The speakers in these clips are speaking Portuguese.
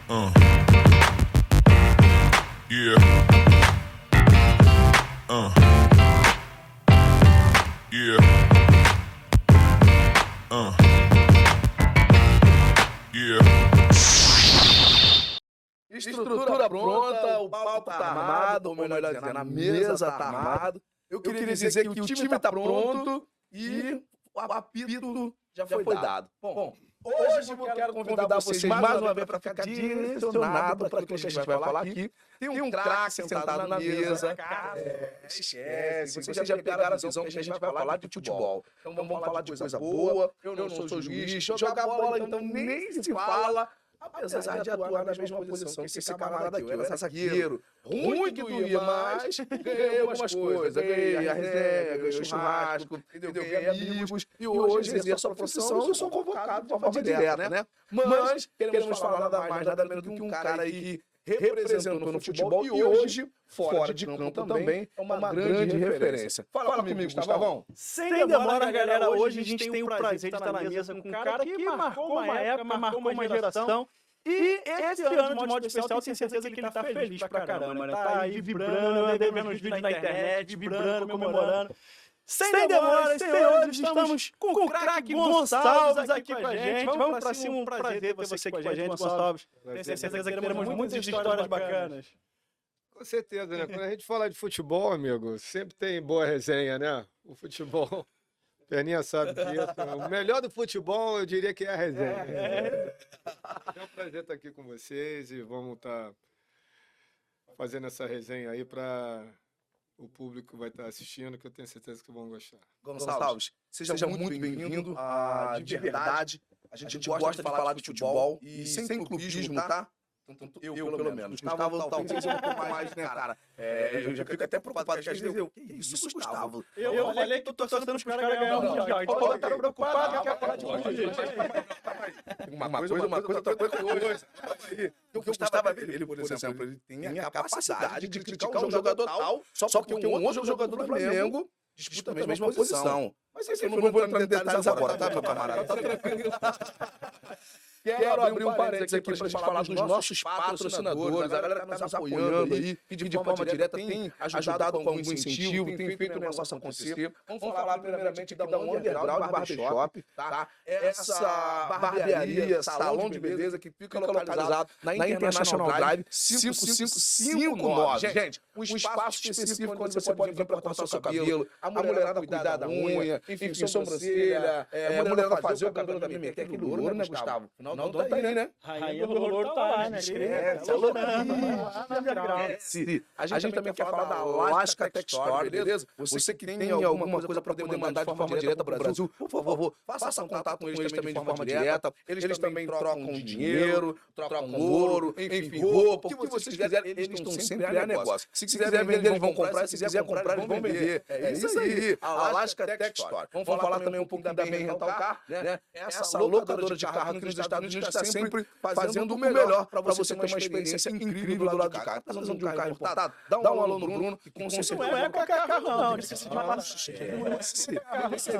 Uh. Yeah. Yeah. Yeah. Estrutura pronta, o pau tá armado, ou melhor dizendo, a mesa tá armada. Eu queria dizer que o time tá pronto e o apito já foi dado. Bom, hoje eu quero convidar vocês mais uma vez para ficar direcionado para aquilo que a gente vai falar aqui. Tem um craque sentado na mesa. Esquece, vocês já pegaram a visão que a gente vai falar de futebol. Então vamos falar de coisa boa. Eu não sou juiz. Jogar bola, então nem se fala. Apesar de atuar na mesma posição que esse camarada aqui, eu era zagueiro, ruim que doía, mas ganhei algumas coisas, ganhei a resenha, ganhei o churrasco, ganhei amigos, e hoje exerço a profissão, eu sou convocado de forma direta, né? Mas queremos falar nada mais, nada menos do que um cara aí que representou no futebol e hoje, fora de campo também, é uma grande referência. Fala comigo, Gustavão. Sem demora, galera, hoje a gente tem o prazer de estar na mesa com um cara que marcou uma época, marcou uma geração. E esse ano, de modo especial, tenho certeza que ele tá feliz pra caramba, né? Tá aí vibrando, né? Vendo os vídeos na internet, vibrando, comemorando. Sem demora, senhores, estamos com o craque Gonçalves aqui com a gente. Vamos pra cima, um prazer ter você aqui com a gente, Gonçalves. Tenho certeza que teremos muitas histórias bacanas. Com certeza, né? Quando a gente fala de futebol, amigo, sempre tem boa resenha, né? O futebol, Perninha sabe disso. O melhor do futebol, eu diria que é a resenha. É um prazer estar aqui com vocês e vamos estar fazendo essa resenha aí para o público vai estar assistindo, que eu tenho certeza que vão gostar. Gonçalves, seja muito bem-vindo. De verdade, a gente gosta de falar de futebol e sem clubismo, tá? Tanto eu, pelo menos. Gustavo, talvez um pouco mais, né, cara? Eu já fico até preocupado, porque às vezes eu... Que isso, Gustavo? Eu falei que eu tô torcendo pros caras ganhar o Mundial. Então, tá preocupado que quer falar de futebol. Uma coisa, outra coisa. O Gustavo, ele, por exemplo, ele tem a capacidade de criticar um jogador tal, só porque um outro jogador do Flamengo disputa a mesma posição. Mas eu não vou entrar em detalhes agora, tá, meu camarada? Tá tranquilo. Quero abrir um parênteses aqui pra gente falar dos nossos patrocinadores, a galera que tá nos apoiando aí, que de forma direta tem ajudado com algum incentivo, tem feito o negócio acontecer. Vamos falar primeiramente da Underground Barbershop, tá? Essa barbearia, salão de beleza que fica localizado na International Drive 5559. Gente, um espaço específico onde você pode vir pra cortar o seu cabelo, a mulherada cuidar da unha, enfim, sobrancelha, a mulherada fazer o cabelo da minha, que é aquele louro, né, Gustavo? Não tá aí, né? Rainha do Louro tá lá, né? A gente também quer falar da Alaska Tech Store, beleza? Você que tem alguma coisa para poder mandar de forma direta para o Brasil, por favor, faça um contato com eles também de forma direta. Eles também trocam dinheiro, trocam ouro, enfim, roupa, o que vocês quiserem, eles estão sempre a negócio. Se quiser vender, eles vão comprar. Se quiser comprar, eles vão vender. É isso aí, Alaska Tech Store. Vamos falar também um pouco da BM Rental Car, né? Essa locadora de carro aqui nos Estados Unidos está sempre fazendo o melhor para você ter uma experiência incrível do lado de cá. Tá precisando de um carro importado? Dá um alô no Bruno, que com certeza... Não é qualquer carro, não.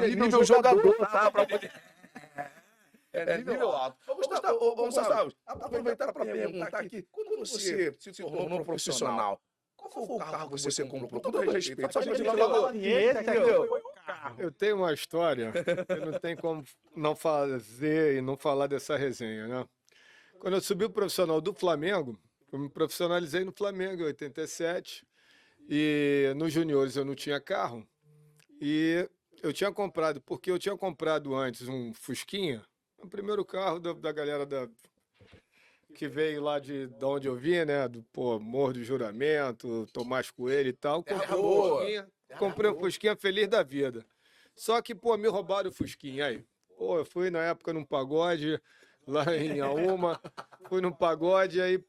É nível jogador, tá? É nível alto. Gonçalves, aproveitar para perguntar aqui, quando você se tornou profissional, qual foi o carro que você comprou? Com todo respeito. Só pra gente falar Eu tenho uma história que não tem como não fazer e não falar dessa resenha, né? Quando eu subi o profissional do Flamengo, eu me profissionalizei no Flamengo em 87 e nos juniores eu não tinha carro e eu tinha comprado, porque eu tinha comprado antes um Fusquinha, o primeiro carro da galera que veio lá de onde eu vim, né? Do Morro do Juramento, Tomás Coelho e tal. Comprei um Fusquinha feliz da vida. Só que, me roubaram o Fusquinha aí. Eu fui na época num pagode, lá em Auma, fui num pagode, aí,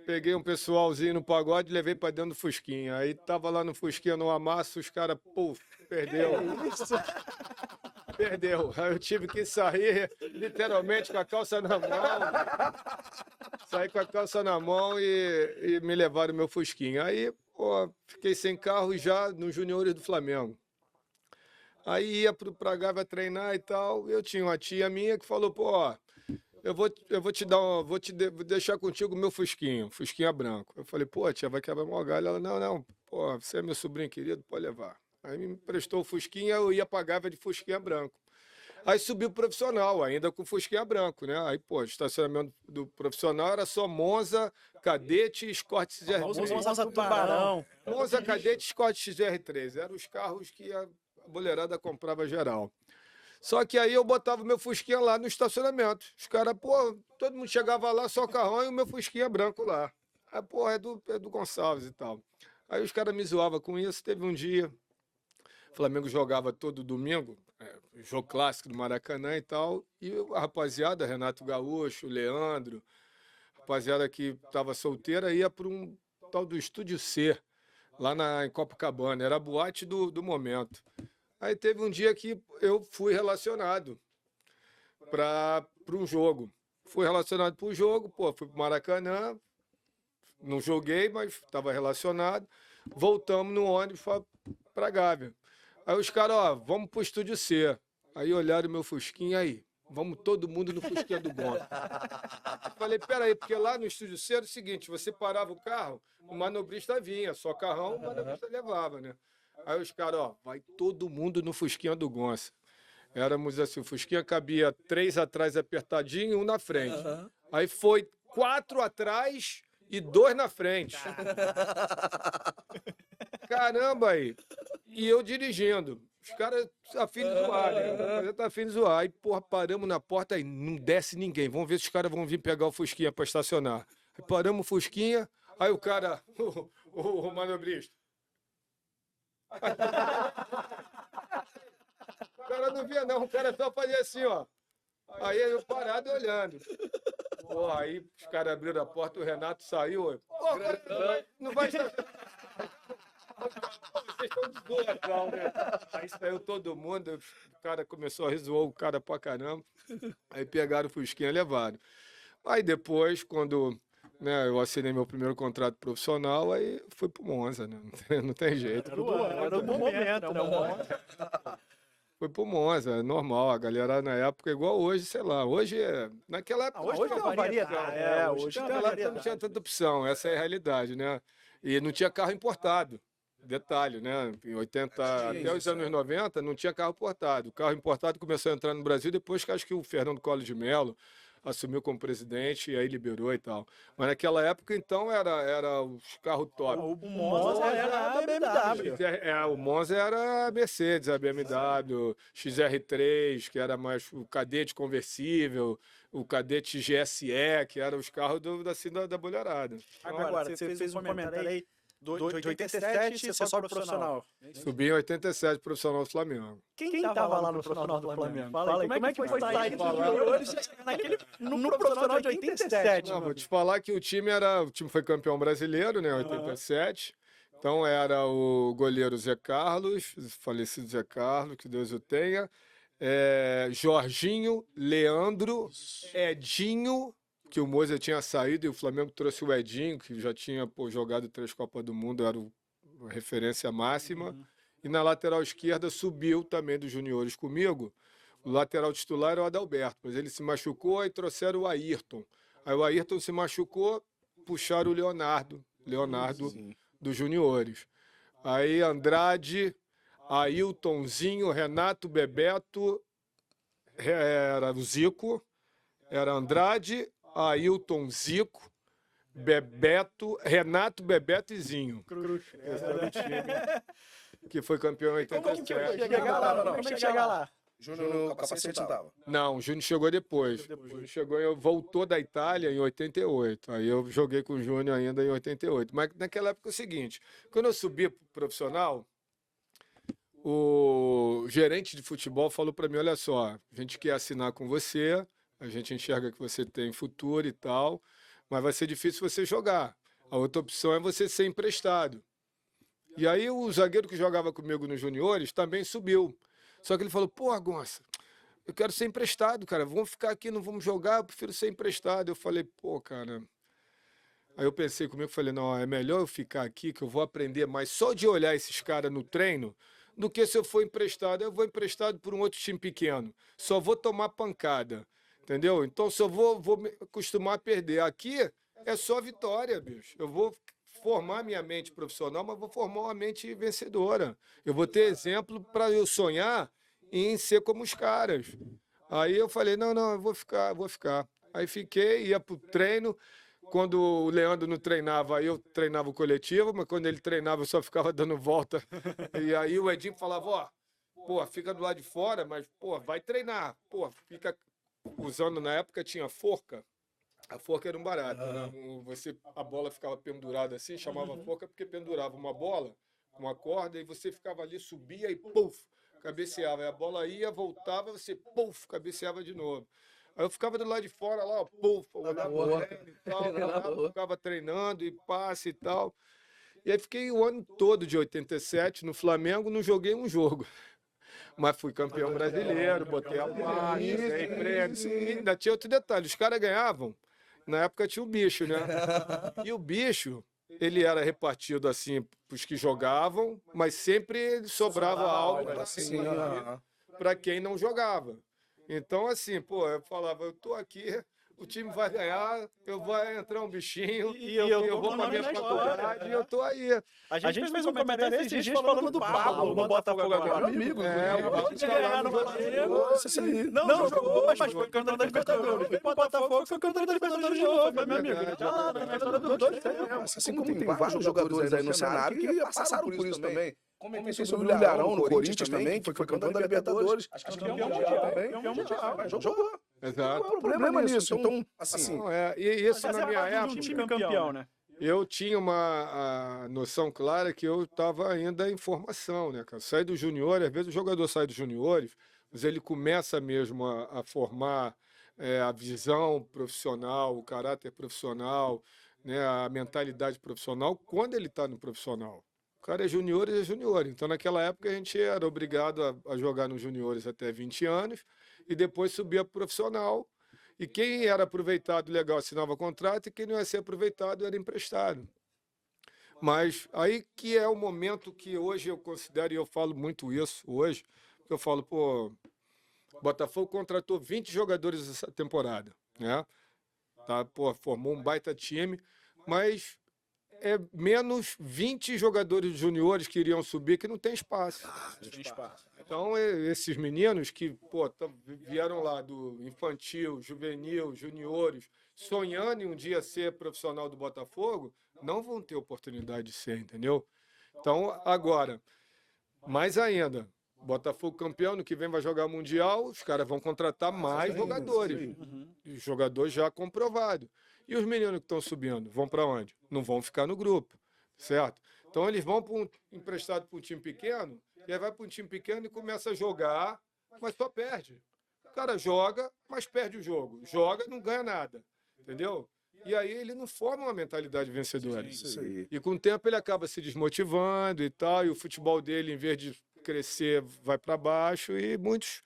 peguei um pessoalzinho no pagode e levei pra dentro do Fusquinha. Aí tava lá no Fusquinha, no amasso, os caras, perdeu. Perdeu. Aí eu tive que sair, literalmente, com a calça na mão. Saí com a calça na mão e me levaram meu Fusquinha. Aí, fiquei sem carro já nos juniores do Flamengo. Aí ia pra Gávea treinar e tal. Eu tinha uma tia minha que falou, vou deixar contigo o meu Fusquinha branco. Eu falei, pô, tia, vai quebrar meu galho. Ela, não, pô, você é meu sobrinho querido, pode levar. Aí me emprestou o Fusquinha, eu ia pagar de Fusquinha branco. Aí subi o profissional, ainda com Fusquinha branco, né? Aí, pô, o estacionamento do profissional era só Monza, Cadete e Escort XR3. Monza Tubarão. Monza, Cadete e Escort XR3. Eram os carros que a boleirada comprava geral. Só que aí eu botava o meu Fusquinha lá no estacionamento. Os caras, pô, todo mundo chegava lá, só carrão e o meu Fusquinha branco lá. Aí, pô, é do Gonçalves e tal. Aí os caras me zoavam com isso. Teve um dia, o Flamengo jogava todo domingo, jogo clássico do Maracanã e tal, e a rapaziada, Renato Gaúcho, Leandro, rapaziada que estava solteira, ia para um tal do Estúdio C, lá em Copacabana. Era a boate do momento. Aí teve um dia que eu fui relacionado para um jogo. Fui relacionado para o jogo, pô, fui para o Maracanã, não joguei, mas estava relacionado. Voltamos no ônibus para Gávea. Aí os caras, ó, vamos pro Estúdio C. Aí olharam o meu Fusquinha, aí, vamos todo mundo no Fusquinha do Gonçalves. Falei, peraí, porque lá no Estúdio C era o seguinte, você parava o carro, o manobrista vinha, só carrão, o manobrista levava, né? Aí os caras, ó, vai todo mundo no Fusquinha do Gonçalves. Éramos assim, o Fusquinha cabia 3 atrás apertadinho e 1 na frente. Aí foi 4 atrás e 2 na frente. Caramba aí. E eu dirigindo. Os caras a fim de zoar, né? Tá a fim de zoar. Aí, porra, paramos na porta, aí não desce ninguém. Vamos ver se os caras vão vir pegar o Fusquinha para estacionar. Aí paramos o Fusquinha, aí o cara, o manobrista. O cara não via não, o cara só fazia assim, ó. Aí eu parado olhando. Pô, aí os caras abriram a porta, o Renato saiu. Pô, não vai estacionar. Vocês estão de doação, né? Aí saiu todo mundo, o cara começou a rezoar o cara pra caramba. Aí pegaram o Fusquinha e levaram. Aí depois, quando eu assinei meu primeiro contrato profissional, aí fui pro Monza, né? Não tem jeito. Era do momento, né? Foi pro Monza, é normal. A galera na época, igual hoje, sei lá. Hoje naquela época. Hoje tem uma variedade. Hoje Naquela época não tinha tanta opção, essa é a realidade, né? E não tinha carro importado. Detalhe, né? Em 80, até os anos 90, não tinha carro importado. O carro importado começou a entrar no Brasil depois que acho que o Fernando Collor de Mello assumiu como presidente e aí liberou e tal. Mas naquela época, então, era os carros top. O Monza era a BMW. O Monza era a Mercedes, a BMW, XR3, que era mais o Cadete conversível, o Cadete GSE, que eram os carros da boleirada. Agora, você fez um comentário aí de 87, você sobe profissional. Subi em 87, profissional do Flamengo. Quem estava lá no profissional do Flamengo? Fala aí, como é que foi sair no profissional de 87? Não, vou te falar que o time foi campeão brasileiro, né, 87. Então era o goleiro Zé Carlos, falecido Zé Carlos, que Deus o tenha. Jorginho, Leandro, Edinho, que o Moza tinha saído e o Flamengo trouxe o Edinho, que já tinha jogado 3 Copas do Mundo, era a referência máxima. E na lateral esquerda subiu também dos juniores comigo. O lateral titular era o Adalberto, mas ele se machucou e trouxeram o Ayrton. Aí o Ayrton se machucou, puxaram o Leonardo dos juniores. Aí Andrade, Ailtonzinho, Renato, Bebeto, era o Zico, era Andrade, Ailton, Zico, Bebeto, Renato, Bebeto e Zinho. Esse era o time que foi campeão em 87. Como é que chegar lá? Júnior capacete não tava. Não, o Júnior chegou depois. O Júnior chegou, voltou da Itália em 88. Aí eu joguei com o Júnior ainda em 88. Mas naquela época é o seguinte, quando eu subi pro profissional, o gerente de futebol falou para mim, olha só, a gente quer assinar com você, a gente enxerga que você tem futuro e tal, mas vai ser difícil você jogar. A outra opção é você ser emprestado. E aí o zagueiro que jogava comigo nos juniores também subiu. Só que ele falou, pô, Gonça, eu quero ser emprestado, cara. Vamos ficar aqui, não vamos jogar, eu prefiro ser emprestado. Eu falei, pô, cara... Aí eu pensei comigo, falei, não, é melhor eu ficar aqui, que eu vou aprender mais só de olhar esses caras no treino, do que se eu for emprestado. Eu vou emprestado por um outro time pequeno. Só vou tomar pancada. entendeu? Então, se eu vou me acostumar a perder aqui, é só vitória, bicho. Eu vou formar minha mente profissional, mas vou formar uma mente vencedora. Eu vou ter exemplo para eu sonhar em ser como os caras. Aí eu falei, não, eu vou ficar. Aí fiquei, ia pro treino. Quando o Leandro não treinava, eu treinava o coletivo, mas quando ele treinava, eu só ficava dando volta. E aí o Edinho falava, ó, pô, fica do lado de fora, mas, pô, vai treinar. Pô, fica usando, na época tinha forca. A forca era um barato, né? A bola ficava pendurada assim, chamava forca porque pendurava uma bola, uma corda, e você ficava ali, subia e puf, cabeceava. Aí a bola ia, voltava, você puf, cabeceava de novo. Aí eu ficava do lado de fora lá, ó, puf, olhava o treino e tal, ficava treinando e passe e tal. E aí fiquei o ano todo de 87 no Flamengo, não joguei um jogo. Mas fui campeão brasileiro, botei a faixa, ganhei prêmio. E ainda tinha outro detalhe, os caras ganhavam. Na época tinha o bicho, né? E o bicho, ele era repartido assim para os que jogavam, mas sempre sobrava algo para quem não jogava. Então, assim, pô, eu falava, eu tô aqui, o time vai ganhar, eu vou entrar um bichinho, E eu vou para minha faculdade e eu tô aí. A gente fez um comentário esses dias falando do Pablo no Botafogo agora. Amigo, O Pablo tinha ganhado no Flamengo. Isso aí. Não jogou, mas foi campeão da Libertadores. E o Botafogo foi campeão da Libertadores de novo, meu amigo. Ele tá lá na história dos dois. Assim como tem vários jogadores aí no cenário que passaram por isso também. Comentei sobre o Ilharão no Corinthians também, que foi campeão da Libertadores. Acho que campeão mundial também. Campeão mundial. Mas jogou. Exato. Qual é o problema nisso? Então, assim... Não, e isso na minha Um época, time campeão, né? eu tinha a noção clara que eu estava ainda em formação, né, cara? Saí do junior, às vezes o jogador sai dos juniores, mas ele começa mesmo a formar a visão profissional, o caráter profissional, né, a mentalidade profissional, quando ele está no profissional. O cara é junior. Então, naquela época, a gente era obrigado a jogar nos juniores até 20 anos e depois subia para o profissional. E quem era aproveitado legal assinava contrato e quem não ia ser aproveitado era emprestado. Mas aí que é o momento que hoje eu considero, e eu falo muito isso hoje, porque eu falo, pô, o Botafogo contratou 20 jogadores essa temporada, né? Tá, pô, formou um baita time, mas é menos 20 jogadores juniores que iriam subir que não tem espaço. Então, esses meninos que pô, vieram lá do infantil, juvenil, juniores, sonhando em um dia ser profissional do Botafogo, não vão ter oportunidade de ser, entendeu? Então, agora, mais ainda, Botafogo campeão, no que vem vai jogar Mundial, os caras vão contratar mais jogadores. Os jogadores já comprovados. E os meninos que estão subindo, vão para onde? Não vão ficar no grupo, certo? Então eles vão emprestado para um time pequeno, e aí vai para um time pequeno e começa a jogar, mas só perde. O cara joga, mas perde o jogo. Joga, não ganha nada, entendeu? E aí ele não forma uma mentalidade vencedora. Isso aí. E com o tempo ele acaba se desmotivando e tal, e o futebol dele, em vez de crescer, vai para baixo, e muitos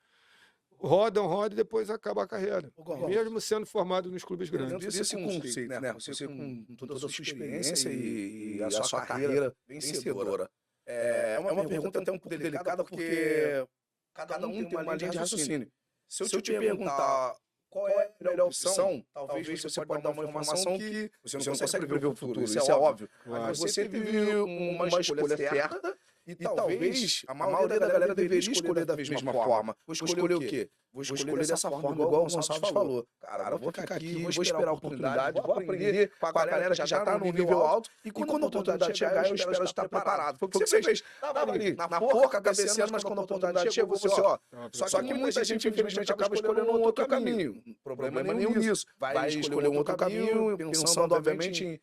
rodam e depois acaba a carreira. Mesmo sendo formado nos clubes grandes. Dentro desse conceito, né? Você com toda a sua experiência e a sua carreira vencedora. É uma pergunta até um pouco delicada, porque cada um tem uma linha de raciocínio. Se eu te perguntar qual é a melhor opção, talvez você pode dar uma informação que você não consegue prever o futuro, isso é óbvio. Mas você teve uma escolha certa e talvez a maioria da galera deveria escolher da mesma forma. Vou escolher o quê? Vou escolher dessa forma, igual o Gonçalves falou. Cara, eu vou ficar aqui, vou esperar a oportunidade, vou aprender com a galera que já está no nível alto, e quando a oportunidade chegar, eu espero estar preparado. Foi o que você fez. Estava ali, na porca, cabeceando, mas quando a oportunidade chegou, você, ó. Só que muita gente, infelizmente, acaba escolhendo um outro caminho. Problema nenhum nisso. Vai escolher um outro caminho, pensando, obviamente,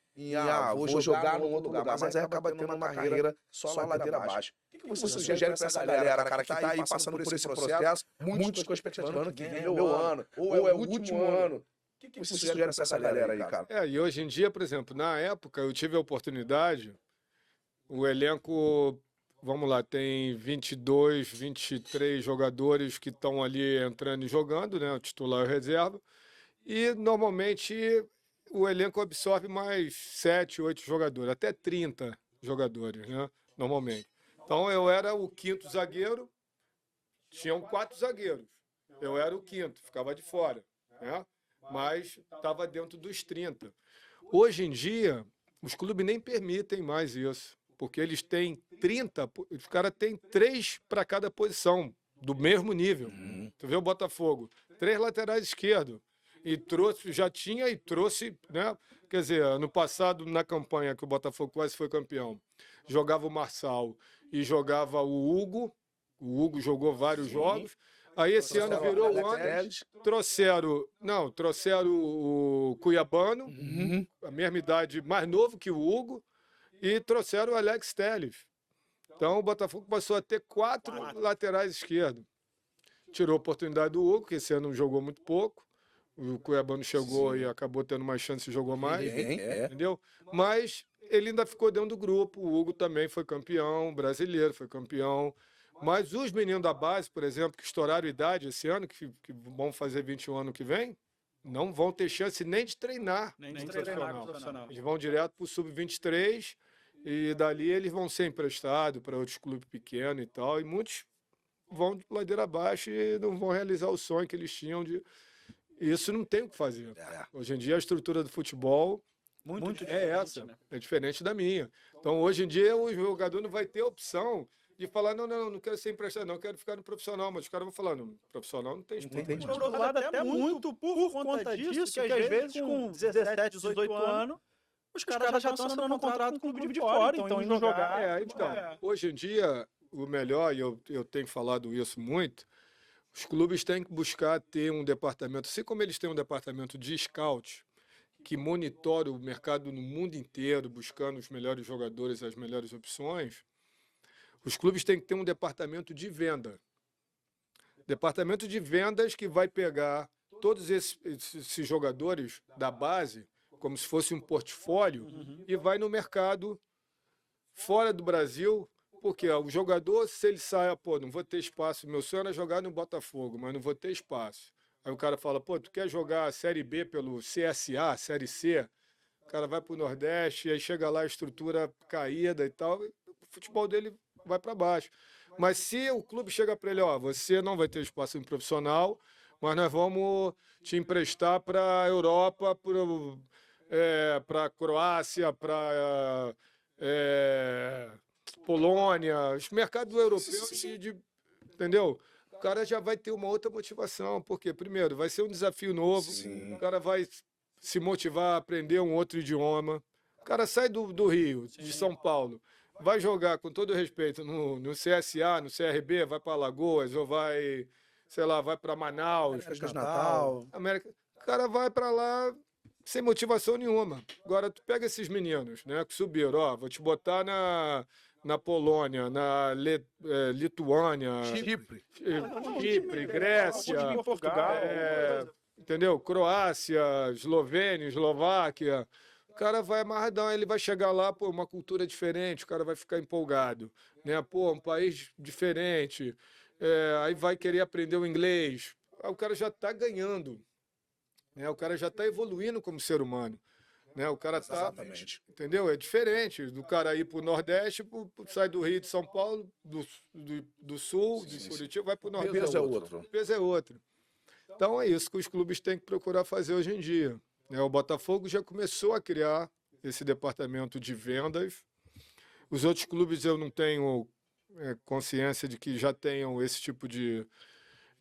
vou jogar num outro lugar, mas aí acaba tendo uma carreira só ladeira abaixo. O que você sugere para essa galera, cara, que está aí passando por esse processo, muitos com a expectativa que vem é meu ano, ou é o último ano? O que você sugere para essa galera aí, cara? E hoje em dia, por exemplo, na época eu tive a oportunidade, o elenco, vamos lá, tem 22, 23 jogadores que estão ali entrando e jogando, né, o titular e o reserva, e normalmente o elenco absorve mais 7, 8 jogadores, até 30 jogadores, né, normalmente. Então eu era o quinto zagueiro, tinham 4 zagueiros. Eu era o quinto, ficava de fora, né? Mas estava dentro dos 30. Hoje em dia, os clubes nem permitem mais isso, porque eles têm 30, os caras têm 3 para cada posição, do mesmo nível. Tu vê o Botafogo, 3 laterais esquerdos. E trouxe, já tinha e trouxe, né? Quer dizer, ano passado, na campanha que o Botafogo quase foi campeão, jogava o Marçal e jogava o Hugo. O Hugo jogou vários jogos. Aí esse ano virou o ano. Trouxeram o Cuiabano, a mesma idade, mais novo que o Hugo, e trouxeram o Alex Telles. Então o Botafogo passou a ter 4 laterais esquerdos. Tirou a oportunidade do Hugo, que esse ano jogou muito pouco. O Cuiabano chegou e acabou tendo mais chance e jogou mais. Entendeu? Mas ele ainda ficou dentro do grupo. O Hugo também foi campeão brasileiro, foi campeão. Mas os meninos da base, por exemplo, que estouraram idade esse ano, que vão fazer 21 anos que vem, não vão ter chance nem de treinar. Nem de treinar com o profissional. Eles vão direto para o Sub-23 e dali eles vão ser emprestados para outros clubes pequenos e tal. E muitos vão de ladeira abaixo e não vão realizar o sonho que eles tinham de... Isso não tem o que fazer. Hoje em dia a estrutura do futebol Muito é essa, né? É diferente da minha. Então hoje em dia o jogador não vai ter opção de falar, não quero ser emprestado, não, quero ficar no profissional, mas os caras vão falar, no profissional não tem espaço. Por outro lado, até muito por conta disso, que às vezes com 17, 18 anos, os caras já estão assinando um contrato com o clube de fora, então indo jogar. Hoje em dia, o melhor, e eu tenho falado isso muito, os clubes têm que buscar ter um departamento, assim como eles têm um departamento de scout, que monitora o mercado no mundo inteiro, buscando os melhores jogadores, as melhores opções. Os clubes têm que ter um departamento de venda. Departamento de vendas que vai pegar todos esses jogadores da base, como se fosse um portfólio, e vai no mercado fora do Brasil, porque o jogador, se ele sai, não vou ter espaço, meu sonho era jogar no Botafogo, mas não vou ter espaço. Aí o cara fala, tu quer jogar a Série B pelo CSA, Série C? O cara vai para o Nordeste, aí chega lá a estrutura caída e tal, o futebol dele vai para baixo. Mas se o clube chega para ele, você não vai ter espaço em profissional, mas nós vamos te emprestar para a Europa, para a Croácia, para Polônia, os mercados europeus, entendeu? O cara já vai ter uma outra motivação, porque, primeiro, vai ser um desafio novo, o cara vai se motivar a aprender um outro idioma. O cara sai do Rio, de São Paulo, vai jogar, com todo respeito, no CSA, no CRB, vai para Alagoas, ou vai, sei lá, vai para Manaus, Natal. América. O cara vai para lá sem motivação nenhuma. Agora, tu pega esses meninos, né, que subiram, vou te botar na Polônia, na Lituânia, Chipre, Grécia, Portugal, entendeu? Croácia, Eslovênia, Eslováquia. O cara vai amarradão, ele vai chegar lá, uma cultura diferente, o cara vai ficar empolgado, né? Um país diferente, aí vai querer aprender o inglês. Aí o cara já está ganhando, né? O cara já está evoluindo como ser humano. Né? O cara tá, entendeu? É diferente do cara ir para o Nordeste, sai do Rio de São Paulo, do Sul, de Curitiba, vai para o Nordeste. O peso é outro. Então é isso que os clubes têm que procurar fazer hoje em dia. O Botafogo já começou a criar esse departamento de vendas. Os outros clubes eu não tenho consciência de que já tenham esse tipo de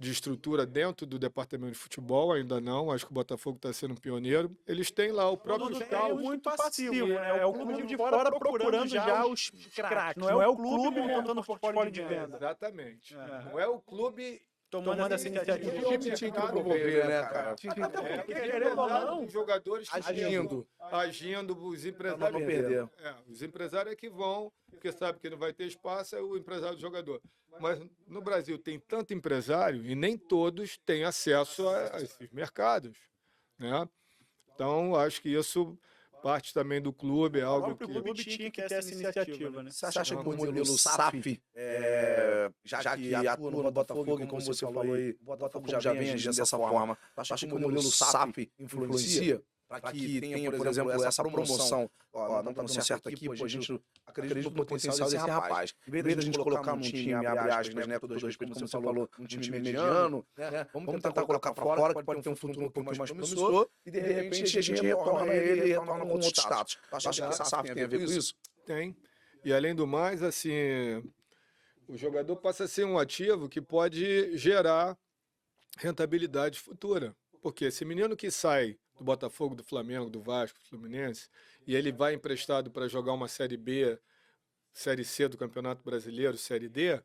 estrutura dentro do departamento de futebol, ainda não. Acho que o Botafogo está sendo um pioneiro. Eles têm lá o próprio scout. É muito passivo, né? É o clube de fora procurando já os craques. Não é o clube montando o portfólio de venda. Exatamente. Não é o clube tomando essa iniciativa. O time tinha que promover, né, cara? Querendo ou não, os jogadores agindo, os empresários não perder. Os empresários é que vão, porque sabe que não vai ter espaço, é o empresário do jogador. Mas no Brasil tem tanto empresário e nem todos têm acesso a esses mercados, né? Então, acho que isso parte também do clube, é algo que... O clube tinha que ter essa iniciativa, né? Você acha que o Murilo SAF, já que atua no Botafogo, e como você falou aí, o Botafogo já vem agindo dessa forma, você acha que o Murilo SAF influencia? para que tenha, por exemplo, essa promoção. Ó, não tá dando certo aqui, pô, a gente acredita no potencial desse rapaz. Em vez da gente colocar num time, abre aspas, né, com todo respeito, como você falou, um time mediano, né, vamos tentar colocar pra fora, que pode ter um futuro um pouquinho mais promissor, e de repente a gente retorna ele e retorna com outro status. Acho que essa SAF tem a ver com isso? Tem. E além do mais, assim, o jogador passa a ser um ativo que pode gerar rentabilidade futura. Porque esse menino que sai do Botafogo, do Flamengo, do Vasco, do Fluminense, e ele vai emprestado para jogar uma Série B, Série C do Campeonato Brasileiro, Série D,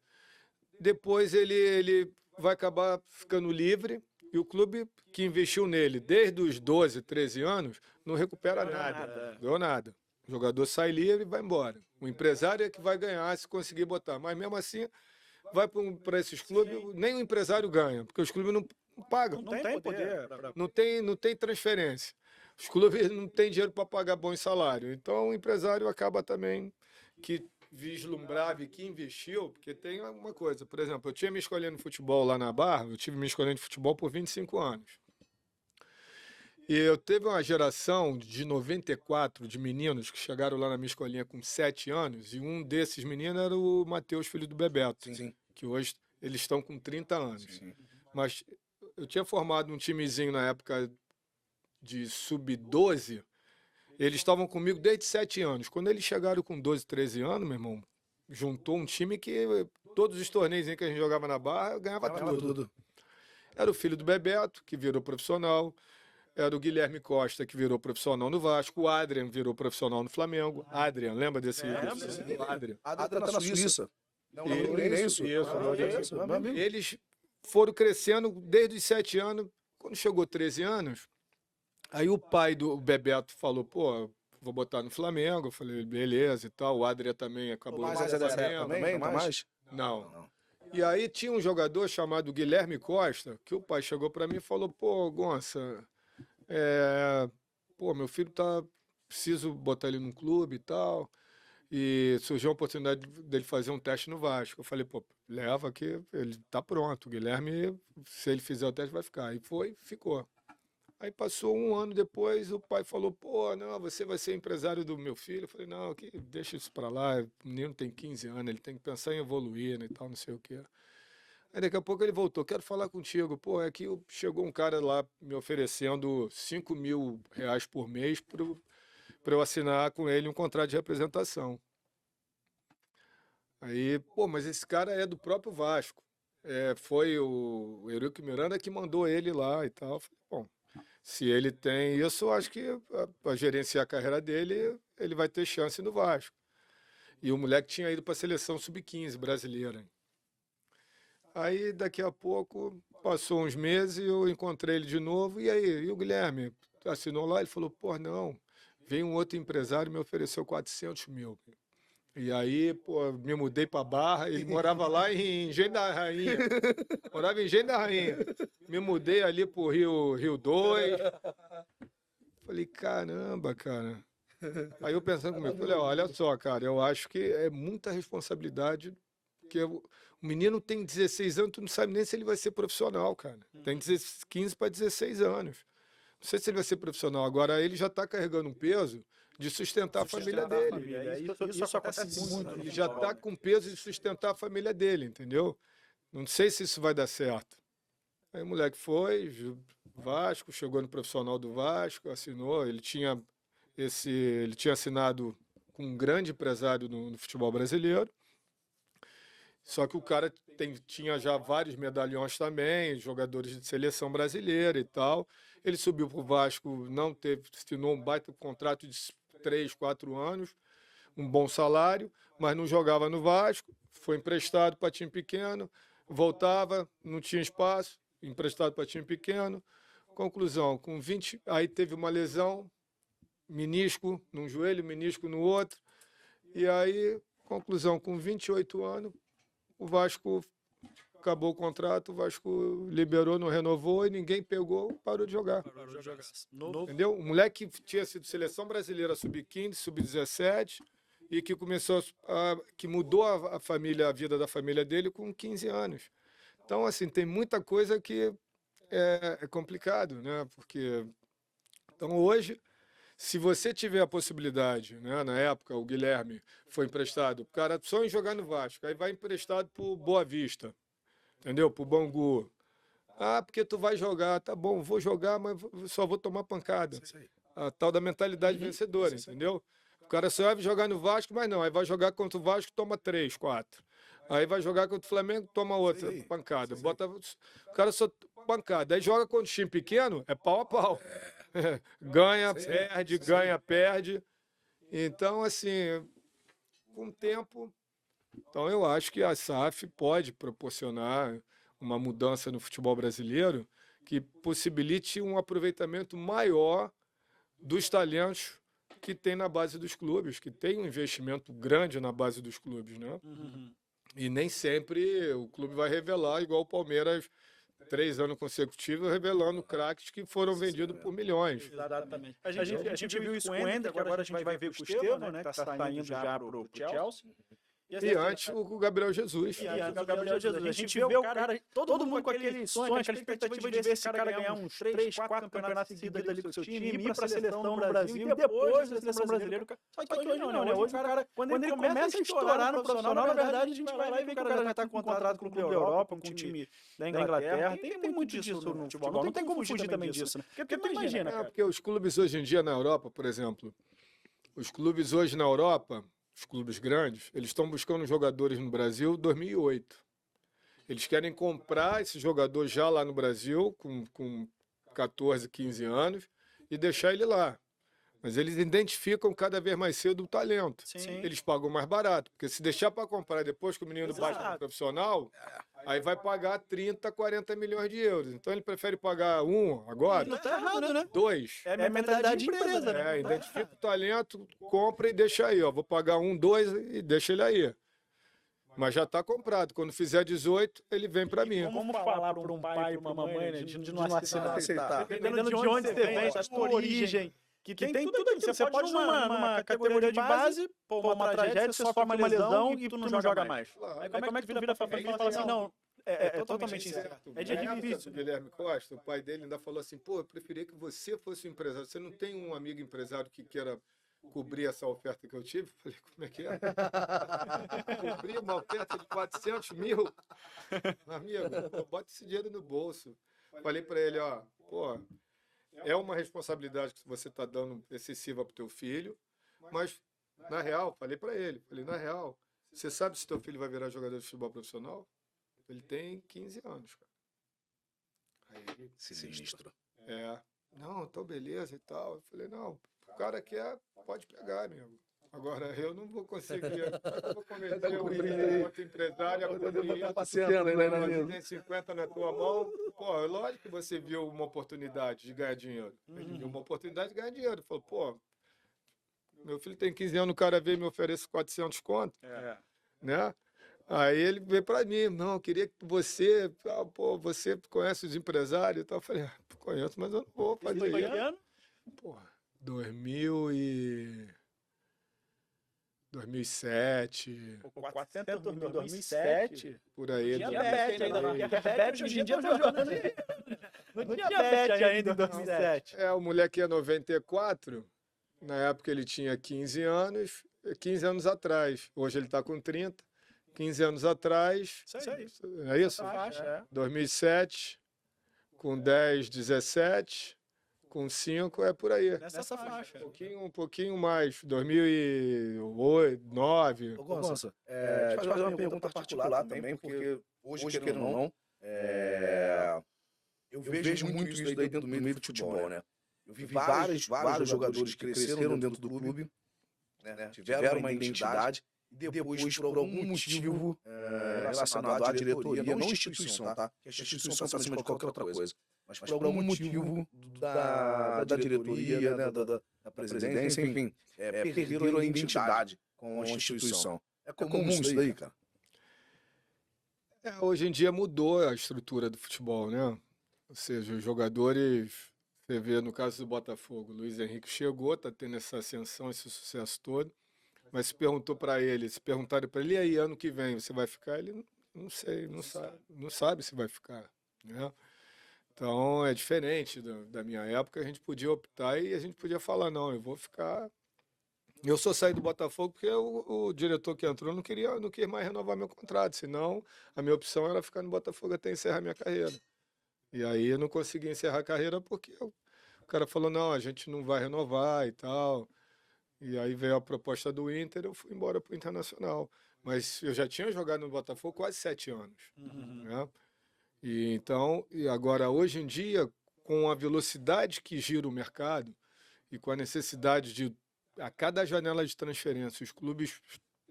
depois ele vai acabar ficando livre e o clube que investiu nele desde os 12, 13 anos não recupera nada, ganhou nada. O jogador sai livre e vai embora. O empresário é que vai ganhar se conseguir botar. Mas mesmo assim, vai para esses clubes, nem o empresário ganha, porque os clubes não pagam. Não tem poder. Não tem transferência. Os clubes não têm dinheiro para pagar bons salários. Então o empresário acaba também que vislumbrava e que investiu, porque tem uma coisa. Por exemplo, eu tinha me escolhendo futebol lá na Barra, eu tive me escolhendo de futebol por 25 anos. E eu teve uma geração de 94 de meninos que chegaram lá na minha escolinha com 7 anos, e um desses meninos era o Matheus, filho do Bebeto, Sim. que hoje eles estão com 30 anos. Sim. Mas eu tinha formado um timezinho na época de sub-12, eles estavam comigo desde 7 anos. Quando eles chegaram com 12, 13 anos, meu irmão, juntou um time que todos os torneios em que a gente jogava na Barra, eu ganhava tudo. Era o filho do Bebeto, que virou profissional. Era o Guilherme Costa, que virou profissional no Vasco. O Adrian virou profissional no Flamengo. Adrian, lembra desse? Adrian. Adrian tá na Suíça. Isso. Eles foram crescendo desde os 7 anos. Quando chegou 13 anos, aí o pai do Bebeto falou, pô, vou botar no Flamengo. Eu falei, beleza e tal. O Adrian também acabou. Mas é dessa época também? Não mais? Não. E aí tinha um jogador chamado Guilherme Costa, que o pai chegou para mim e falou, pô, Gonça, meu filho preciso botar ele num clube e tal, e surgiu a oportunidade dele fazer um teste no Vasco. Eu falei, pô, leva que ele tá pronto, o Guilherme, se ele fizer o teste vai ficar. E ficou. Aí passou um ano depois, o pai falou, pô, não, você vai ser empresário do meu filho. Eu falei, não, deixa isso para lá, o menino tem 15 anos, ele tem que pensar em evoluir, né, e tal, não sei o quê. Aí daqui a pouco ele voltou, quero falar contigo. Pô, é que chegou um cara lá me oferecendo R$ 5.000 por mês para eu assinar com ele um contrato de representação. Aí, pô, mas esse cara é do próprio Vasco. Foi o Eurico Miranda que mandou ele lá e tal. Eu falei, bom, se ele tem isso, eu acho que para gerenciar a carreira dele, ele vai ter chance no Vasco. E o moleque tinha ido para a seleção sub-15 brasileira. Aí, daqui a pouco, passou uns meses, eu encontrei ele de novo. E aí, e o Guilherme assinou lá? Ele falou, pô, não. Veio um outro empresário e me ofereceu 400 mil. E aí, pô, me mudei para Barra. Ele morava lá em Engenho da Rainha. Morava em Engenho da Rainha. Me mudei ali pro Rio 2. Falei, caramba, cara. Aí eu pensando comigo, falei, olha só, cara, eu acho que é muita responsabilidade, porque o menino tem 16 anos, tu não sabe nem se ele vai ser profissional, cara. Tem 15 para 16 anos. Não sei se ele vai ser profissional. Agora ele já está carregando um peso de sustentar a família dele. Isso acontece muito. Ele já está com peso de sustentar a família dele, entendeu? Não sei se isso vai dar certo. Aí o moleque foi, Vasco, chegou no profissional do Vasco, assinou, ele tinha assinado com um grande empresário no futebol brasileiro. Só que o cara tinha já vários medalhões também, jogadores de seleção brasileira e tal. Ele subiu para o Vasco, assinou um baita contrato de 3, 4 anos, um bom salário, mas não jogava no Vasco, foi emprestado para time pequeno, voltava, não tinha espaço, emprestado para time pequeno. Conclusão, com 20, aí teve uma lesão, menisco num joelho, menisco no outro, e aí, conclusão, com 28 anos, o Vasco acabou o contrato, o Vasco liberou, não renovou e ninguém pegou, parou de jogar. Entendeu? Um moleque que tinha sido seleção brasileira sub-15, sub-17 e que que mudou a vida da família dele com 15 anos. Então, assim, tem muita coisa que é complicado, né? Porque Então, hoje, se você tiver a possibilidade, né, na época, o Guilherme foi emprestado, o cara sonha em jogar no Vasco, aí vai emprestado pro Boa Vista, entendeu? Pro Bangu. Ah, porque tu vai jogar, tá bom, vou jogar, mas só vou tomar pancada. Isso aí. A tal da mentalidade vencedora, entendeu? O cara só vai jogar no Vasco, mas não, aí vai jogar contra o Vasco, toma 3, 4. Aí vai jogar contra o Flamengo, toma outra Isso aí. pancada. Bota, o cara só pancada. Aí joga contra o time pequeno, é pau a pau. Ganha, perde, ganha, perde. Então, assim, com o tempo. Então, eu acho que a SAF pode proporcionar uma mudança no futebol brasileiro que possibilite um aproveitamento maior dos talentos que tem na base dos clubes, que tem um investimento grande na base dos clubes, né? E nem sempre o clube vai revelar, igual o Palmeiras, 3 anos consecutivos, revelando craques que foram vendidos por milhões. Exatamente. A gente viu isso com o Ender, que agora a gente vai ver com o Estevão, né, que está saindo já pro Chelsea. E antes o Gabriel Jesus. E antes o Gabriel Jesus. A gente vê o cara, todo mundo com aquele sonho, aquela expectativa de ver esse cara ganhar uns 3, 4 campeonatos seguidos ali com o seu time, ir para a seleção no Brasil e depois da seleção brasileira. Só que hoje não, né? Hoje o cara, quando ele começa a estourar no profissional, na verdade a gente vai lá e vê que o cara já está com contrato com o Clube da Europa, com o time da Inglaterra. Tem muito disso no futebol. Não tem como fugir também disso, né? Porque tu imagina, cara. Porque os clubes hoje em dia na Europa, por exemplo, os clubes hoje na Europa, os clubes grandes, eles estão buscando jogadores no Brasil 2008. Eles querem comprar esses jogadores já lá no Brasil, com 14, 15 anos, e deixar ele lá. Mas eles identificam cada vez mais cedo o talento. Sim. Eles pagam mais barato, porque se deixar para comprar depois que o menino baixa no profissional, aí vai pagar 30, 40 milhões de euros. Então ele prefere pagar um agora, Não tá errado, né? 2. É a mentalidade de empresa, né? Identifica o talento, compra e deixa aí, ó. Vou pagar 1, 2 e deixa ele aí. Mas já está comprado. Quando fizer 18, ele vem para mim. Como falar para um pai e para uma mãe, né? De não aceitar. Dependendo de onde você vem, da sua origem, que tem tudo aquilo. Você pode numa categoria de base, pô, uma tragédia, você sofre uma lesão e tu não joga mais. Aí como é que tu vira pra família e fala assim, não, é totalmente incerto. É difícil. O Guilherme Costa, o pai dele ainda falou assim, pô, eu preferia que você fosse um empresário. Você não tem um amigo empresário que queira cobrir essa oferta que eu tive? Falei, como é que é? Cobrir uma oferta de 400 mil? Amigo, pô, bota esse dinheiro no bolso. Falei para ele, ó, pô, é uma responsabilidade que você está dando excessiva para o teu filho, mas, na real, falei para ele, na real, você sabe se teu filho vai virar jogador de futebol profissional? Ele tem 15 anos, cara. Aí, Sinistro. não, então beleza e tal. Eu falei, não, o cara quer, pode pegar, amigo. Agora, eu não vou conseguir. Eu vou convencer o outro empresário a cobrir. Tem 50 na tua mão. Pô, é lógico que você viu uma oportunidade de ganhar dinheiro. Ele viu uma oportunidade de ganhar dinheiro. Falou, pô, meu filho tem 15 anos, o cara veio e me oferece 400 conto. Né? Aí ele veio para mim, não, eu queria que você, pô, você conhece os empresários e tal. Eu falei, conheço, mas eu não vou fazer isso. Pô, 2007. 400 mil, 2007. Por aí. Tinha bet ainda. Hoje em dia tá jogando. Não tinha bet ainda em 2007. O moleque é 94. Na época ele tinha 15 anos. 15 anos atrás. Hoje ele está com 30. 15 anos atrás. Isso aí. É isso? Faixa, 2007. Com 10, 17. Com 5 é por aí. Nessa faixa. Um pouquinho mais. 2008, 2009. Ô, Gonçalo, deixa eu fazer uma pergunta particular também, porque hoje, querendo ou não, eu vejo muito isso daí dentro do meio do futebol, né? Eu vi vários jogadores que cresceram dentro do clube, né? Tiveram uma identidade, e depois, por algum motivo relacionado à diretoria, não instituição, tá? Que a instituição está acima de qualquer outra coisa. Mas por algum motivo da diretoria, né, da presidência, enfim, perderam a identidade com a instituição. É comum isso daí, cara? Hoje em dia mudou a estrutura do futebol, né? Ou seja, os jogadores, você vê no caso do Botafogo, o Luiz Henrique chegou, está tendo essa ascensão, esse sucesso todo, mas se perguntaram para ele, e aí, ano que vem, você vai ficar? Ele não sei, não sabe se vai ficar, né? Então é diferente da minha época, a gente podia optar e a gente podia falar, não, eu vou ficar. Eu só saí do Botafogo porque o diretor que entrou não quis mais renovar meu contrato, senão a minha opção era ficar no Botafogo até encerrar minha carreira. E aí eu não consegui encerrar a carreira porque o cara falou, não, a gente não vai renovar e tal. E aí veio a proposta do Inter, eu fui embora para o Internacional. Mas eu já tinha jogado no Botafogo quase 7 anos. Né? E agora, hoje em dia, com a velocidade que gira o mercado e com a necessidade de, a cada janela de transferência, os clubes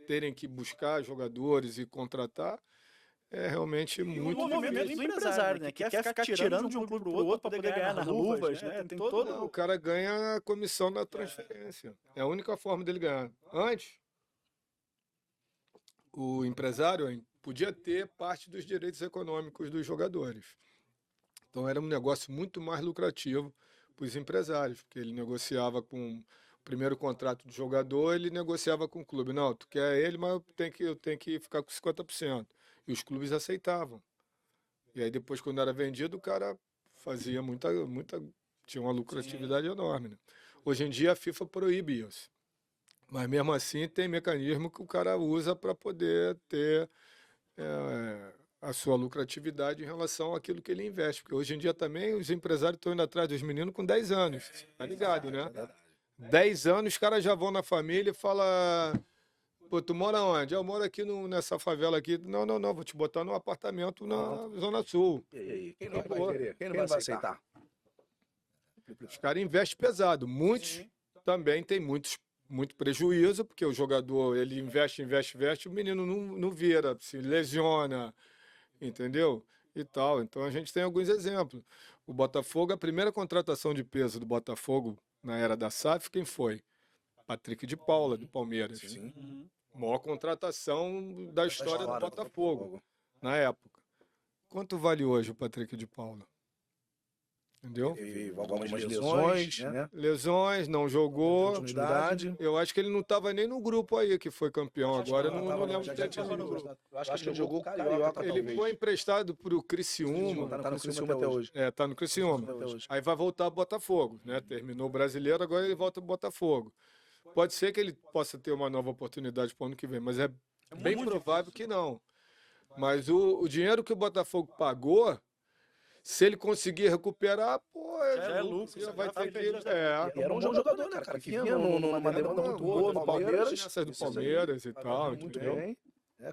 terem que buscar jogadores e contratar, é realmente muito O movimento difícil. do empresário, né? Que quer ficar tirando de um clube pro outro para poder ganhar nas luvas, né? Tem todo... O cara ganha a comissão na transferência. É a única forma dele ganhar. Antes, o empresário podia ter parte dos direitos econômicos dos jogadores. Então era um negócio muito mais lucrativo para os empresários, porque ele negociava com o primeiro contrato do jogador, ele negociava com o clube. Não, tu quer ele, mas eu tenho que ficar com 50%. E os clubes aceitavam. E aí depois, quando era vendido, o cara fazia tinha uma lucratividade enorme. Né? Hoje em dia a FIFA proíbe isso. Mas mesmo assim tem mecanismo que o cara usa para poder ter a sua lucratividade em relação àquilo que ele investe. Porque hoje em dia também os empresários estão indo atrás dos meninos com 10 anos. Tá ligado, né? 10 anos, os caras já vão na família e falam... Pô, tu mora onde? Eu moro aqui nessa favela aqui. Não, vou te botar num apartamento na Zona Sul. E aí, quem não vai querer? Quem não vai aceitar? Os caras investem pesado. Muitos também têm muito prejuízo, porque o jogador, ele investe, o menino não vira, se lesiona, entendeu? E tal. Então a gente tem alguns exemplos. O Botafogo, a primeira contratação de peso do Botafogo na era da SAF, quem foi? Patrick de Paula, do Palmeiras. Sim. Maior contratação da história do Botafogo, na época. Quanto vale hoje o Patrick de Paula? Entendeu? Teve algumas lesões, né? Lesões, não jogou. Continuidade. Eu acho que ele não estava nem no grupo aí que foi campeão. Agora eu não lembro já de ter tinha tido no no grupo. Eu acho que ele jogou o Carioca, Ele talvez. foi emprestado para o Criciúma. Tá no Criciúma até hoje. Tá no Criciúma. Até hoje. Aí vai voltar ao Botafogo, né? Terminou o Brasileiro, agora ele volta ao Botafogo. Pode ser que ele possa ter uma nova oportunidade para o ano que vem, mas é bem provável que não. Mas o dinheiro que o Botafogo pagou, se ele conseguir recuperar, pô, Já é lucro, já vai já ter tá que... feliz, E era um bom jogador, né, cara? Que vinha numa demanda muito boa no Palmeiras. Essas do Palmeiras e tal, Muito entendeu? bem.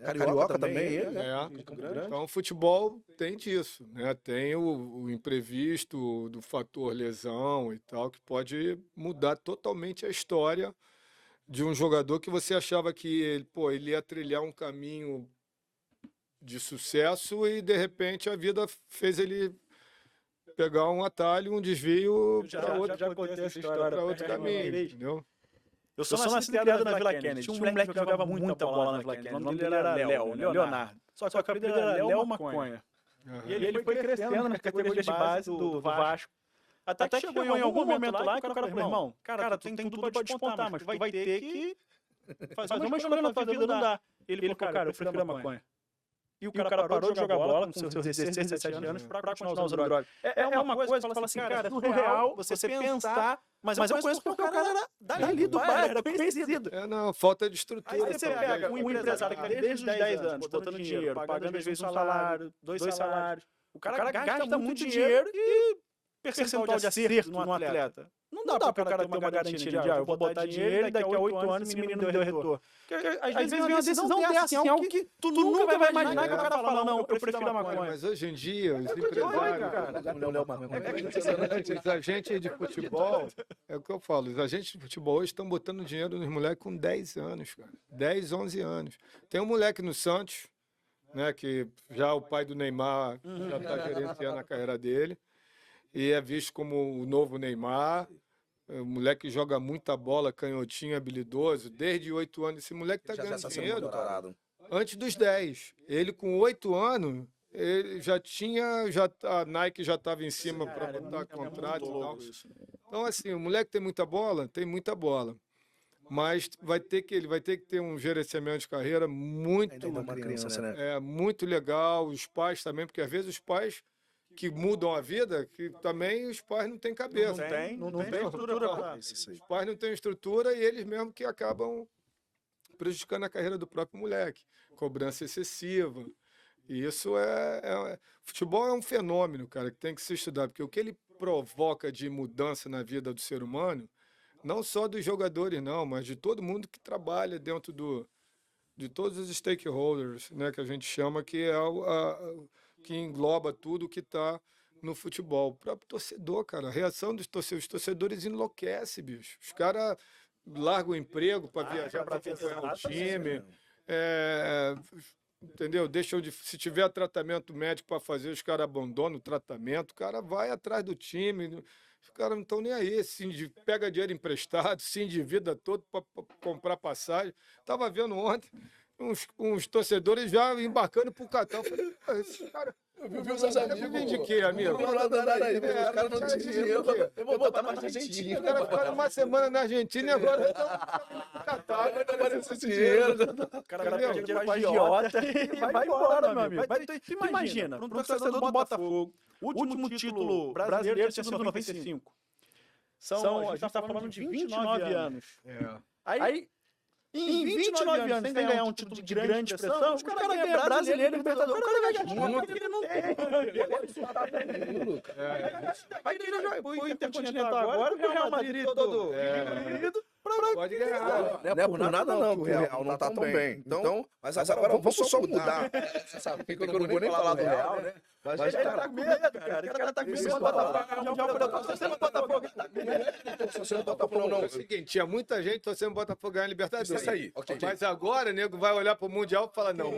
Carioca também, ele, né? Então o futebol tem disso, né? Tem o imprevisto do fator lesão e tal, que pode mudar totalmente a história de um jogador que você achava que ele ia trilhar um caminho de sucesso e de repente a vida fez ele pegar um atalho, um desvio para outro caminho, entendeu? Eu sou nascido e criado na Vila Kennedy. Tinha um moleque que jogava muita bola na Vila Kennedy. O nome dele era Leonardo. Só que o apelido era Léo Maconha. E ele foi crescendo nas categorias de base do Vasco. Até que chegou em algum momento lá que o cara falou, irmão, cara, tu tem tudo pra despontar, mas tu vai ter que fazer uma escolha na tua vida, não dá. Ele falou, cara, eu prefiro a maconha. E o cara parou de jogar bola com seus 16, 17 anos pra continuar usando droga. É uma coisa que fala assim, cara, é surreal você pensar, mas eu conheço porque o cara era dali do bairro, era conhecido. Não, falta de estrutura. Aí você pega um empresário que desde os 10 anos, botando dinheiro, pagando às vezes um salário, 2 salários. O cara gasta muito dinheiro e percentual de acerto no atleta. Não dá para o cara ter uma garantia de, eu vou botar dinheiro e daqui a 8 anos esse menino deu retorno. Às vezes vem uma decisão dessa, assim, algo que tu nunca vai imaginar que o cara fala, não, eu prefiro a maconha. Mas hoje em dia, os empresários, os agentes de futebol, é o que eu falo, os agentes de futebol hoje estão botando dinheiro nos moleques com 10 anos, cara. 10, 11 anos. Tem um moleque no Santos, né, que já o pai do Neymar já está gerenciando a carreira dele. E é visto como o novo Neymar, o moleque joga muita bola, canhotinho, habilidoso, desde 8 anos. Esse moleque está ganhando dinheiro antes dos 10. Ele com 8 anos, ele a Nike já estava em cima para botar contrato e tal. Então, assim, o moleque tem muita bola, mas ele vai ter que ter um gerenciamento de carreira muito, criança, né? muito legal, os pais também, porque às vezes os pais que mudam a vida, que também os pais não têm cabeça. Não tem estrutura pra Isso aí. Os pais não têm estrutura e eles mesmo que acabam prejudicando a carreira do próprio moleque. Cobrança excessiva. E isso Futebol é um fenômeno, cara, que tem que ser estudado, porque o que ele provoca de mudança na vida do ser humano, não só dos jogadores, não, mas de todo mundo que trabalha dentro de todos os stakeholders, né, que a gente chama, que é que engloba tudo que está no futebol. O próprio torcedor, cara, a reação dos torcedores, os torcedores enlouquece, bicho. Os caras largam o emprego para viajar para acompanhar o time, entendeu? Se tiver tratamento médico para fazer, os caras abandonam o tratamento, o cara vai atrás do time. Os caras não estão nem aí, pega dinheiro emprestado, se endivida todo para comprar passagem. Estava vendo ontem uns torcedores já embarcando para o Catar. Eu falei, esse cara... Eu vi os seus amigos. Vem de quê, amigo? Eu lá da Araí, os caras não tinham dinheiro. Eu vou botar mais na Argentina. Os caras ficaram uma semana na Argentina e agora estão no Catar. Vai aparecer esse dinheiro. O cara pega dinheiro pra agiota e vai embora, meu amigo. Tu imagina, para um torcedor do Botafogo, o último título brasileiro tinha sido 95. A gente tá falando de 29 anos. Aí, em 29 anos, sem ganhar um título de grande expressão, os caras ganham brasileiro e Libertadores. O cara ganha muito, porque ele não tem. Vai ter o Intercontinental agora, o Real Madrid todo Pode ganhar. Não é por nada não, que o Real não tá tão bem. Então, mas agora vamos só mudar. Você sabe que eu não vou nem falar do Real, né? Mas ele tá com medo, cara. Esse cara tá com medo do Botafogo. Você não Botafogo. Você não Botafogo, não. É o seguinte, tinha muita gente torcendo o Botafogo ganhar a Libertadores. Isso aí. Mas agora, nego, vai olhar pro Mundial e falar, não.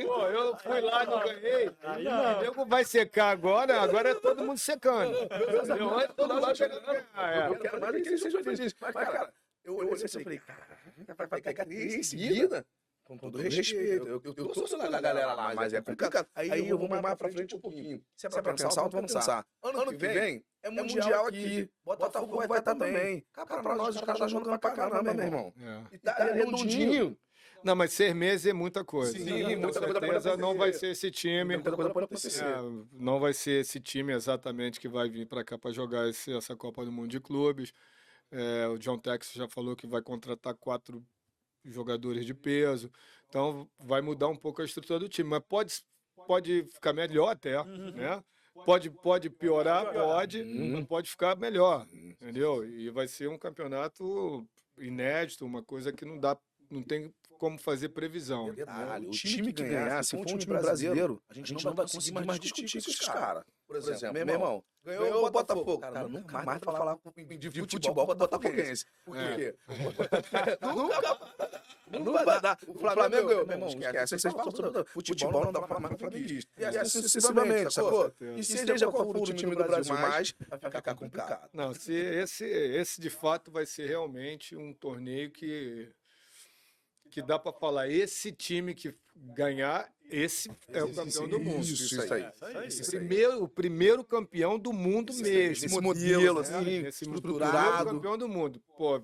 Pô, eu fui lá, não ganhei. O nego vai secar agora é todo mundo secando. Todo mundo Eu quero mais que eles sejam felizes. Mas, cara, eu olhei assim e falei, cara, vai cair em seguida? Com todo respeito. Eu torço na galera lá, mas é complicado. Aí eu vou mais pra frente um pouquinho. Se é pra pensar alto, vamos pensar. Ano que vem é mundial aqui. Botafogo vai estar também. Cara, pra nós, os caras tá jogando pra caramba, meu irmão. E tá redondinho. Não, mas 6 meses é muita coisa. Sim, muita certeza não vai ser esse time. Muita coisa pode acontecer. Não vai ser esse time exatamente que vai vir para cá para jogar essa Copa do Mundo de Clubes. O John Texas já falou que vai contratar 4 jogadores de peso. Então vai mudar um pouco a estrutura do time. Mas pode ficar melhor até, né? Pode piorar, mas pode ficar melhor, entendeu? E vai ser um campeonato inédito, uma coisa que não tem como fazer previsão. Detalhe, o time que ganhar, se for um time brasileiro, a gente não vai conseguir mais discutir com os caras. Por exemplo, meu irmão, ganhou o Botafogo. Cara, nunca mais vai falar de futebol com o botafoguense. Por quê? Nunca vai dar. O Flamengo ganhou, meu irmão, esquece. Vocês falam sobre futebol, não dá pra falar mais com o flamenguista. E assim sucessivamente, sacou? E seja qual for o time do Brasil mais, vai ficar complicado. Não, esse de fato vai ser realmente um torneio que dá para falar, esse time que ganhar, esse é o campeão do mundo. Isso aí. O primeiro campeão do mundo mesmo. Esse modelo, assim, esse estruturado. campeão do mundo. Pô,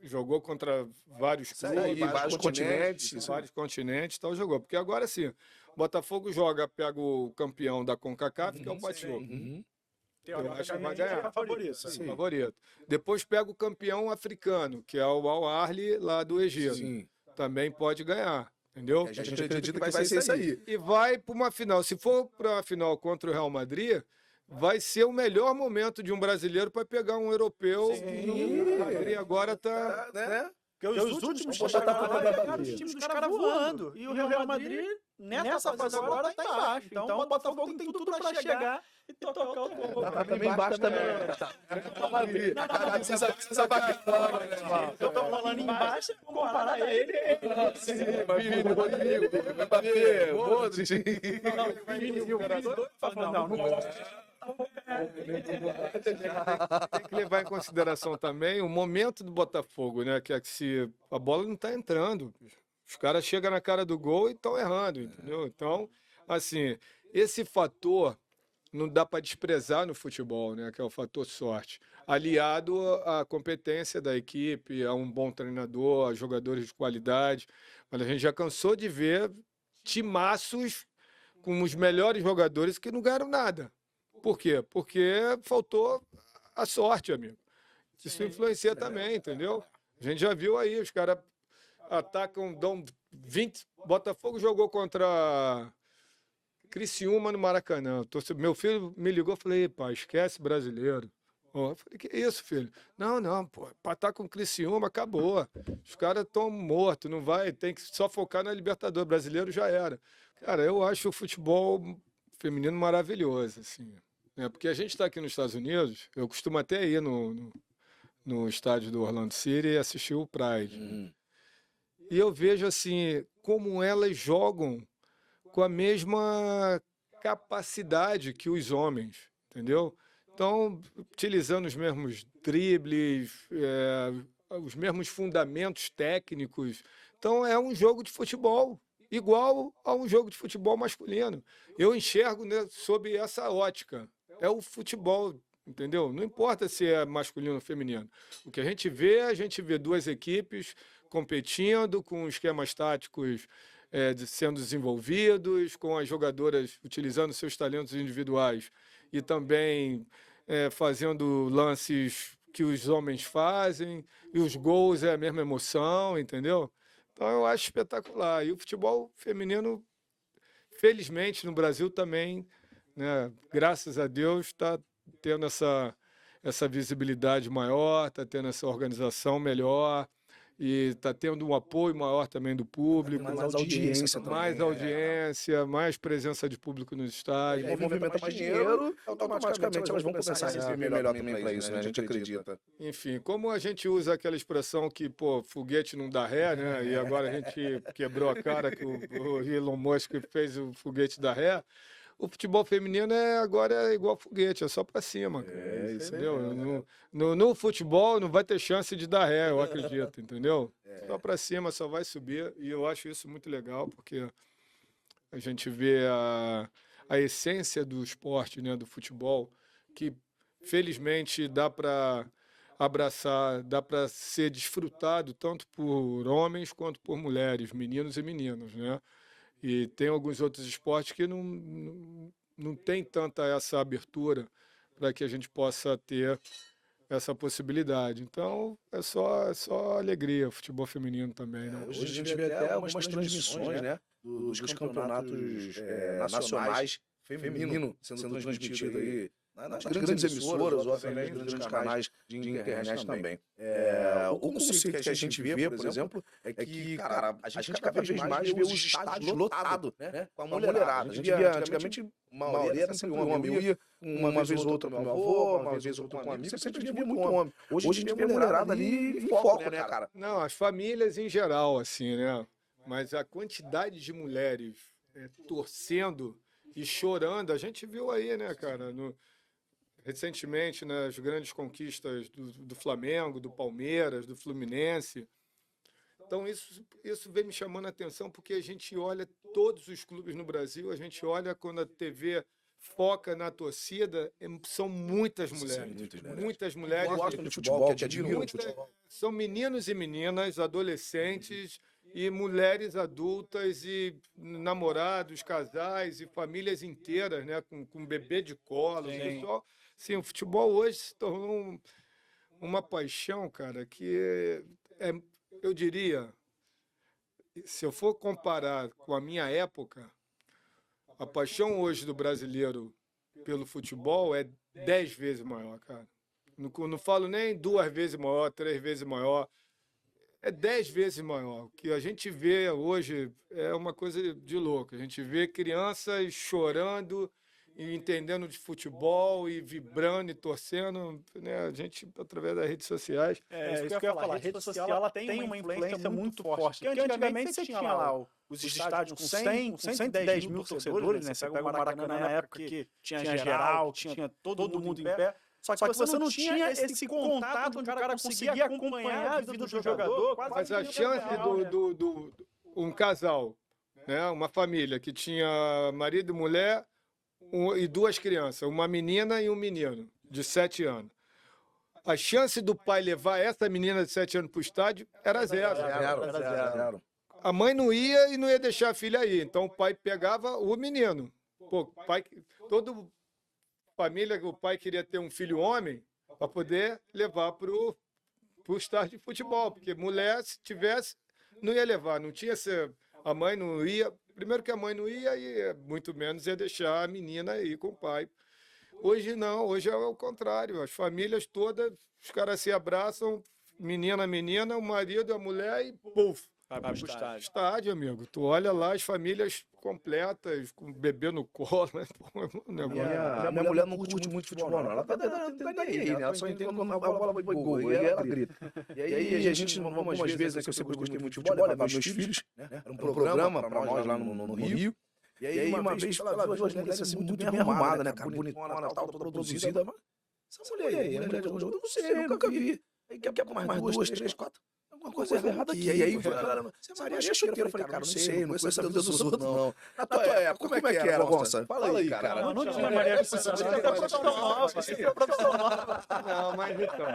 jogou contra vários clubes, vários continentes, tal, jogou. Porque agora sim, o Botafogo pega o campeão da CONCACAF, que é o Pachuca. Eu acho que vai ganhar. Favorito. Depois pega o campeão africano, que é o Al Ahly lá do Egito. Sim. Também pode ganhar, entendeu? A gente acredita que vai ser isso aí. E vai para uma final. Se for para uma final contra o Real Madrid, vai ser o melhor momento de um brasileiro para pegar um europeu. O Madrid agora está... Né? Porque os últimos os times dos caras voando. E o Real Madrid, nessa fase agora, tá embaixo. Então o Botafogo tem tudo para chegar e tocar o fogo. Tá também embaixo também. Eu tô falando embaixo, comparar a ele. Tem que levar em consideração também o momento do Botafogo, né? Que é que se a bola não está entrando, os caras chegam na cara do gol e estão errando, entendeu? Então, assim, esse fator não dá para desprezar no futebol, né? Que é o fator sorte, aliado à competência da equipe, a um bom treinador, a jogadores de qualidade. Mas a gente já cansou de ver timaços com os melhores jogadores que não ganharam nada. Por quê? Porque faltou a sorte, amigo. Isso influencia também, entendeu? A gente já viu aí, os caras atacam, dão 20... Botafogo jogou contra Criciúma no Maracanã. Meu filho me ligou e falei, pai, esquece brasileiro. Eu falei, que isso, filho? Não, pô, empatar com Criciúma, acabou. Os caras estão mortos, não vai, tem que só focar na Libertadores. Brasileiro já era. Cara, eu acho o futebol feminino maravilhoso, assim. Porque a gente está aqui nos Estados Unidos, eu costumo até ir no estádio do Orlando City e assistir o Pride. E eu vejo, assim, como elas jogam com a mesma capacidade que os homens, entendeu? Então, utilizando os mesmos dribles, os mesmos fundamentos técnicos. Então, é um jogo de futebol igual a um jogo de futebol masculino. Eu enxergo, né, sob essa ótica. É o futebol, entendeu? Não importa se é masculino ou feminino. O que a gente vê duas equipes competindo com esquemas táticos sendo desenvolvidos, com as jogadoras utilizando seus talentos individuais e também fazendo lances que os homens fazem, e os gols é a mesma emoção, entendeu? Então eu acho espetacular. E o futebol feminino, felizmente, no Brasil também, né, graças a Deus, está tendo essa visibilidade maior, está tendo essa organização melhor, e está tendo um apoio maior também do público. Mais audiência também. Mais audiência, mais presença de público nos estádios. Aí movimenta mais dinheiro, automaticamente elas vão começar a se ver melhor também para isso, né? A gente acredita. Enfim, como a gente usa aquela expressão que, pô, foguete não dá ré, né? E agora a gente quebrou a cara que o Elon Musk fez o foguete dar ré. O futebol feminino agora é igual foguete, é só para cima. Cara, entendeu? No futebol não vai ter chance de dar ré, eu acredito, entendeu? Só para cima, só vai subir. E eu acho isso muito legal, porque a gente vê a essência do esporte, né, do futebol, que felizmente dá para abraçar, dá para ser desfrutado tanto por homens quanto por mulheres, meninos e meninas, né? E tem alguns outros esportes que não tem tanta essa abertura para que a gente possa ter essa possibilidade. Então, é só alegria, futebol feminino também, né? Hoje a gente vê até algumas transmissões, né, dos campeonatos nacionais feminino sendo transmitido aí nas grandes emissoras ou até nos grandes canais de internet também. O conceito que a gente vê, por exemplo, é que, cara, a gente cada vez mais vê os estádios lotados, né, com a mulherada. A gente via antigamente, a maioria era sempre homem. Eu ia uma vez ou outra com meu avô, uma vez ou outra com um amigo, sempre via muito homem. Hoje a gente vê a mulherada ali em foco, né, cara? Não, as famílias em geral, assim, né? Mas a quantidade de mulheres torcendo e chorando, a gente viu aí, né, cara, recentemente, nas grandes conquistas do Flamengo, do Palmeiras, do Fluminense. Então, isso vem me chamando a atenção, porque a gente olha todos os clubes no Brasil, a gente olha quando a TV foca na torcida, são muitas mulheres. Muitas mulheres. Que gostam de futebol, que admiram o futebol. São meninos e meninas, adolescentes e mulheres adultas e namorados, casais e famílias inteiras, né, com bebê de colo. Sim, o futebol hoje se tornou uma paixão, cara, que eu diria, se eu for comparar com a minha época, a paixão hoje do brasileiro pelo futebol é 10 vezes maior, cara. Não falo nem 2 vezes maior, 3 vezes maior. É 10 vezes maior. O que a gente vê hoje é uma coisa de louco. A gente vê crianças chorando e entendendo de futebol e vibrando e torcendo, né? A gente, através das redes sociais. Isso que eu ia falar. A rede social ela tem uma influência muito forte. Porque antigamente você tinha lá os estádios com 110 mil torcedores, né? Você pega o Maracanã na época que tinha geral, tinha todo mundo em pé. Só que você não tinha esse contato onde o cara conseguia acompanhar a vida do jogador. Mas a chance um casal, né? Uma família que tinha marido e mulher e 2 crianças, uma menina e um menino de 7 anos. A chance do pai levar essa menina de 7 anos para o estádio era zero. Zero. a mãe não ia e não ia deixar a filha ir. Então o pai pegava o menino. Pô, todo família, o pai queria ter um filho homem para poder levar para o estádio de futebol. Porque mulher, se tivesse, não ia levar. Não tinha a mãe não ia. Primeiro que a mãe não ia e muito menos ia deixar a menina ir com o pai. Hoje não, hoje é o contrário. As famílias todas, os caras se abraçam, menina, o marido, a mulher e puf. Vai pro estádio. Estádio, amigo. Tu olha lá as famílias completas, com o bebê no colo, né? Pô, é um negócio. Minha mulher não curte muito futebol, não. Ela tá nem aí, né? Ela só entende quando a bola foi gol, e aí ela grita. E aí a gente, algumas vezes, né, que eu sempre gostei muito de futebol, levava meus filhos, né? Era um programa pra nós lá no Rio. E aí uma vez, ela viu as mulheres assim, muito bem arrumadas, né? Cara, bonitona, tal, toda produzida. Mas essa mulher aí, a mulher de jogo, eu não sei, nunca vi. Aí quer mais duas, três, quatro. Alguma coisa errada aqui. E aí, galera, você Maria Chuteira. Eu falei, cara, não sei, não conheço a vida dos outros, não. Na tua época, como é que era, Gonça? Fala aí, cara. Não tinha Maria Chuteira. Não, mas então,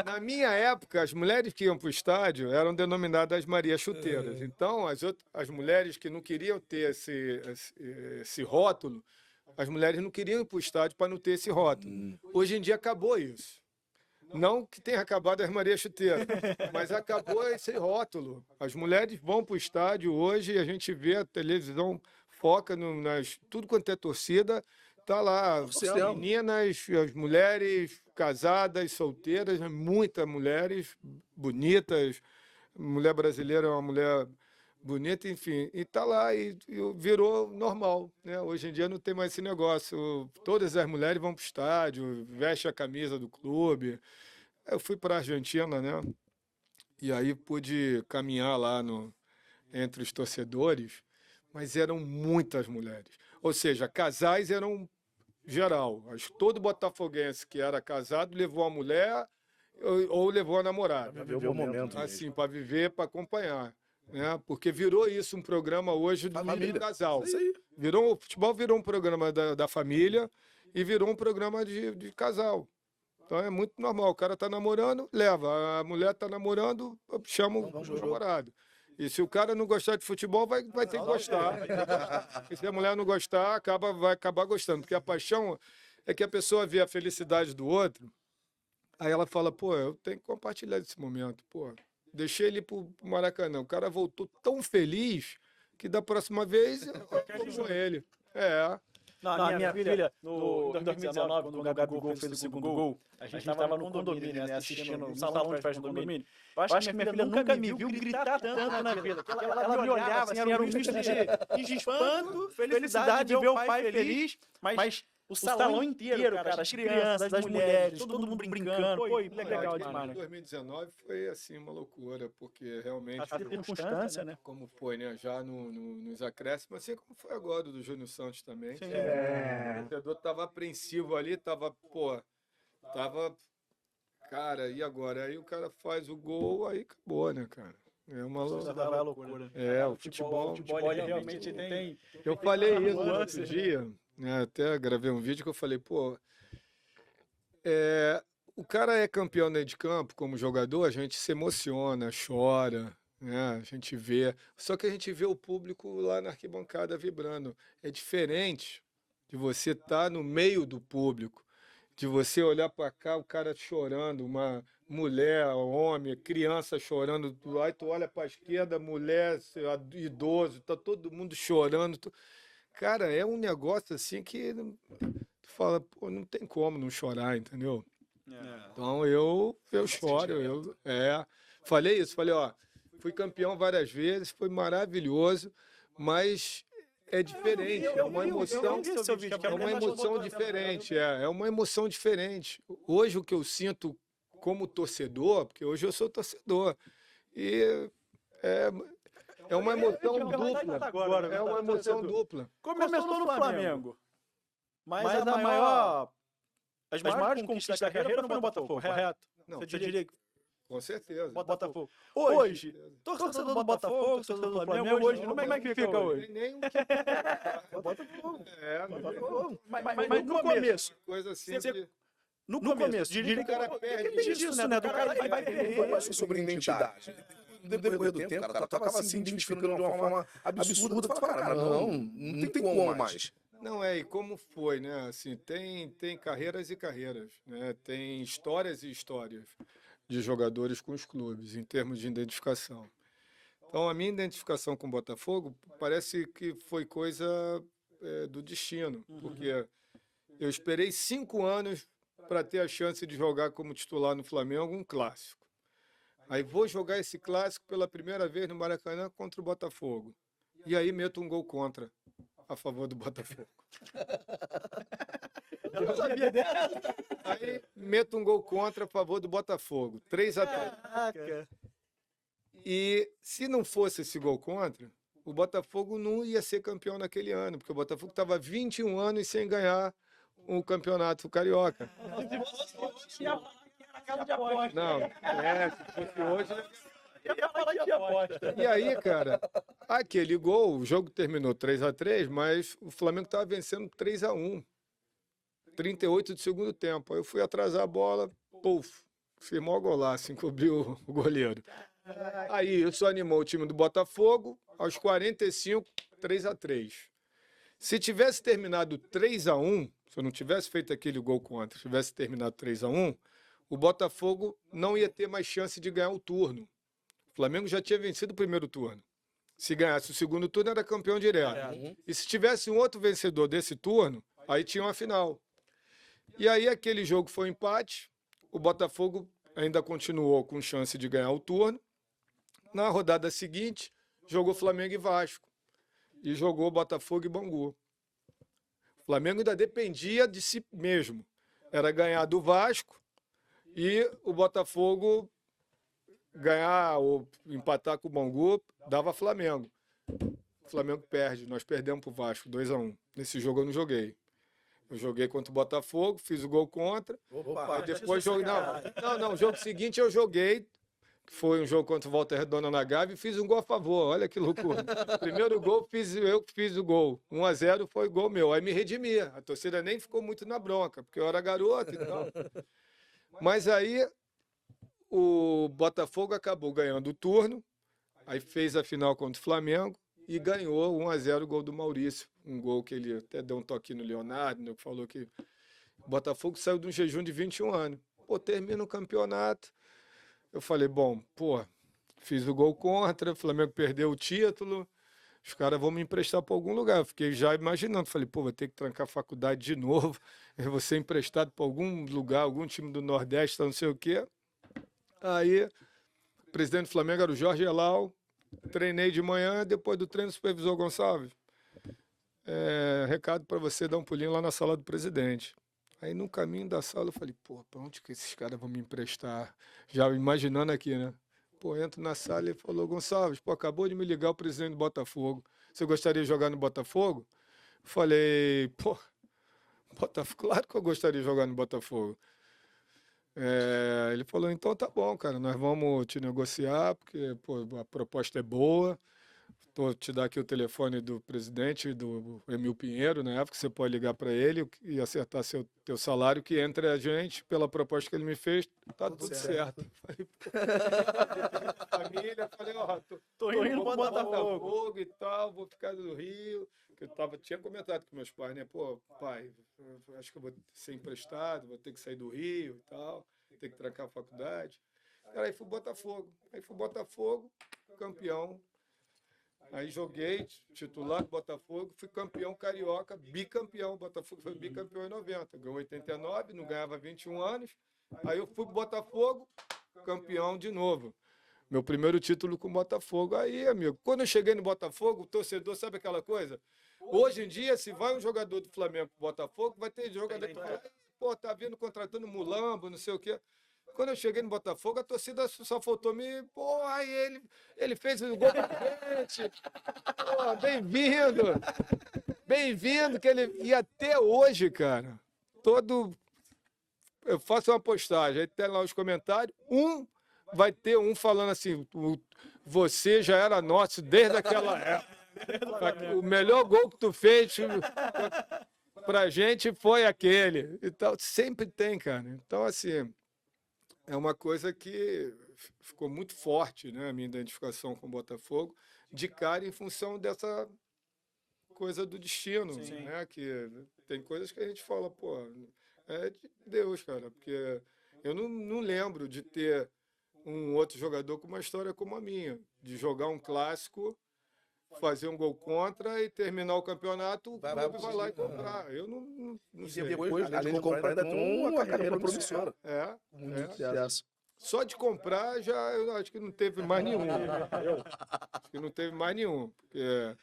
na minha época, as mulheres que iam para o estádio eram denominadas Maria Chuteiras. Então, as mulheres que não queriam ter esse rótulo, as mulheres não queriam ir para o estádio para não ter esse rótulo. Hoje em dia acabou isso. Não que tenha acabado as Maria Chuteira, mas acabou esse rótulo. As mulheres vão para o estádio hoje e a gente vê a televisão, foca tudo quanto é torcida, tá lá, as meninas, as mulheres casadas, solteiras, muitas mulheres bonitas. Mulher brasileira é uma mulher bonita, enfim, e tá lá e virou normal, né? Hoje em dia não tem mais esse negócio. Todas as mulheres vão para o estádio, vestem a camisa do clube. Eu fui para a Argentina, né? E aí pude caminhar lá entre os torcedores, mas eram muitas mulheres. Ou seja, casais eram geral. Todo botafoguense que era casado levou a mulher ou levou a namorada. Para viver o momento. Assim, para viver, para acompanhar. Né? Porque virou isso um programa hoje do casal. O futebol virou um programa da família e virou um programa de casal. Então é muito normal. O cara está namorando, leva. A mulher está namorando, chama o namorado. E se o cara não gostar de futebol, vai ter que gostar. E se a mulher não gostar, vai acabar gostando. Porque a paixão é que a pessoa vê a felicidade do outro, aí ela fala, pô, eu tenho que compartilhar esse momento, pô. Deixei ele pro Maracanã. O cara voltou tão feliz que da próxima vez eu vou com ele. É. Não, minha filha, em 2019, quando o Gabigol fez o segundo gol, a gente estava no condomínio, né, assistindo no salão de festa do condomínio. Eu acho que minha filha nunca me viu gritar tanto na vida. Ela me olhava, assim, era um misto de espanto, felicidade de ver o pai feliz, mas o salão inteiro, cara, as crianças, as mulheres, todo mundo brincando. Foi legal demais, né? 2019 foi, assim, uma loucura, porque realmente... A circunstância, né? Como foi, né? Já nos acréscimos, assim como foi agora do Júnior Santos também. Sim. O torcedor tava apreensivo ali, tava... Cara, e agora? Aí o cara faz o gol, aí acabou, né, cara? É uma loucura. O futebol realmente tem... Eu falei isso outro dia, né, até gravei um vídeo que eu falei, pô, o cara é campeão dentro de campo como jogador, a gente se emociona, chora, né, a gente vê, só que a gente vê o público lá na arquibancada vibrando. É diferente de você estar no meio do público, de você olhar para cá, o cara chorando, uma mulher, homem, criança chorando, aí tu olha para a esquerda, mulher, idoso, tá todo mundo chorando. Cara, é um negócio assim que tu fala, pô, não tem como não chorar, entendeu? Então eu choro, falei isso, falei, ó, fui campeão várias vezes, foi maravilhoso, mas é diferente, é uma emoção diferente, é uma emoção diferente. Hoje o que eu sinto como torcedor, porque hoje eu sou torcedor, e é uma emoção dupla. É uma emoção dupla. Começou no Flamengo, mas as maiores conquistas da carreira foram no Botafogo, correto? Não, você diria que... Com certeza. Botafogo. Hoje, torcedor do Botafogo, torcedor do Flamengo, hoje, como é que fica hoje? Nem o que... Botafogo. Mas no começo, coisa assim. No começo, diria que o cara perde disso, né? Do cara vai Foi sobre identidade. No decorrer do tempo, cara, tu acaba se identificando de uma forma absurda. Tu fala, cara, não tem como mais. Não é, e como foi, né? Assim, tem carreiras e carreiras, né? Tem histórias e histórias de jogadores com os clubes, em termos de identificação. Então, a minha identificação com o Botafogo parece que foi coisa do destino, porque eu esperei 5 anos para ter a chance de jogar como titular no Flamengo um clássico. Aí vou jogar esse clássico pela primeira vez no Maracanã contra o Botafogo. E aí meto um gol contra, a favor do Botafogo. Eu não sabia dessa. Aí meto um gol contra a favor do Botafogo. 3-3. Caraca. E se não fosse esse gol contra, o Botafogo não ia ser campeão naquele ano, porque o Botafogo estava 21 anos sem ganhar um campeonato carioca. Não, se fosse hoje... ia falar que aposta. E aí, cara, aquele gol, o jogo terminou 3-3, mas o Flamengo estava vencendo 3-1. 38 do segundo tempo. Aí eu fui atrasar a bola, puf, firmou o golaço, encobriu o goleiro. Aí isso animou o time do Botafogo, aos 45, 3-3. Se tivesse terminado 3-1, se eu não tivesse feito aquele gol contra, tivesse terminado 3-1, o Botafogo não ia ter mais chance de ganhar o turno. O Flamengo já tinha vencido o primeiro turno. Se ganhasse o segundo turno, era campeão direto. E se tivesse um outro vencedor desse turno, aí tinha uma final. E aí aquele jogo foi um empate, o Botafogo ainda continuou com chance de ganhar o turno. Na rodada seguinte, jogou Flamengo e Vasco. E jogou Botafogo e Bangu. O Flamengo ainda dependia de si mesmo. Era ganhar do Vasco e o Botafogo ganhar ou empatar com o Bangu, dava Flamengo. O Flamengo perde. Nós perdemos para o Vasco, 2-1. Nesse jogo eu não joguei. Eu joguei contra o Botafogo, fiz o gol contra. Opa, Aí depois joguei. Não, o jogo seguinte eu joguei. Foi um jogo contra o Volta Redonda na Gávea e fiz um gol a favor. Olha que loucura. Primeiro gol, eu que fiz o gol. 1-0 foi gol meu. Aí me redimi. A torcida nem ficou muito na bronca, porque eu era garoto e tal. Mas aí o Botafogo acabou ganhando o turno, aí fez a final contra o Flamengo e ganhou 1-0 o gol do Maurício. Um gol que ele até deu um toque no Leonardo, né, que falou que o Botafogo saiu de um jejum de 21 anos. Pô, termina o campeonato. Eu falei, bom, fiz o gol contra, o Flamengo perdeu o título, os caras vão me emprestar para algum lugar. Eu fiquei já imaginando, falei, vou ter que trancar a faculdade de novo, eu vou ser emprestado para algum lugar, algum time do Nordeste, não sei o quê. Aí, o presidente do Flamengo era o Jorge Elal, treinei de manhã, depois do treino, o supervisor Gonçalves, recado para você dar um pulinho lá na sala do presidente. Aí, no caminho da sala, eu falei, para onde que esses caras vão me emprestar? Já imaginando aqui, né? Entro na sala e ele falou, Gonçalves, acabou de me ligar o presidente do Botafogo. Você gostaria de jogar no Botafogo? Eu falei, Botafogo, claro que eu gostaria de jogar no Botafogo. Ele falou, então tá bom, cara, nós vamos te negociar, porque a proposta é boa. Vou te dar aqui o telefone do presidente, do Emil Pinheiro, na época, você pode ligar para ele e acertar teu salário, que entre a gente, pela proposta que ele me fez, tá tudo certo. Falei, família, falei, tô indo pro Botafogo e tal, vou ficar no Rio. Que eu tinha comentado com meus pais, né? Pai, acho que eu vou ser emprestado, vou ter que sair do Rio e tal, ter que trancar a faculdade. Aí fui Botafogo, campeão. Aí joguei, titular do Botafogo, fui campeão carioca, bicampeão. O Botafogo foi bicampeão em 90, ganhou 89, não ganhava 21 anos. Aí eu fui pro Botafogo, campeão de novo. Meu primeiro título com o Botafogo. Aí, amigo, quando eu cheguei no Botafogo, o torcedor, sabe aquela coisa? Hoje em dia, se vai um jogador do Flamengo pro Botafogo, vai ter jogador que fala, tá vindo contratando Mulambo, não sei o quê. Quando eu cheguei no Botafogo, a torcida só faltou me... aí ele fez o gol pra gente. Bem-vindo. Bem-vindo, que ele... E até hoje, cara, eu faço uma postagem, aí tem lá os comentários, vai ter um falando assim, você já era nosso desde aquela época. O melhor gol que tu fez pra gente foi aquele. Então, sempre tem, cara. Então, assim, é uma coisa que ficou muito forte, né? A minha identificação com o Botafogo, de cara em função dessa coisa do destino, Sim. né? Que tem coisas que a gente fala, pô, é de Deus, cara, porque eu não lembro de ter um outro jogador com uma história como a minha, de jogar um clássico, fazer um gol contra e terminar o campeonato, o clube vai lá e comprar. Eu não E sei. depois, além de comprar, ainda tem uma carreira promissora. É, Muito é. sucesso. Só de comprar já eu acho que não teve mais nenhum. Acho que não teve mais nenhum. Porque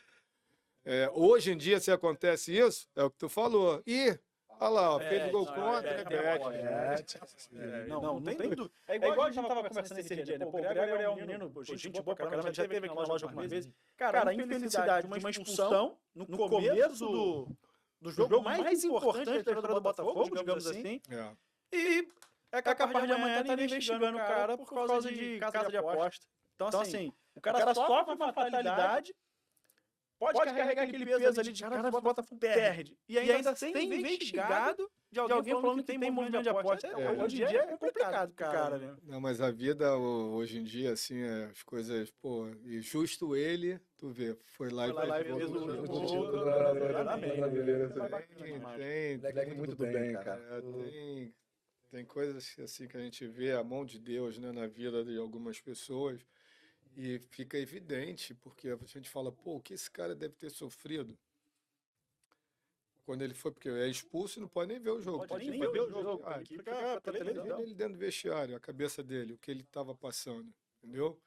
hoje em dia, se acontece isso, é o que tu falou. Ih, olha lá, ó, fez gol contra, é bet. Não tem dúvida. É igual a gente tava conversando esse dia, né? Pô, o Gregor é um menino, pô, gente boa pra caramba, já teve aqui na loja algumas vezes. Cara, a infelicidade de uma expulsão no começo do jogo mais importante da história do Botafogo, digamos assim. É. E é capaz de amanhã estar investigando o cara por causa de casa de aposta. Então, assim, o cara sofre uma fatalidade, pode carregar aquele peso ali de cara, o Botafogo perde. E ainda tem investigado de alguém falando que tem movimento de aposta. Hoje em dia é complicado pro cara, né? Não, mas a vida hoje em dia, assim, as coisas, pô, e justo ele, tu vê, foi lá e fez o Muito gol. título Tem muito bem, cara. tem coisas assim que a gente vê a mão de Deus, né, na vida de algumas pessoas e fica evidente, porque a gente fala, pô, o que esse cara deve ter sofrido? Quando ele foi, porque é expulso e não pode nem ver o jogo. Pode nem Tem que ver o ver jogo, Ah, tem que que ficar pra televisão. imagina ele dentro do vestiário, a cabeça dele, o que ele estava passando, entendeu?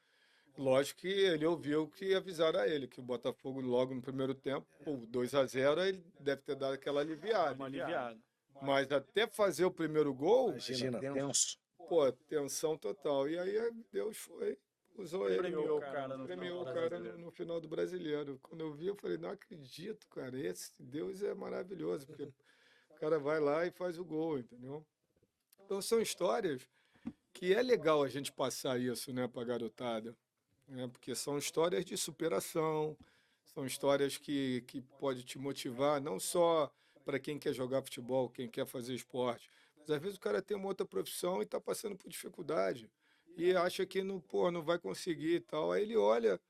Lógico que ele ouviu que avisaram a ele, que o Botafogo logo no primeiro tempo, pô, 2-0, ele deve ter dado aquela aliviada. Aliviado. Mas até fazer o primeiro gol, Imagina, tenso. pô, tensão total. E aí Deus usou ele. Premiou o cara no Premiou final o do cara Brasileiro. no final do Brasileiro. Quando eu vi, eu falei, não acredito, cara, esse Deus é maravilhoso, porque o cara vai lá e faz o gol, entendeu? Então são histórias que é legal a gente passar isso, né, pra garotada, né? Porque são histórias de superação, são histórias que pode te motivar, não só para quem quer jogar futebol, quem quer fazer esporte, mas às vezes o cara tem uma outra profissão e está passando por dificuldade e acha que não, pô, não vai conseguir e tal. Aí ele olha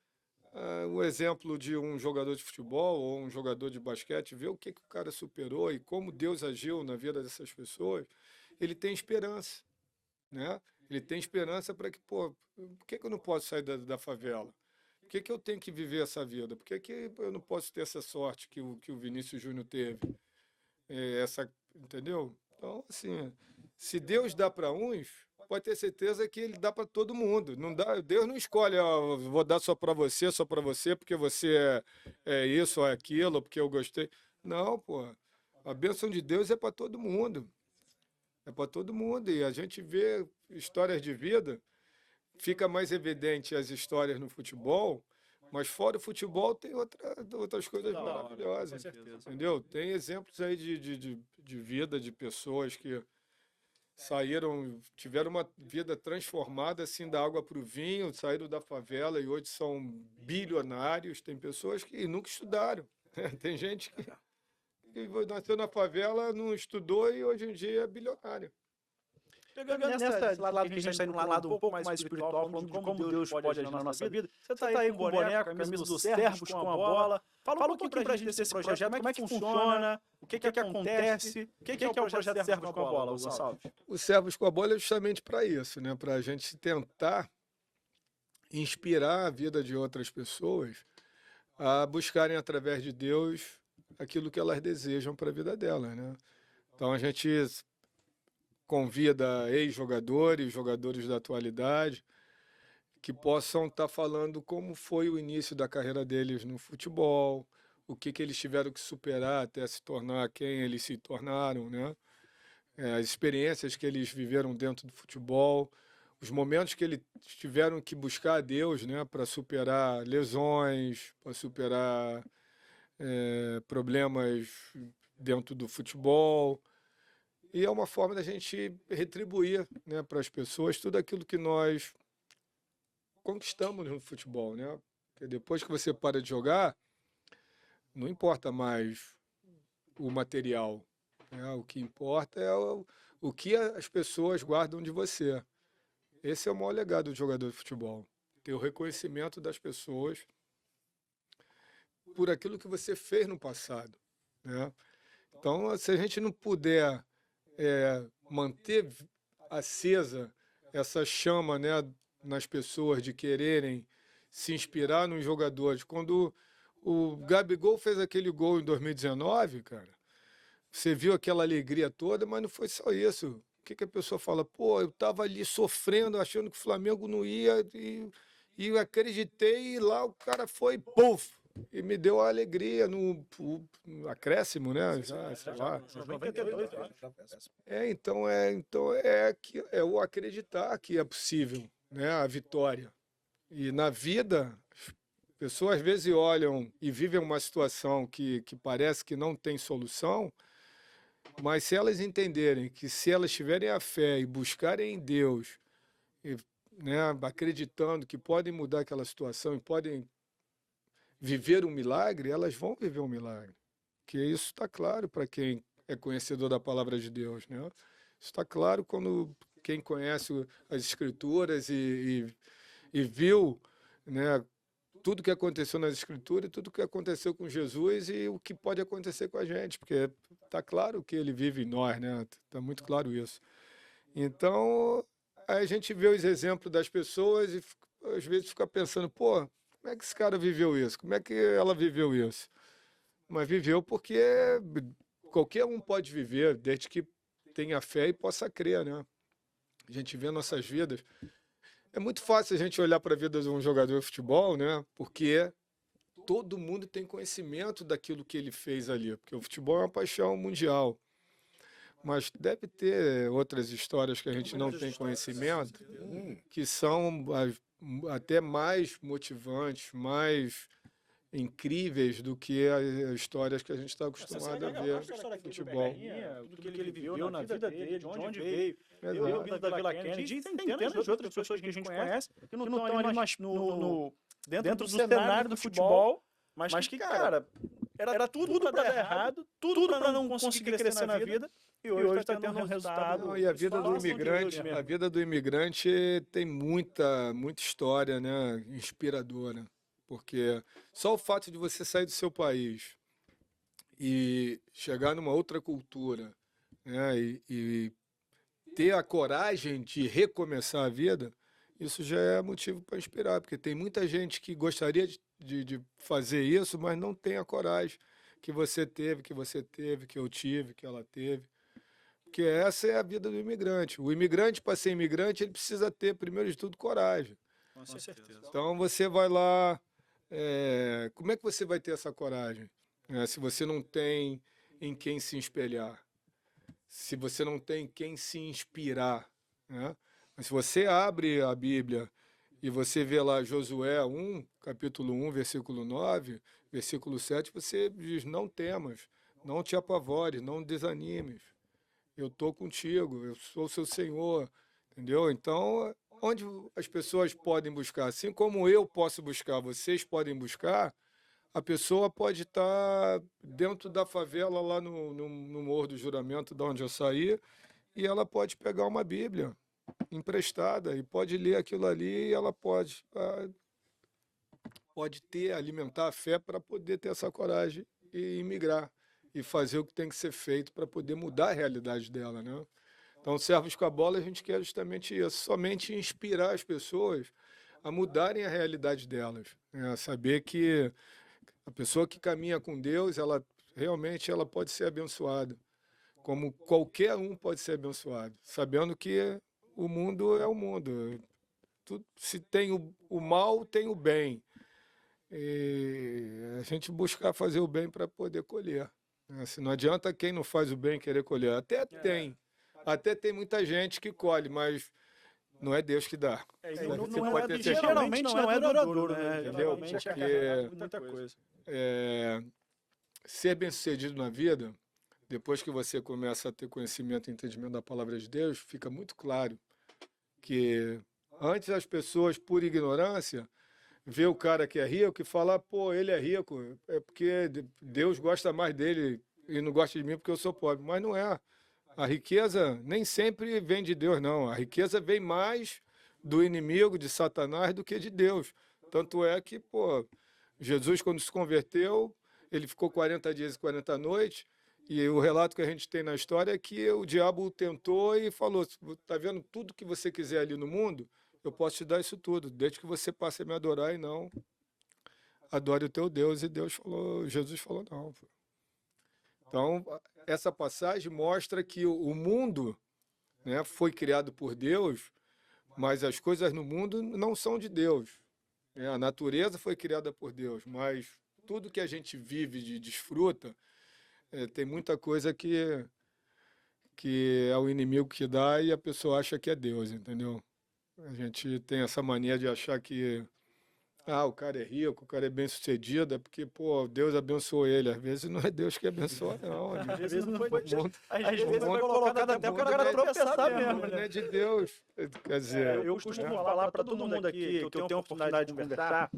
o exemplo de um jogador de futebol ou um jogador de basquete, vê o que o cara superou e como Deus agiu na vida dessas pessoas, ele tem esperança, né? Ele tem esperança para que, pô, por que eu não posso sair da favela? Por que eu tenho que viver essa vida? Por que eu não posso ter essa sorte que o Vinícius Júnior teve? Entendeu? Então, assim, se Deus dá para uns, pode ter certeza que ele dá para todo mundo. Não dá, Deus não escolhe, ó, vou dar só para você, porque você é isso ou é aquilo, porque eu gostei. Não, pô. A bênção de Deus é para todo mundo. É para todo mundo. E a gente vê histórias de vida, fica mais evidente as histórias no futebol, mas fora o futebol tem outras coisas maravilhosas. Com certeza. Entendeu? Tem exemplos aí de vida de pessoas que tiveram uma vida transformada assim da água para o vinho, saíram da favela e hoje são bilionários. Tem pessoas que nunca estudaram. Tem gente que nasceu na favela, não estudou e hoje em dia é bilionário. Pegando nesse lado que a gente está indo um lado um pouco mais espiritual, falando de como Deus pode agir na nossa vida, você está aí com o boneco, com a camisa dos servos, com a bola. Fala um pouquinho pra gente desse projeto, como é que funciona, o que acontece, o que é o projeto Servos com a Bola, Gonçalves? O Servos com a Bola é justamente para isso, né? Para a gente tentar inspirar a vida de outras pessoas a buscarem através de Deus aquilo que elas desejam para a vida delas, né? Então a gente convida ex-jogadores, jogadores da atualidade, que possam estar falando como foi o início da carreira deles no futebol, o que eles tiveram que superar até se tornar quem eles se tornaram, né? As experiências que eles viveram dentro do futebol, os momentos que eles tiveram que buscar a Deus, né, para superar lesões, para superar problemas dentro do futebol. E é uma forma da gente retribuir, né, para as pessoas tudo aquilo que nós conquistamos no futebol, né? Porque depois que você para de jogar, não importa mais o material, né? O que importa é o que as pessoas guardam de você. Esse é o maior legado do jogador de futebol. Ter o reconhecimento das pessoas por aquilo que você fez no passado, né? Então, se a gente não puder manter acesa essa chama, né, nas pessoas de quererem se inspirar nos jogadores. Quando o Gabigol fez aquele gol em 2019, cara, você viu aquela alegria toda, mas não foi só isso. O que a pessoa fala? Pô, eu estava ali sofrendo, achando que o Flamengo não ia, e eu acreditei, e lá o cara foi, puf, e me deu a alegria no acréscimo, né? Já, sei lá. Então é o acreditar que é possível, né? A vitória. E na vida, as pessoas às vezes olham e vivem uma situação que parece que não tem solução, mas se elas entenderem que se elas tiverem a fé e buscarem em Deus, e, né, acreditando que podem mudar aquela situação e podem viver um milagre, elas vão viver um milagre. Que isso está claro para quem é conhecedor da palavra de Deus, né? Isso está claro quando quem conhece as Escrituras e viu, né, tudo que aconteceu nas Escrituras, tudo que aconteceu com Jesus e o que pode acontecer com a gente, porque está claro que ele vive em nós, né? Está muito claro isso. Então, a gente vê os exemplos das pessoas e às vezes fica pensando, pô, como é que esse cara viveu isso? Como é que ela viveu isso? Mas viveu porque qualquer um pode viver, desde que tenha fé e possa crer, né? A gente vê nossas vidas. É muito fácil a gente olhar para a vida de um jogador de futebol, né? Porque todo mundo tem conhecimento daquilo que ele fez ali. Porque o futebol é uma paixão mundial. Mas deve ter outras histórias que a gente não tem conhecimento, que são até mais motivantes, mais incríveis do que as histórias que a gente está acostumado a ver no futebol. Tudo que ele viveu na vida dele, de onde veio. Exato. Eu vindo da Vila Kennedy, centenas de outras pessoas que a gente conhece, que não estão ali dentro do cenário do futebol, mas que, cara, era tudo para dar errado, tudo para não conseguir crescer na vida, e hoje está tendo um resultado. Não, e a vida do imigrante tem muita história, né, inspiradora. Porque só o fato de você sair do seu país e chegar numa outra cultura, né, e ter a coragem de recomeçar a vida, isso já é motivo para inspirar, porque tem muita gente que gostaria de fazer isso, mas não tem a coragem que você teve, que eu tive, que ela teve. Porque essa é a vida do imigrante. O imigrante, para ser imigrante, ele precisa ter, primeiro de tudo, coragem. Com certeza. Então você vai lá. Como é que você vai ter essa coragem? Se você não tem em quem se espelhar, se você não tem quem se inspirar, né? Mas se você abre a Bíblia e você vê lá Josué 1, capítulo 1, versículo 9, versículo 7, você diz, não temas, não te apavores, não desanimes, eu estou contigo, eu sou seu Senhor, entendeu? Então, onde as pessoas podem buscar, assim como eu posso buscar, vocês podem buscar, a pessoa pode estar dentro da favela, lá no Morro do Juramento, de onde eu saí, e ela pode pegar uma Bíblia emprestada e pode ler aquilo ali, e ela pode alimentar a fé para poder ter essa coragem e imigrar e fazer o que tem que ser feito para poder mudar a realidade dela, né? Então, Servos com a Bola, a gente quer justamente isso, somente inspirar as pessoas a mudarem a realidade delas, né? Saber que a pessoa que caminha com Deus, ela realmente pode ser abençoada, como qualquer um pode ser abençoado, sabendo que o mundo é o mundo. Se tem o mal, tem o bem. E a gente buscar fazer o bem para poder colher. Se não adianta quem não faz o bem querer colher. Até tem muita gente que colhe, mas não é Deus que dá. Geralmente não é duradouro, né? Entendeu? Geralmente Porque muita coisa. Ser bem-sucedido na vida, depois que você começa a ter conhecimento e entendimento da palavra de Deus, fica muito claro que antes as pessoas, por ignorância, vê o cara que é rico e fala, pô, ele é rico, é porque Deus gosta mais dele, e não gosta de mim porque eu sou pobre. Mas não é. A riqueza nem sempre vem de Deus, não. A riqueza vem mais do inimigo, de Satanás, do que de Deus. Tanto é que, pô, Jesus, quando se converteu, ele ficou 40 dias e 40 noites, e o relato que a gente tem na história é que o diabo o tentou e falou, tá vendo tudo que você quiser ali no mundo? Eu posso te dar isso tudo, desde que você passe a me adorar e não adore o teu Deus. E Jesus falou, não. Então, essa passagem mostra que o mundo, né, foi criado por Deus, mas as coisas no mundo não são de Deus. A natureza foi criada por Deus, mas tudo que a gente vive e desfruta, tem muita coisa que é o inimigo que dá e a pessoa acha que é Deus, entendeu? A gente tem essa mania de achar que o cara é rico, o cara é bem-sucedido, é porque, pô, Deus abençoou ele. Às vezes não é Deus que abençoa, não. Às vezes não foi. Às o vezes foi mundo- colocado até o cara tropeçar mesmo, não né? é de Deus. Quer dizer, Eu costumo falar para todo mundo aqui que eu tenho a oportunidade de conversar,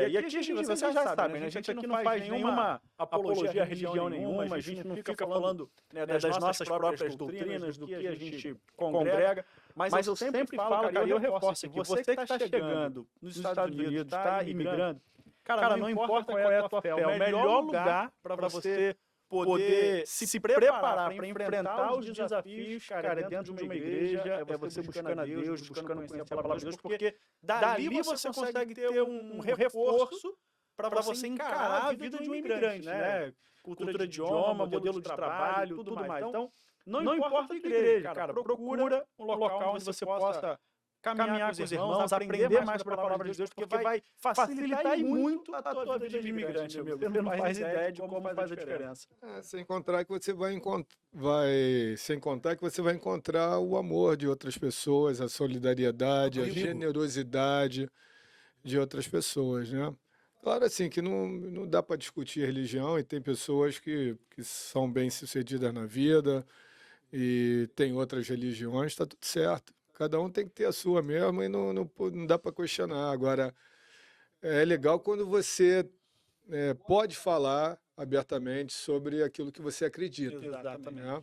e aqui vocês já sabem, né? A gente aqui não faz nenhuma apologia à religião nenhuma, a gente não fica falando, né, das nossas próprias doutrinas, do que a gente congrega, mas eu sempre falo, cara, e eu reforço aqui, você que está chegando nos Estados Unidos, está imigrando, cara, não importa qual é a tua fé, o melhor lugar para você poder se preparar para enfrentar os desafios, cara, dentro de uma igreja, é você buscando a Deus, buscando conhecer a palavra de Deus, porque dali você consegue ter um reforço para você encarar a vida de um imigrante, né? Cultura de idioma, modelo de trabalho, tudo mais. Então, não importa a igreja, cara, procura um local onde você possa caminhar com os irmãos, aprender mais sobre a palavra de Deus, porque vai facilitar muito a tua vida de imigrante, amigo. Você não faz ideia de como faz a diferença. sem contar que você sem contar que você vai encontrar o amor de outras pessoas, a solidariedade, a generosidade de outras pessoas, né? Claro, assim, que não dá para discutir religião e tem pessoas que são bem-sucedidas na vida e tem outras religiões, está tudo certo. Cada um tem que ter a sua mesmo e não dá para questionar. Agora, é legal quando você pode falar abertamente sobre aquilo que você acredita. Exatamente. Né?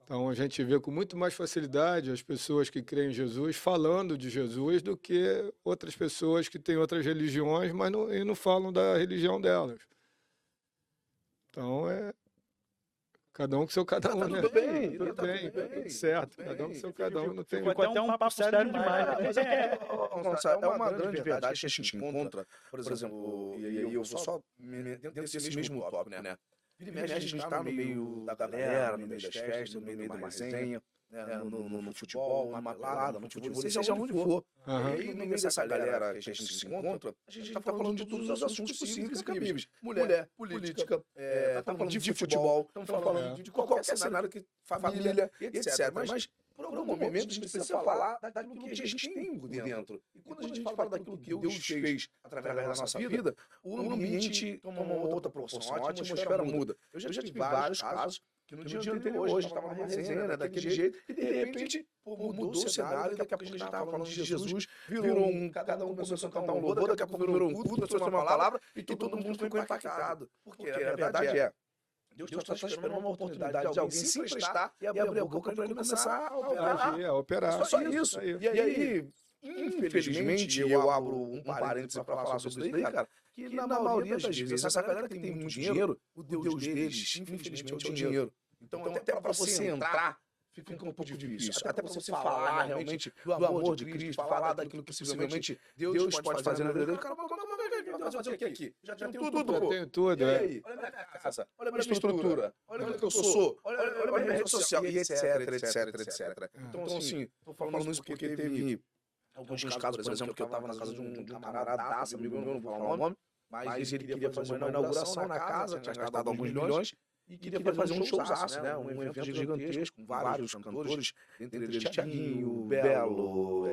Então, a gente vê com muito mais facilidade as pessoas que creem em Jesus falando de Jesus do que outras pessoas que têm outras religiões, mas não falam da religião delas. Então, cada um com seu cada um, né? Tudo bem, Tudo certo. Cada um com seu cada um. Não tem... Ficou até um papo sério demais. Nossa, é uma grande verdade que a gente encontra, por exemplo, e aí eu vou só dentro desse mesmo tópico, né? Vira e mexe, a gente está no meio da galera, no meio das festas, no meio de uma resenha, no futebol, numa balada, no futebol, seja onde for. E aí, no meio dessa galera que a gente se encontra, a gente está falando de todos os assuntos possíveis e cabíveis. Mulher, política, tá falando de futebol, estamos falando de qualquer cenário, família, etc. Mas por algum momento a gente precisa falar daquilo que a gente tem por dentro. E quando a gente fala daquilo que Deus fez através da nossa vida, o ambiente toma uma outra proporção, a atmosfera muda. Eu já tive vários casos que no dia anterior a gente estava na resenha, né, daquele jeito, e de repente mudou o cenário, daqui a pouco a gente estava falando de Jesus, virou cada um começou a cantar um louvor, daqui a pouco virou um culto, trouxe uma palavra, e todo mundo ficou impactado. Porque a verdade Deus está esperando uma oportunidade de alguém se emprestar e abrir a boca para ele começar a operar. Só isso. E aí, infelizmente, eu abro um parênteses para falar sobre isso aí, cara, que na maioria das vezes, essa galera que tem muito dinheiro, o Deus deles, infelizmente, é o dinheiro. Então, até para você entrar, fica um pouco difícil. Até para você falar realmente do amor de Cristo, falar daquilo que possivelmente Deus pode fazer na vida dele. Cara, fazer o que aqui? Já tenho tudo, pô. Tem tudo, E aí? Olha a minha casa, olha a minha estrutura, olha o que eu sou, olha a minha rede social, e etc. Então, assim, tô falando isso porque teve alguns casos, por exemplo, que eu estava na casa de um camaradaço, amigo meu, não vou falar o nome, mas ele queria fazer uma inauguração na casa, tinha gastado alguns milhões, e queria fazer um showzaço, né? Um evento gigantesco, com vários cantores, entre eles Thiaguinho, Belo,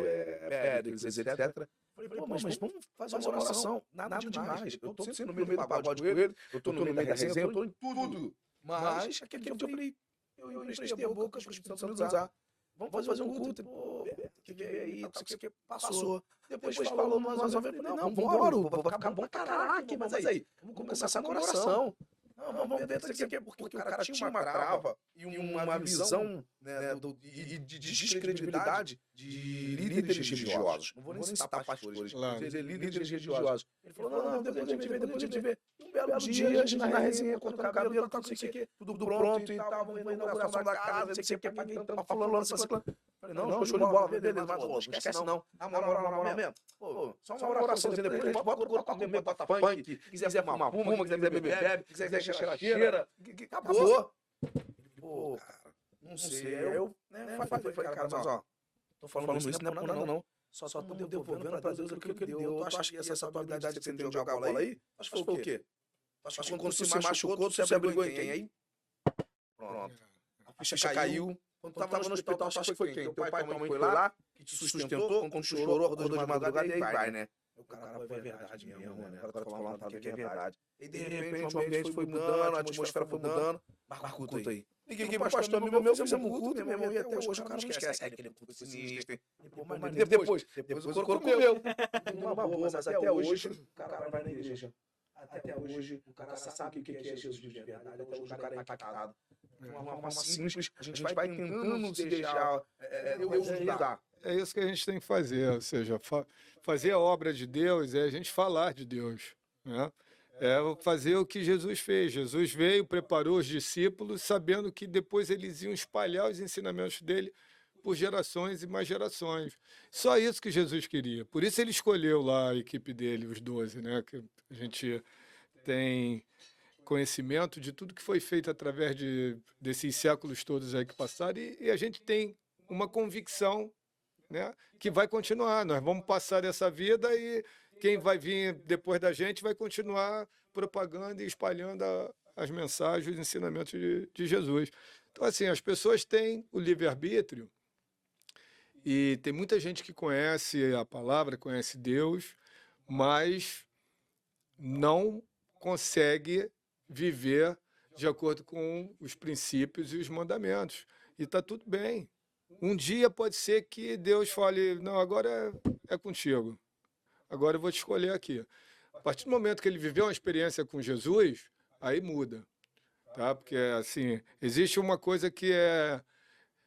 Pérez, etc. Falei, pô, mas vamos fazer uma oração, nada demais. Eu tô sempre no meio do pagode com ele, eu tô no meio da resenha, eu tô em tudo. Mas, aquele dia eu falei, eu emprestei a boca para o Espírito Santo usar. Vamos fazer um culto. Pô, que veio aí, não sei o que, passou. Depois falou mais uma vez, não, vamos embora, vai ficar bom pra caraca, mas aí, vamos começar essa oração. Não, vamos ver isso aqui, porque o cara tinha uma trava e uma visão, né, de descredibilidade de líderes religiosos. Não vou nem citar pastores, Claro. vou dizer líderes religiosos. Ele falou, não, depois a gente vê. Um belo dia, a gente na resenha, cortando o cabelo, tá, não sei o quê, tudo pronto e tal, vamos ver a inauguração da casa, não sei o quê, falando, falei, não, show de bola, beleza, mas não esquece não. Na moral mesmo. Pô, só uma oraçãozinha depois, a gente bota pra comer, bota funk, quiser fumar, fuma, quiser beber, bebe, quiser cheira, acabou. Pô, cara, não sei, eu, né, falei, cara, mas ó, tô falando isso, não é por nada não. Só estamos devolvendo pra Deus aquilo que ele deu. Tu acha que essa tua habilidade que você tem de jogar bola aí, acho que foi o quê? Acho que quando você se machucou, você brigou em quem? Aí, pronto. A ficha caiu. Quando tava no hospital, acho que foi quem? Teu pai, tua mãe foi lá, que te sustentou, quando tu chorou, acordou de madrugada, e aí vai, né? O cara, é verdade mesmo, né? Agora tu falando que é verdade. E de repente o ambiente foi mudando, a atmosfera foi mudando. Marca o culto aí. Liguei pro pastor amigo meu, fizemos um culto, meu irmão, e até hoje o cara não esquece. Aquele culto sinistro. Depois o coro comeu. Uma boa, mas até hoje o cara vai na igreja. Até hoje o cara sabe o que é Jesus de verdade. Até hoje o cara é impactado. De uma forma simples, a gente vai tentando se deixar Deus ajudar. É isso que a gente tem que fazer, ou seja, fazer a obra de Deus é a gente falar de Deus, né? É fazer o que Jesus fez. Jesus veio, preparou os discípulos, sabendo que depois eles iam espalhar os ensinamentos dele por gerações e mais gerações. Só isso que Jesus queria. Por isso ele escolheu lá a equipe dele, os 12, né? Que a gente tem conhecimento de tudo que foi feito através desses séculos todos aí que passaram e a gente tem uma convicção, né, que vai continuar. Nós vamos passar essa vida e quem vai vir depois da gente vai continuar propagando e espalhando as mensagens, os ensinamentos de Jesus. Então, assim, as pessoas têm o livre-arbítrio e tem muita gente que conhece a palavra, conhece Deus, mas não consegue viver de acordo com os princípios e os mandamentos. E está tudo bem. Um dia pode ser que Deus fale, não, agora é contigo. Agora eu vou te escolher aqui. A partir do momento que ele viveu uma experiência com Jesus, aí muda. Tá? Porque, assim, existe uma coisa que é...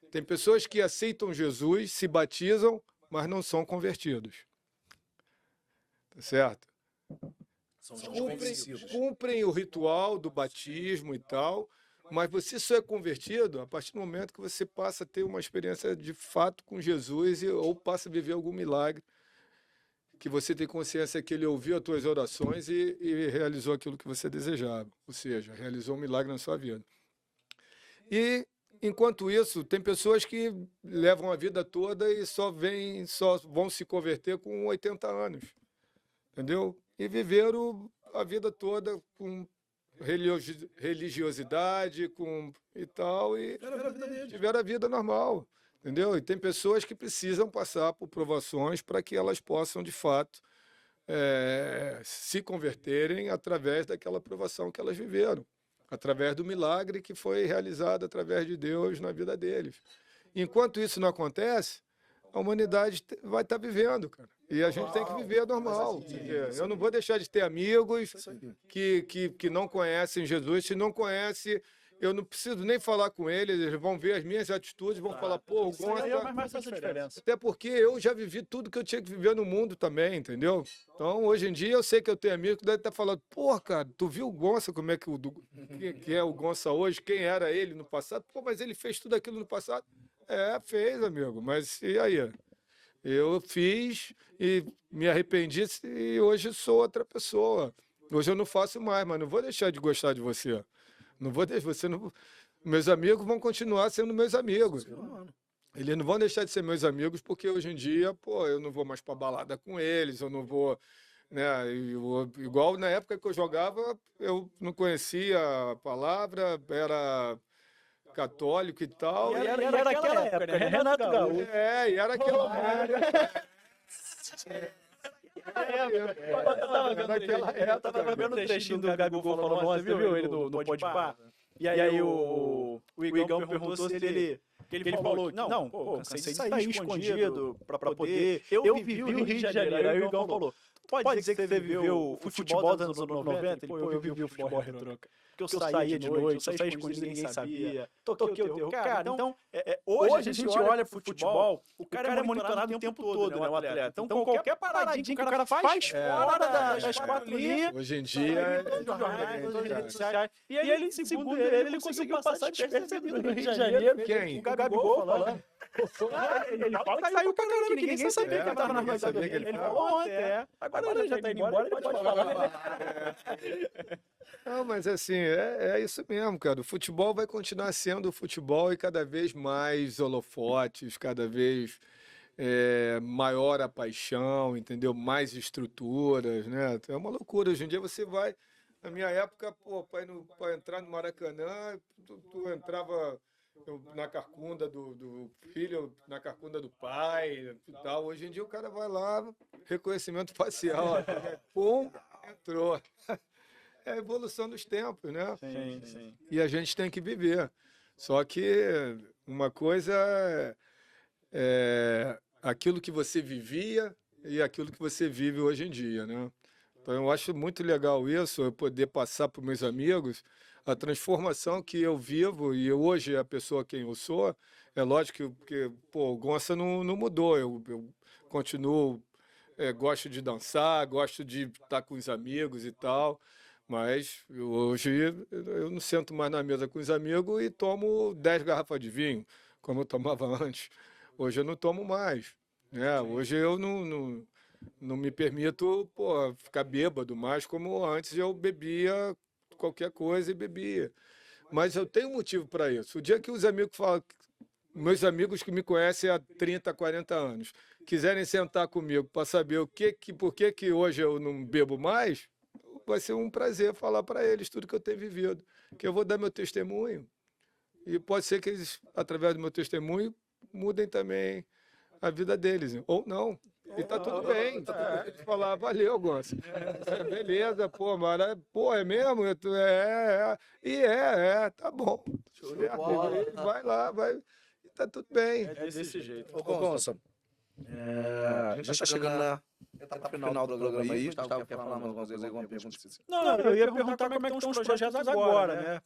Tem pessoas que aceitam Jesus, se batizam, mas não são convertidos. Tá certo? Cumprem o ritual do batismo e tal, mas você só é convertido a partir do momento que você passa a ter uma experiência de fato com Jesus ou passa a viver algum milagre, que você tem consciência que ele ouviu as tuas orações e realizou aquilo que você desejava, ou seja, realizou um milagre na sua vida. E, enquanto isso, tem pessoas que levam a vida toda e só vão se converter com 80 anos, entendeu? E viveram a vida toda com religiosidade e tal, e tiveram a vida normal, entendeu? E tem pessoas que precisam passar por provações para que elas possam, de fato, se converterem através daquela provação que elas viveram, através do milagre que foi realizado através de Deus na vida deles. Enquanto isso não acontece, a humanidade vai estar vivendo, cara. E a gente tem que viver normal. Eu não vou deixar de ter amigos que não conhecem Jesus. Se não conhece, eu não preciso nem falar com eles. Eles vão ver as minhas atitudes, vão falar, pô, o Gonça... Até porque eu já vivi tudo que eu tinha que viver no mundo também, entendeu? Então, hoje em dia, eu sei que eu tenho amigo que deve estar falando, pô, cara, tu viu o Gonça, como é que é o Gonça hoje? Quem era ele no passado? Pô, mas ele fez tudo aquilo no passado. Fez, amigo, mas e aí? Eu fiz e me arrependi e hoje sou outra pessoa. Hoje eu não faço mais, mas não vou deixar de gostar de você. Não vou deixar, meus amigos vão continuar sendo meus amigos. Eles não vão deixar de ser meus amigos porque hoje em dia, pô, eu não vou mais para balada com eles, eu não vou, né? Igual na época que eu jogava, eu não conhecia a palavra, era católico e tal. E era aquela época, né? Renato Gaúcho. E era aquela época. Eu tava vendo o trechinho do Gabigol falando, você viu ele no Podpah? E aí o Igão perguntou se ele Que ele falou, não, pô, cansei de sair escondido pra poder... Eu vivi o Rio de Janeiro. Aí o Igão falou, pode dizer que você viveu o futebol dos anos 90? Ele, pô, eu vivi o futebol retrô. Porque eu saía de noite, eu saía escondido, ninguém sabia. Toquei o terror. Cara, então, hoje a gente olha pro futebol, o cara é monitorado o tempo todo, né, o atleta. Então, qualquer paradinha que o cara faz fora das quatro linhas... Hoje em dia... E ele, segundo ele conseguiu passar despercebido no Rio de Janeiro. Quem? O Gabigol falando. Ele fala que saiu pra caramba, que ninguém sabia que ele tava na rua dele. Ele falou ontem, agora ele já tá indo embora, ele pode falar. Não, mas assim, é isso mesmo, cara. O futebol vai continuar sendo o futebol e cada vez mais holofotes, cada vez maior a paixão, entendeu? Mais estruturas, né? É uma loucura. Hoje em dia você vai... Na minha época, pô, para entrar no Maracanã, tu entrava na carcunda do filho, na carcunda do pai e tal. Hoje em dia o cara vai lá, reconhecimento facial, pum, entrou. É a evolução dos tempos, né? Sim. E a gente tem que viver. Só que uma coisa é aquilo que você vivia e aquilo que você vive hoje em dia, né? Então eu acho muito legal isso, eu poder passar para os meus amigos a transformação que eu vivo e hoje a pessoa quem eu sou. É lógico que pô, o Gonça não mudou, eu continuo, gosto de dançar, gosto de estar com os amigos e tal. Mas hoje eu não sento mais na mesa com os amigos e tomo 10 garrafas de vinho, como eu tomava antes. Hoje eu não tomo mais, né? Hoje eu não me permito, pô, ficar bêbado mais como antes eu bebia qualquer coisa e bebia. Mas eu tenho motivo para isso. O dia que os amigos falam, meus amigos que me conhecem há 30, 40 anos, quiserem sentar comigo para saber por que hoje eu não bebo mais, vai ser um prazer falar para eles tudo que eu tenho vivido, que eu vou dar meu testemunho. E pode ser que eles, através do meu testemunho, mudem também a vida deles, ou não. E tá tudo bem. Falar, valeu, Gonça. Beleza, pô, Mara, pô, é mesmo? Tá bom. Vai lá, vai. E tá tudo bem. É desse jeito. Ô, Gonça, a gente tá chegando na etapa final do programa aí. Gustavo, quer falar mais alguma coisa? Alguma pergunta? Não, eu ia perguntar como é que estão os projetos agora, né?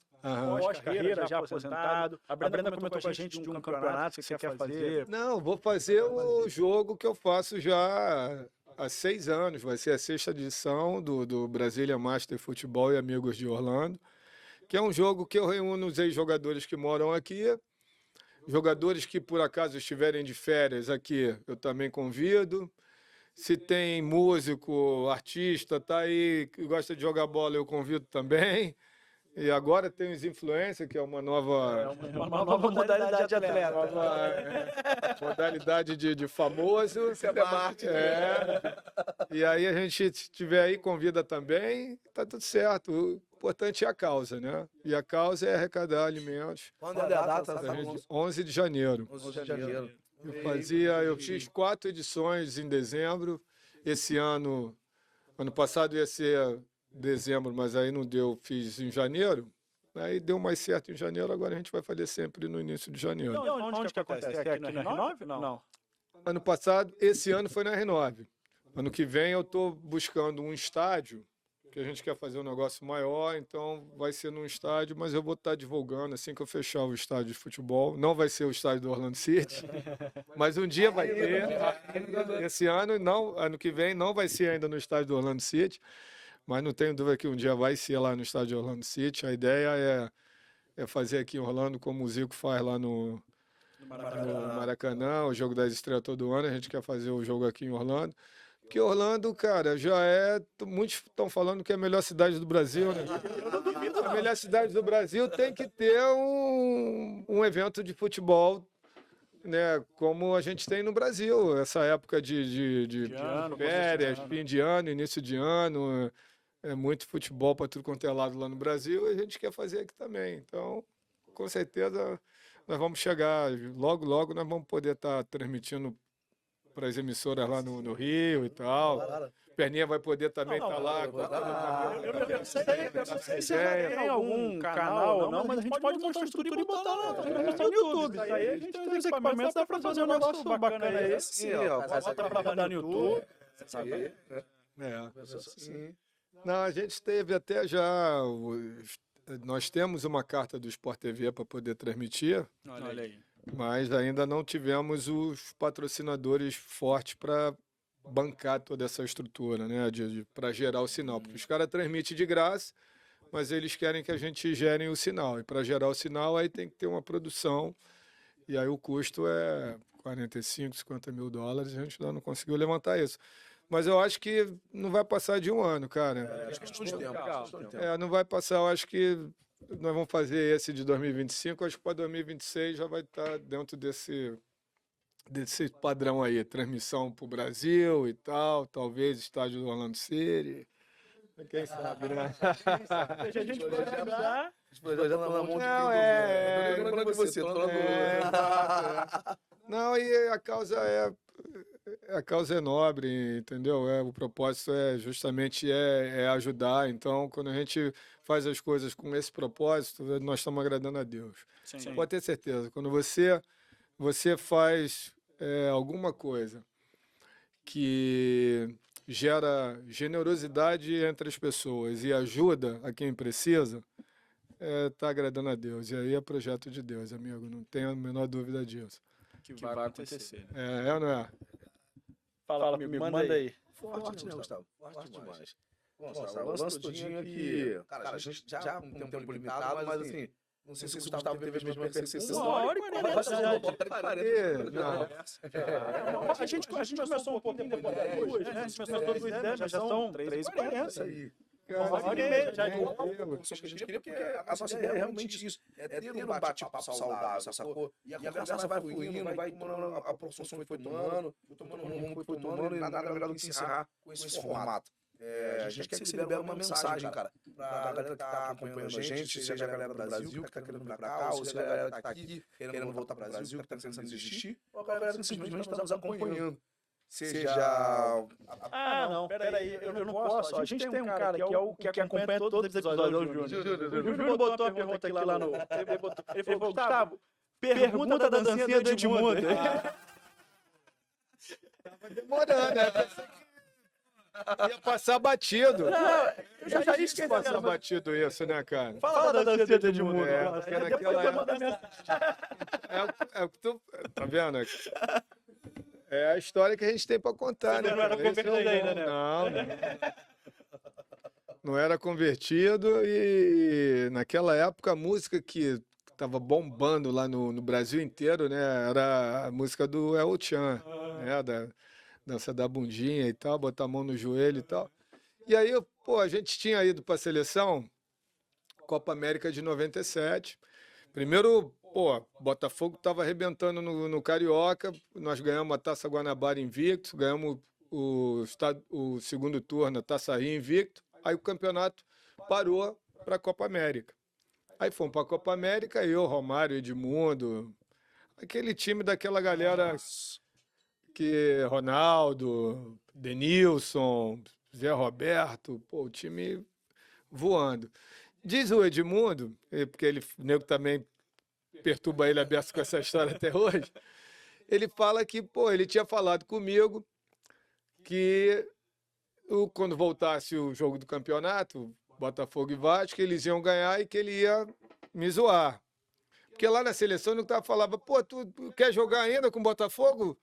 Pós-carreira, já aposentado. A Brenda comentou com a gente de um campeonato que você quer fazer. Não, vou fazer o jogo que eu faço já há 6 anos. Vai ser a 6ª edição do Brasília Master Futebol e Amigos de Orlando, que é um jogo que eu reúno os ex-jogadores que moram aqui. Jogadores que por acaso estiverem de férias aqui, eu também convido. Se tem músico, artista, tá aí, que gosta de jogar bola, eu convido também. E agora tem os influencers, que é uma nova modalidade de atleta. Modalidade de famoso. Isso é marketing. E aí a gente estiver aí, convida também, tá tudo certo. O importante é a causa, né? E a causa é arrecadar alimentos. Quando é a data? 11 de janeiro. 11 de janeiro. Eu fiz 4 edições em dezembro. Esse ano passado ia ser dezembro, mas aí não deu, fiz em janeiro. Aí deu mais certo em janeiro, agora a gente vai fazer sempre no início de janeiro. Então, onde que acontece? Aqui na R9? Não. Ano passado, esse ano foi na R9. Ano que vem eu estou buscando um estádio, que a gente quer fazer um negócio maior, então vai ser num estádio, mas eu vou estar divulgando assim que eu fechar o estádio de futebol. Não vai ser o estádio do Orlando City, mas um dia vai ter. Esse ano, não, ano que vem, não vai ser ainda no estádio do Orlando City, mas não tenho dúvida que um dia vai ser lá no estádio de Orlando City. A ideia é fazer aqui em Orlando, como o Zico faz lá no Maracanã, o jogo das estrelas todo ano. A gente quer fazer o jogo aqui em Orlando. Porque Orlando, cara, já muitos estão falando que é a melhor cidade do Brasil, né? A melhor cidade do Brasil tem que ter um evento de futebol, né? Como a gente tem no Brasil. Essa época de férias, fim de ano, início de ano. É muito futebol para tudo quanto é lado lá no Brasil e a gente quer fazer aqui também. Então, com certeza, nós vamos chegar, logo nós vamos poder estar transmitindo para as emissoras lá no Rio e tal. Perninha vai poder também estar lá. Eu não sei se tem algum canal ou não, mas a gente pode montar uma estrutura e botar no YouTube. Isso aí a gente tem os equipamentos, dá pra fazer um negócio bacana aí. Sim, ó. Bota pra rodar no YouTube. Sabe? Sim. Não, a gente teve até já. Nós temos uma carta do Sport TV para poder transmitir, Olha aí. mas ainda não tivemos os patrocinadores fortes para bancar toda essa estrutura, né? Para gerar o sinal. Porque os caras transmitem de graça, mas eles querem que a gente gere o sinal. E para gerar o sinal, aí tem que ter uma produção. E aí o custo é 45, 50 mil dólares. A gente ainda não conseguiu levantar isso. Mas eu acho que não vai passar de um ano, cara. Acho que questão de tempo. Não vai passar. Eu acho que nós vamos fazer esse de 2025. Acho que para 2026 já vai estar dentro desse padrão aí. Transmissão para o Brasil e tal. Talvez estádio do Orlando City. Quem sabe, né? A gente pode ajudar. Os projetos estão na mão de Não, quem? Tô lembrando de você. Tô falando Não, e a causa é nobre, entendeu? O propósito é justamente ajudar. Então, quando a gente faz as coisas com esse propósito, nós estamos agradando a Deus. Sim. Pode ter certeza. Quando você faz alguma coisa que gera generosidade entre as pessoas e ajuda a quem precisa, está agradando a Deus. E aí é projeto de Deus, amigo. Não tenho a menor dúvida disso. Que vai acontecer. É ou não é? Fala comigo, manda aí. Forte, né, Gustavo? Forte demais. Bom, Gustavo, o lance todinho aqui... Cara, a gente já com um tempo limitado, mas assim... Não sei se o Gustavo teve a mesma percepção. 1h40. A gente começou um pouquinho depois das 2, né? A gente começou às 2h10, já são 3h40 aí. Uma hora e meia já de Só que a gente queria, porque a nossa ideia é realmente isso. É ter um bate-papo saudável, sacou? E a conversa vai fluindo, vai tomando a proporção que foi tomando, um rumo que foi tomando, e nada melhor do que encerrar com esse formato. A gente quer que você libere uma mensagem, cara, pra galera que tá acompanhando a gente, seja a galera do Brasil que tá querendo vir pra cá, ou seja a galera que tá aqui querendo voltar pro Brasil, que tá pensando em desistir, ou a galera que simplesmente tá nos acompanhando. Seja... não, peraí, eu não posso. A gente tem um cara que acompanha todos os episódios do Júnior. O Júnior botou a pergunta aqui lá no... Ele falou, Gustavo, pergunta da dancinha do Edmundo. Tava demorando, né? Ia passar batido. Eu já esqueci de passar batido isso, né, cara? Fala da dancinha do Edmundo. Porque naquela é o que tu... Tá vendo? É a história que a gente tem para contar, né? Não era convertido ainda, né? Não era convertido e naquela época a música que estava bombando lá no Brasil inteiro, né? Era a música do El Chan, né? Da dança da bundinha e tal, botar a mão no joelho e tal. E aí, a gente tinha ido para a seleção, Copa América de 97. Primeiro, Botafogo estava arrebentando no Carioca, nós ganhamos a Taça Guanabara invicto, ganhamos o segundo turno, a Taça Rio invicto, aí o campeonato parou para a Copa América. Aí fomos para a Copa América, eu, Romário, Edmundo, aquele time daquela galera que Ronaldo, Denilson, Zé Roberto, o time voando. Diz o Edmundo, porque o nego também perturba ele aberto com essa história até hoje, ele fala que, ele tinha falado comigo que quando voltasse o jogo do campeonato, Botafogo e Vasco, eles iam ganhar e que ele ia me zoar. Porque lá na seleção ele falava, tu quer jogar ainda com o Botafogo?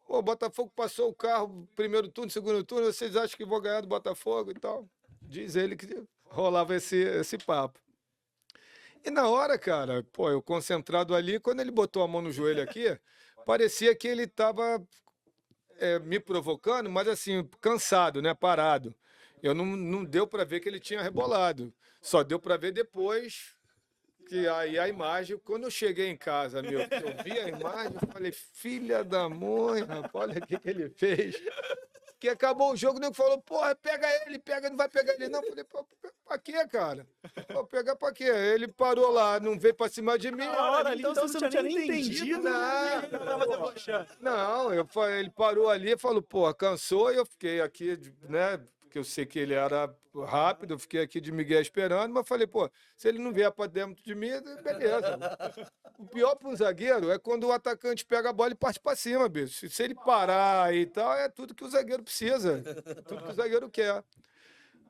O Botafogo passou o carro, primeiro turno, segundo turno, vocês acham que vou ganhar do Botafogo e tal? Diz ele que rolava esse papo. E na hora, cara, eu concentrado ali, quando ele botou a mão no joelho aqui, parecia que ele estava me provocando, mas assim, cansado, né, parado. Eu não deu para ver que ele tinha rebolado. Só deu para ver depois que aí a imagem, quando eu cheguei em casa, eu vi a imagem, eu falei, filha da mãe, rapaz, olha o que ele fez. Que acabou o jogo, o nego falou, porra, pega ele, não vai pegar ele não. Eu falei, pô, pra quê, cara? Pô, pegar pra quê? Ele parou lá, não veio pra cima de mim. Na hora ali, então você não tinha nem entendido. Não, ele parou ali e falou, pô, cansou, e eu fiquei aqui, né? Porque eu sei que ele era rápido, eu fiquei aqui de Miguel esperando, mas falei, pô, se ele não vier pra dentro de mim, beleza. O pior para um zagueiro é quando o atacante pega a bola e parte para cima, bicho. Se ele parar e tal, é tudo que o zagueiro precisa, tudo que o zagueiro quer.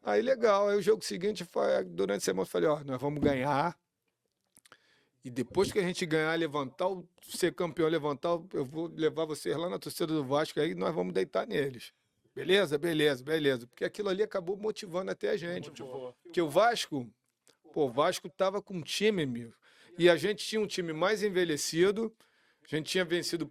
Aí legal, aí o jogo seguinte, durante a semana, eu falei, ó, nós vamos ganhar. E depois que a gente ganhar, ser campeão, eu vou levar vocês lá na torcida do Vasco, aí nós vamos deitar neles. Beleza? Beleza, beleza. Porque aquilo ali acabou motivando até a gente. Porque o Vasco tava com um time, meu. E a gente tinha um time mais envelhecido. A gente tinha vencido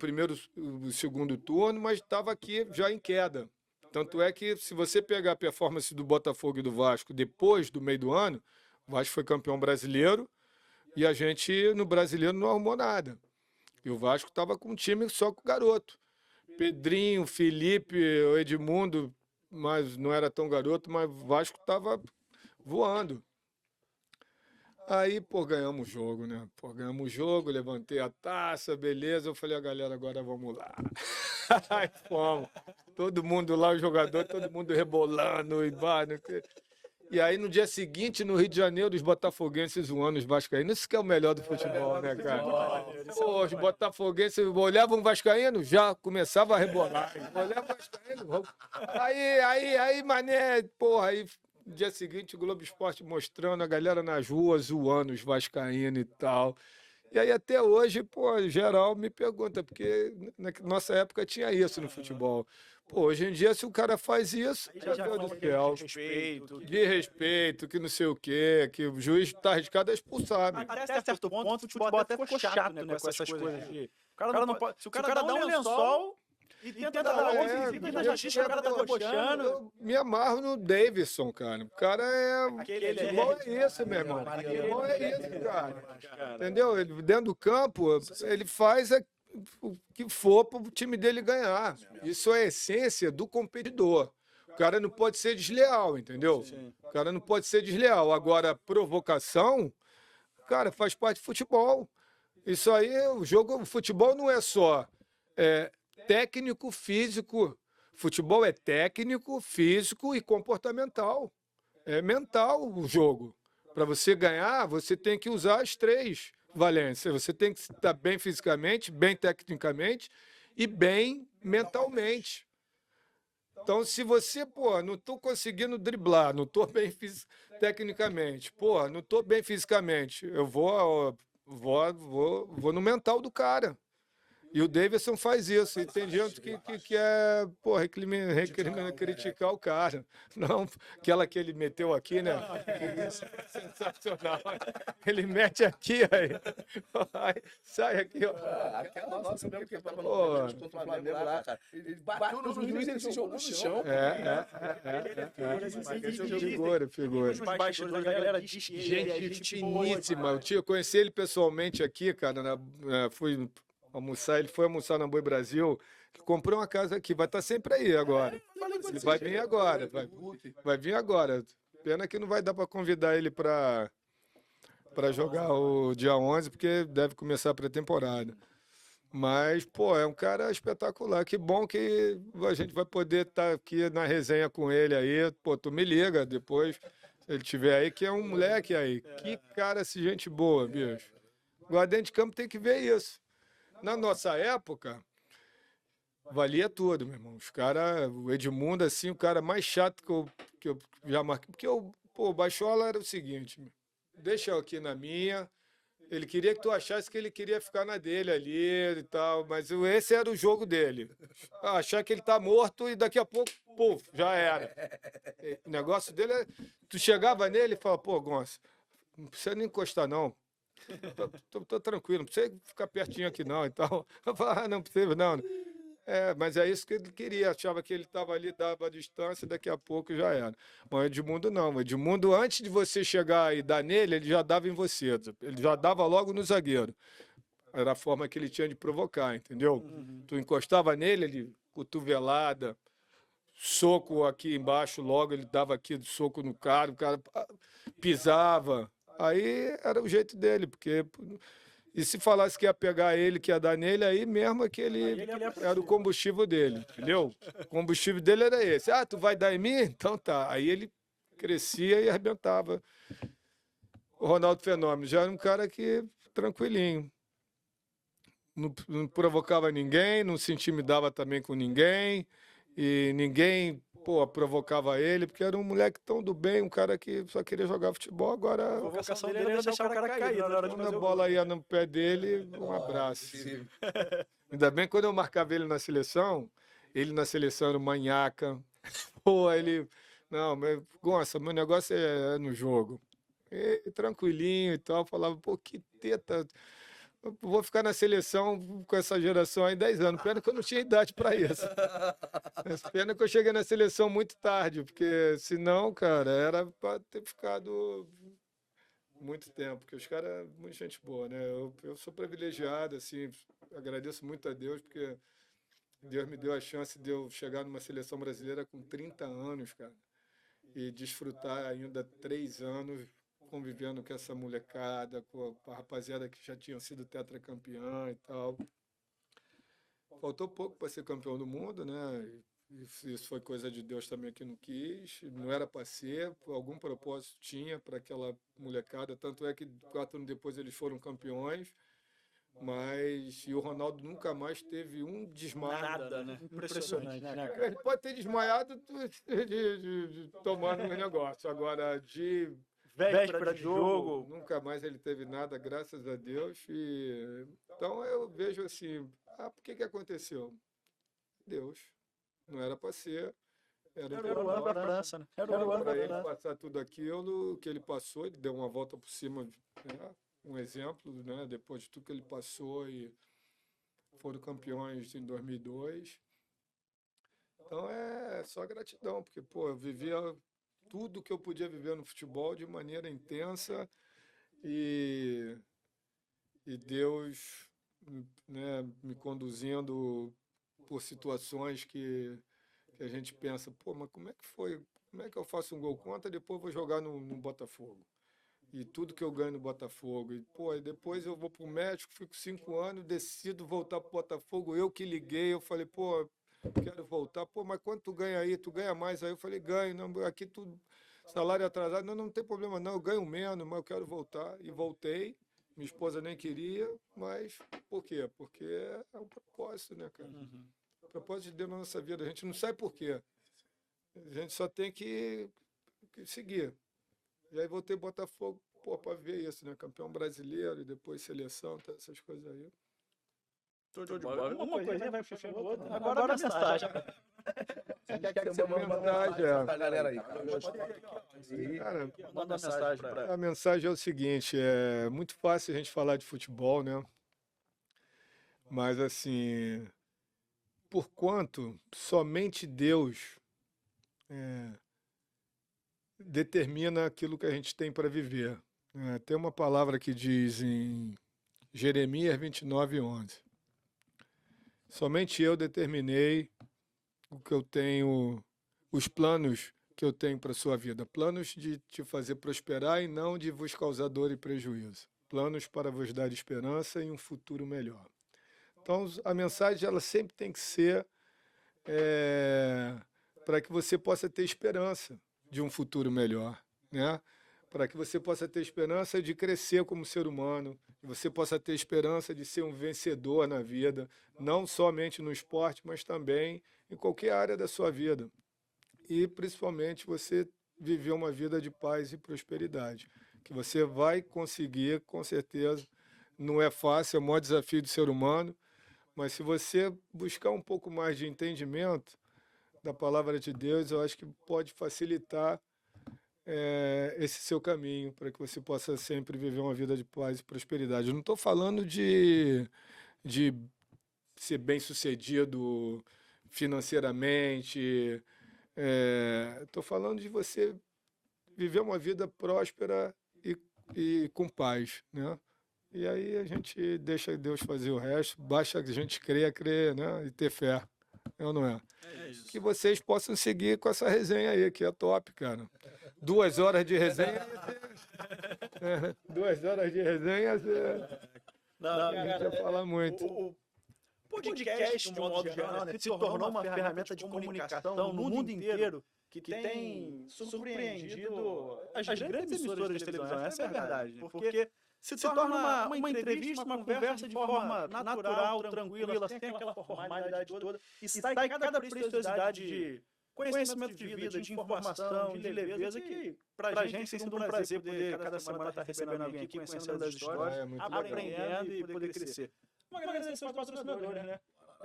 o segundo turno, mas estava aqui já em queda. Tanto é que, se você pegar a performance do Botafogo e do Vasco depois do meio do ano, o Vasco foi campeão brasileiro e a gente, no brasileiro, não arrumou nada. E o Vasco estava com um time só com o garoto. Pedrinho, Felipe, o Edmundo, mas não era tão garoto, mas o Vasco estava voando. Aí, pô, ganhamos o jogo, né? Pô, ganhamos o jogo, levantei a taça, beleza. Eu falei, a galera, agora vamos lá. Aí fomos. Todo mundo lá, o jogador, todo mundo rebolando. E aí, no dia seguinte, no Rio de Janeiro, os botafoguenses zoando os vascaínos. Isso que é o melhor do futebol, né, cara? Pô, os botafoguenses olhavam o vascaíno, já começava a rebolar. Olhava o vascaíno. Aí, mané, porra, aí... No dia seguinte, o Globo Esporte mostrando a galera nas ruas, zoando os vascaínos e tal. E aí, até hoje, pô, geral me pergunta, porque na nossa época tinha isso no futebol. Pô, hoje em dia, se o cara faz isso, meu Deus do céu, de respeito, que não sei o quê, que o juiz tá arriscado a expulsar. Até certo ponto, o futebol até ficou chato, né, com essas coisas. O cara não pode... Se o cara dá um lençol... E tenta dar na xixi, o cara tá debochando. Eu me amarro no Davidson, cara. O cara futebol é isso, meu irmão. Futebol é isso, cara. Entendeu? Ele, dentro do campo, ele faz o que for para o time dele ganhar. Isso é a essência do competidor. O cara não pode ser desleal, entendeu? O cara não pode ser desleal. Agora, provocação, cara, faz parte do futebol. Isso aí, o futebol não é só... técnico, físico. Futebol é técnico, físico e comportamental. É mental o jogo. Para você ganhar, você tem que usar as três valências. Você tem que estar bem fisicamente, bem tecnicamente e bem mentalmente. Então, se você, pô, não estou conseguindo driblar, não estou bem tecnicamente, pô, não estou bem fisicamente, eu vou no mental do cara. E o Davidson faz isso. E tem gente que é, pô, criticar o cara. Não, aquela que ele meteu aqui, né? Sensacional. Ele mete aqui, aí sai aqui, ó. Aquela nossa mesmo que tava no contra o Flamengo lá, cara. Ele bateu nos juízes e ele se jogou no chão. Figura. Gente finíssima. Eu conheci ele pessoalmente aqui, cara. Fui almoçar, ele foi almoçar na Boi Brasil, comprou uma casa aqui, vai estar sempre aí agora. Ele vai vir agora, vai vir agora. Pena que não vai dar para convidar ele para jogar o dia 11, porque deve começar a pré-temporada. Mas, pô, é um cara espetacular. Que bom que a gente vai poder estar aqui na resenha com ele aí. Pô, tu me liga depois, se ele estiver aí, que é um moleque aí. Que cara, gente boa, bicho. Agora dentro de campo tem que ver isso. Na nossa época, valia tudo, meu irmão. Os caras, o Edmundo, assim, o cara mais chato que eu já marquei. Porque o Bachola era o seguinte, deixa eu aqui na minha. Ele queria que tu achasse que ele queria ficar na dele ali e tal, mas esse era o jogo dele. Achar que ele tá morto e daqui a pouco, puf, já era. O negócio dele é... Tu chegava nele e falava, pô, Gonçalo, não precisa nem encostar, não. Tô tranquilo, não precisa ficar pertinho aqui não, então eu falava, não precisa não. Mas é isso que ele queria, achava que ele estava ali, dava a distância, daqui a pouco já era. Mas o Edmundo não, o Edmundo antes de você chegar e dar nele, ele já dava em você, ele já dava logo no zagueiro. Era a forma que ele tinha de provocar, entendeu? Tu encostava nele, ele cotovelada, soco aqui embaixo, logo ele dava aqui do soco no cara, o cara pisava. Aí era o jeito dele, porque... E se falasse que ia pegar ele, que ia dar nele, aí mesmo que ele era o combustível dele, entendeu? O combustível dele era esse. Ah, tu vai dar em mim? Então tá. Aí ele crescia e arrebentava. O Ronaldo Fenômeno já era um cara que tranquilinho. Não provocava ninguém, não se intimidava também com ninguém. E ninguém, pô, provocava ele, porque era um moleque tão do bem, um cara que só queria jogar futebol. Agora, A provocação dele era deixar o cara cair na hora de quando a fazer o bola ia no pé dele, um abraço. Ainda bem que quando eu marcava ele na seleção era um manhaca. Pô, ele... Não, mas, Gonça, meu negócio é no jogo. E, tranquilinho e tal, falava, pô, que teta... Eu vou ficar na seleção com essa geração aí 10 anos. Pena que eu não tinha idade para isso. Pena que eu cheguei na seleção muito tarde, porque senão, cara, era para ter ficado muito tempo. Porque os caras, muita gente boa, né? Eu sou privilegiado, assim, agradeço muito a Deus, porque Deus me deu a chance de eu chegar numa seleção brasileira com 30 anos, cara, e desfrutar ainda 3 anos convivendo com essa molecada, com a rapaziada que já tinha sido tetracampeã e tal. Faltou pouco para ser campeão do mundo, né? Isso foi coisa de Deus também que não quis, não era para ser, algum propósito tinha para aquela molecada, tanto é que 4 anos depois eles foram campeões, mas e o Ronaldo nunca mais teve um desmaio. Nada, né? Impressionante, né, cara? Ele pode ter desmaiado tomando um negócio, agora de Véspera de jogo. nunca mais ele teve nada, graças a Deus. Então eu vejo assim, por que aconteceu? Deus. Não era para ser. Era o ano da França, né? Era o ano da para ele França. passar tudo aquilo que ele passou, ele deu uma volta por cima, né? Um exemplo, né? Depois de tudo que ele passou e foram campeões em 2002. Então é só gratidão, porque pô, eu vivia tudo que eu podia viver no futebol de maneira intensa e Deus, né, me conduzindo por situações que a gente pensa, pô, mas como é que foi? Como é que eu faço um gol contra e depois vou jogar no Botafogo? E tudo que eu ganho no Botafogo. E, pô, e depois eu vou para o México, fico 5 anos, decido voltar para o Botafogo. Eu que liguei, eu falei, pô, quero voltar. Pô, mas quanto tu ganha aí? Tu ganha mais aí? Eu falei, ganho. Não, aqui tudo, salário atrasado. Não tem problema não, eu ganho menos, mas eu quero voltar. E voltei. Minha esposa nem queria, mas por quê? Porque é um propósito, né, cara? O propósito de Deus na nossa vida. A gente não sabe por quê. A gente só tem que seguir. E aí voltei para Botafogo, pô, para ver isso, né? Campeão brasileiro e depois seleção, tá, essas coisas aí. Tô de bola. Uma coisinha vai puxando outra. Agora a mensagem. Quer que você mande uma mensagem pra galera aí? Cara, Manda mensagem pra... a mensagem é o seguinte, é muito fácil a gente falar de futebol, né? Mas assim, por quanto somente Deus determina aquilo que a gente tem para viver. Tem uma palavra que diz em Jeremias 29:11. Somente eu determinei o que eu tenho, os planos que eu tenho para a sua vida. Planos de te fazer prosperar e não de vos causar dor e prejuízo. Planos para vos dar esperança e um futuro melhor. Então, a mensagem ela sempre tem que ser para que você possa ter esperança de um futuro melhor, né? Para que você possa ter esperança de crescer como ser humano, que você possa ter esperança de ser um vencedor na vida, não somente no esporte, mas também em qualquer área da sua vida. E, principalmente, você viver uma vida de paz e prosperidade, que você vai conseguir, com certeza. Não é fácil, é o maior desafio do ser humano, mas se você buscar um pouco mais de entendimento da palavra de Deus, eu acho que pode facilitar esse seu caminho, para que você possa sempre viver uma vida de paz e prosperidade. Eu não estou falando de ser bem-sucedido financeiramente, estou falando de você viver uma vida próspera e com paz, né? E aí a gente deixa Deus fazer o resto, basta a gente crer, né? E ter fé, é ou não é? que vocês possam seguir com essa resenha aí, que é top, cara. 2 horas de resenha. 2 horas de resenha, Não, a gente vai falar muito. O podcast, de um modo geral, né, se tornou uma ferramenta de comunicação no mundo inteiro que tem surpreendido as grandes emissoras de televisão. Essa é a verdade, né? Porque se torna uma entrevista, uma conversa de forma natural, tranquila, sem aquela formalidade toda, e sai cada preciosidade de conhecimento de vida, de informação, de leveza, que pra gente tem sido um prazer poder cada semana estar recebendo alguém aqui, conhecendo das histórias, aprendendo e poder crescer. Uma agradecer aos patrocinadores, né?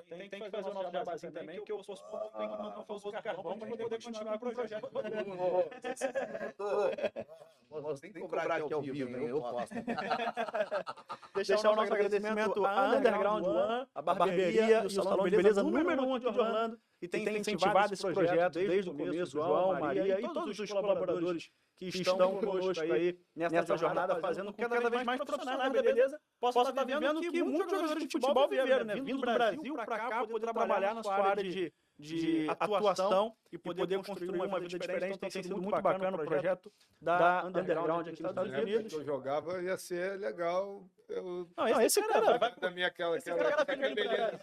Tem que fazer o nosso jabazinho também, que eu posso tem que mandar um famoso carvão para poder continuar com o projeto. Você tem que cobrar aqui ao vivo, né? Eu posso. Deixar o nosso agradecimento à Underground One, a barbearia e o salão de beleza número 1 aqui de Orlando, e tem incentivado esse projeto desde o começo, João, Maria e todos os colaboradores que estão conosco aí nessa jornada, fazendo cada vez mais profissionais da beleza, possa estar vivendo que muitos jogadores de futebol viveram, né? Vindo do Brasil para cá, poder trabalhar na sua área de atuação e poder construir uma vida diferente. Então tem sido muito bacana o projeto da Underground aqui nos Estados Unidos. Eu jogava, ia ser legal. Não, esse cara vai da minha aquela beleza.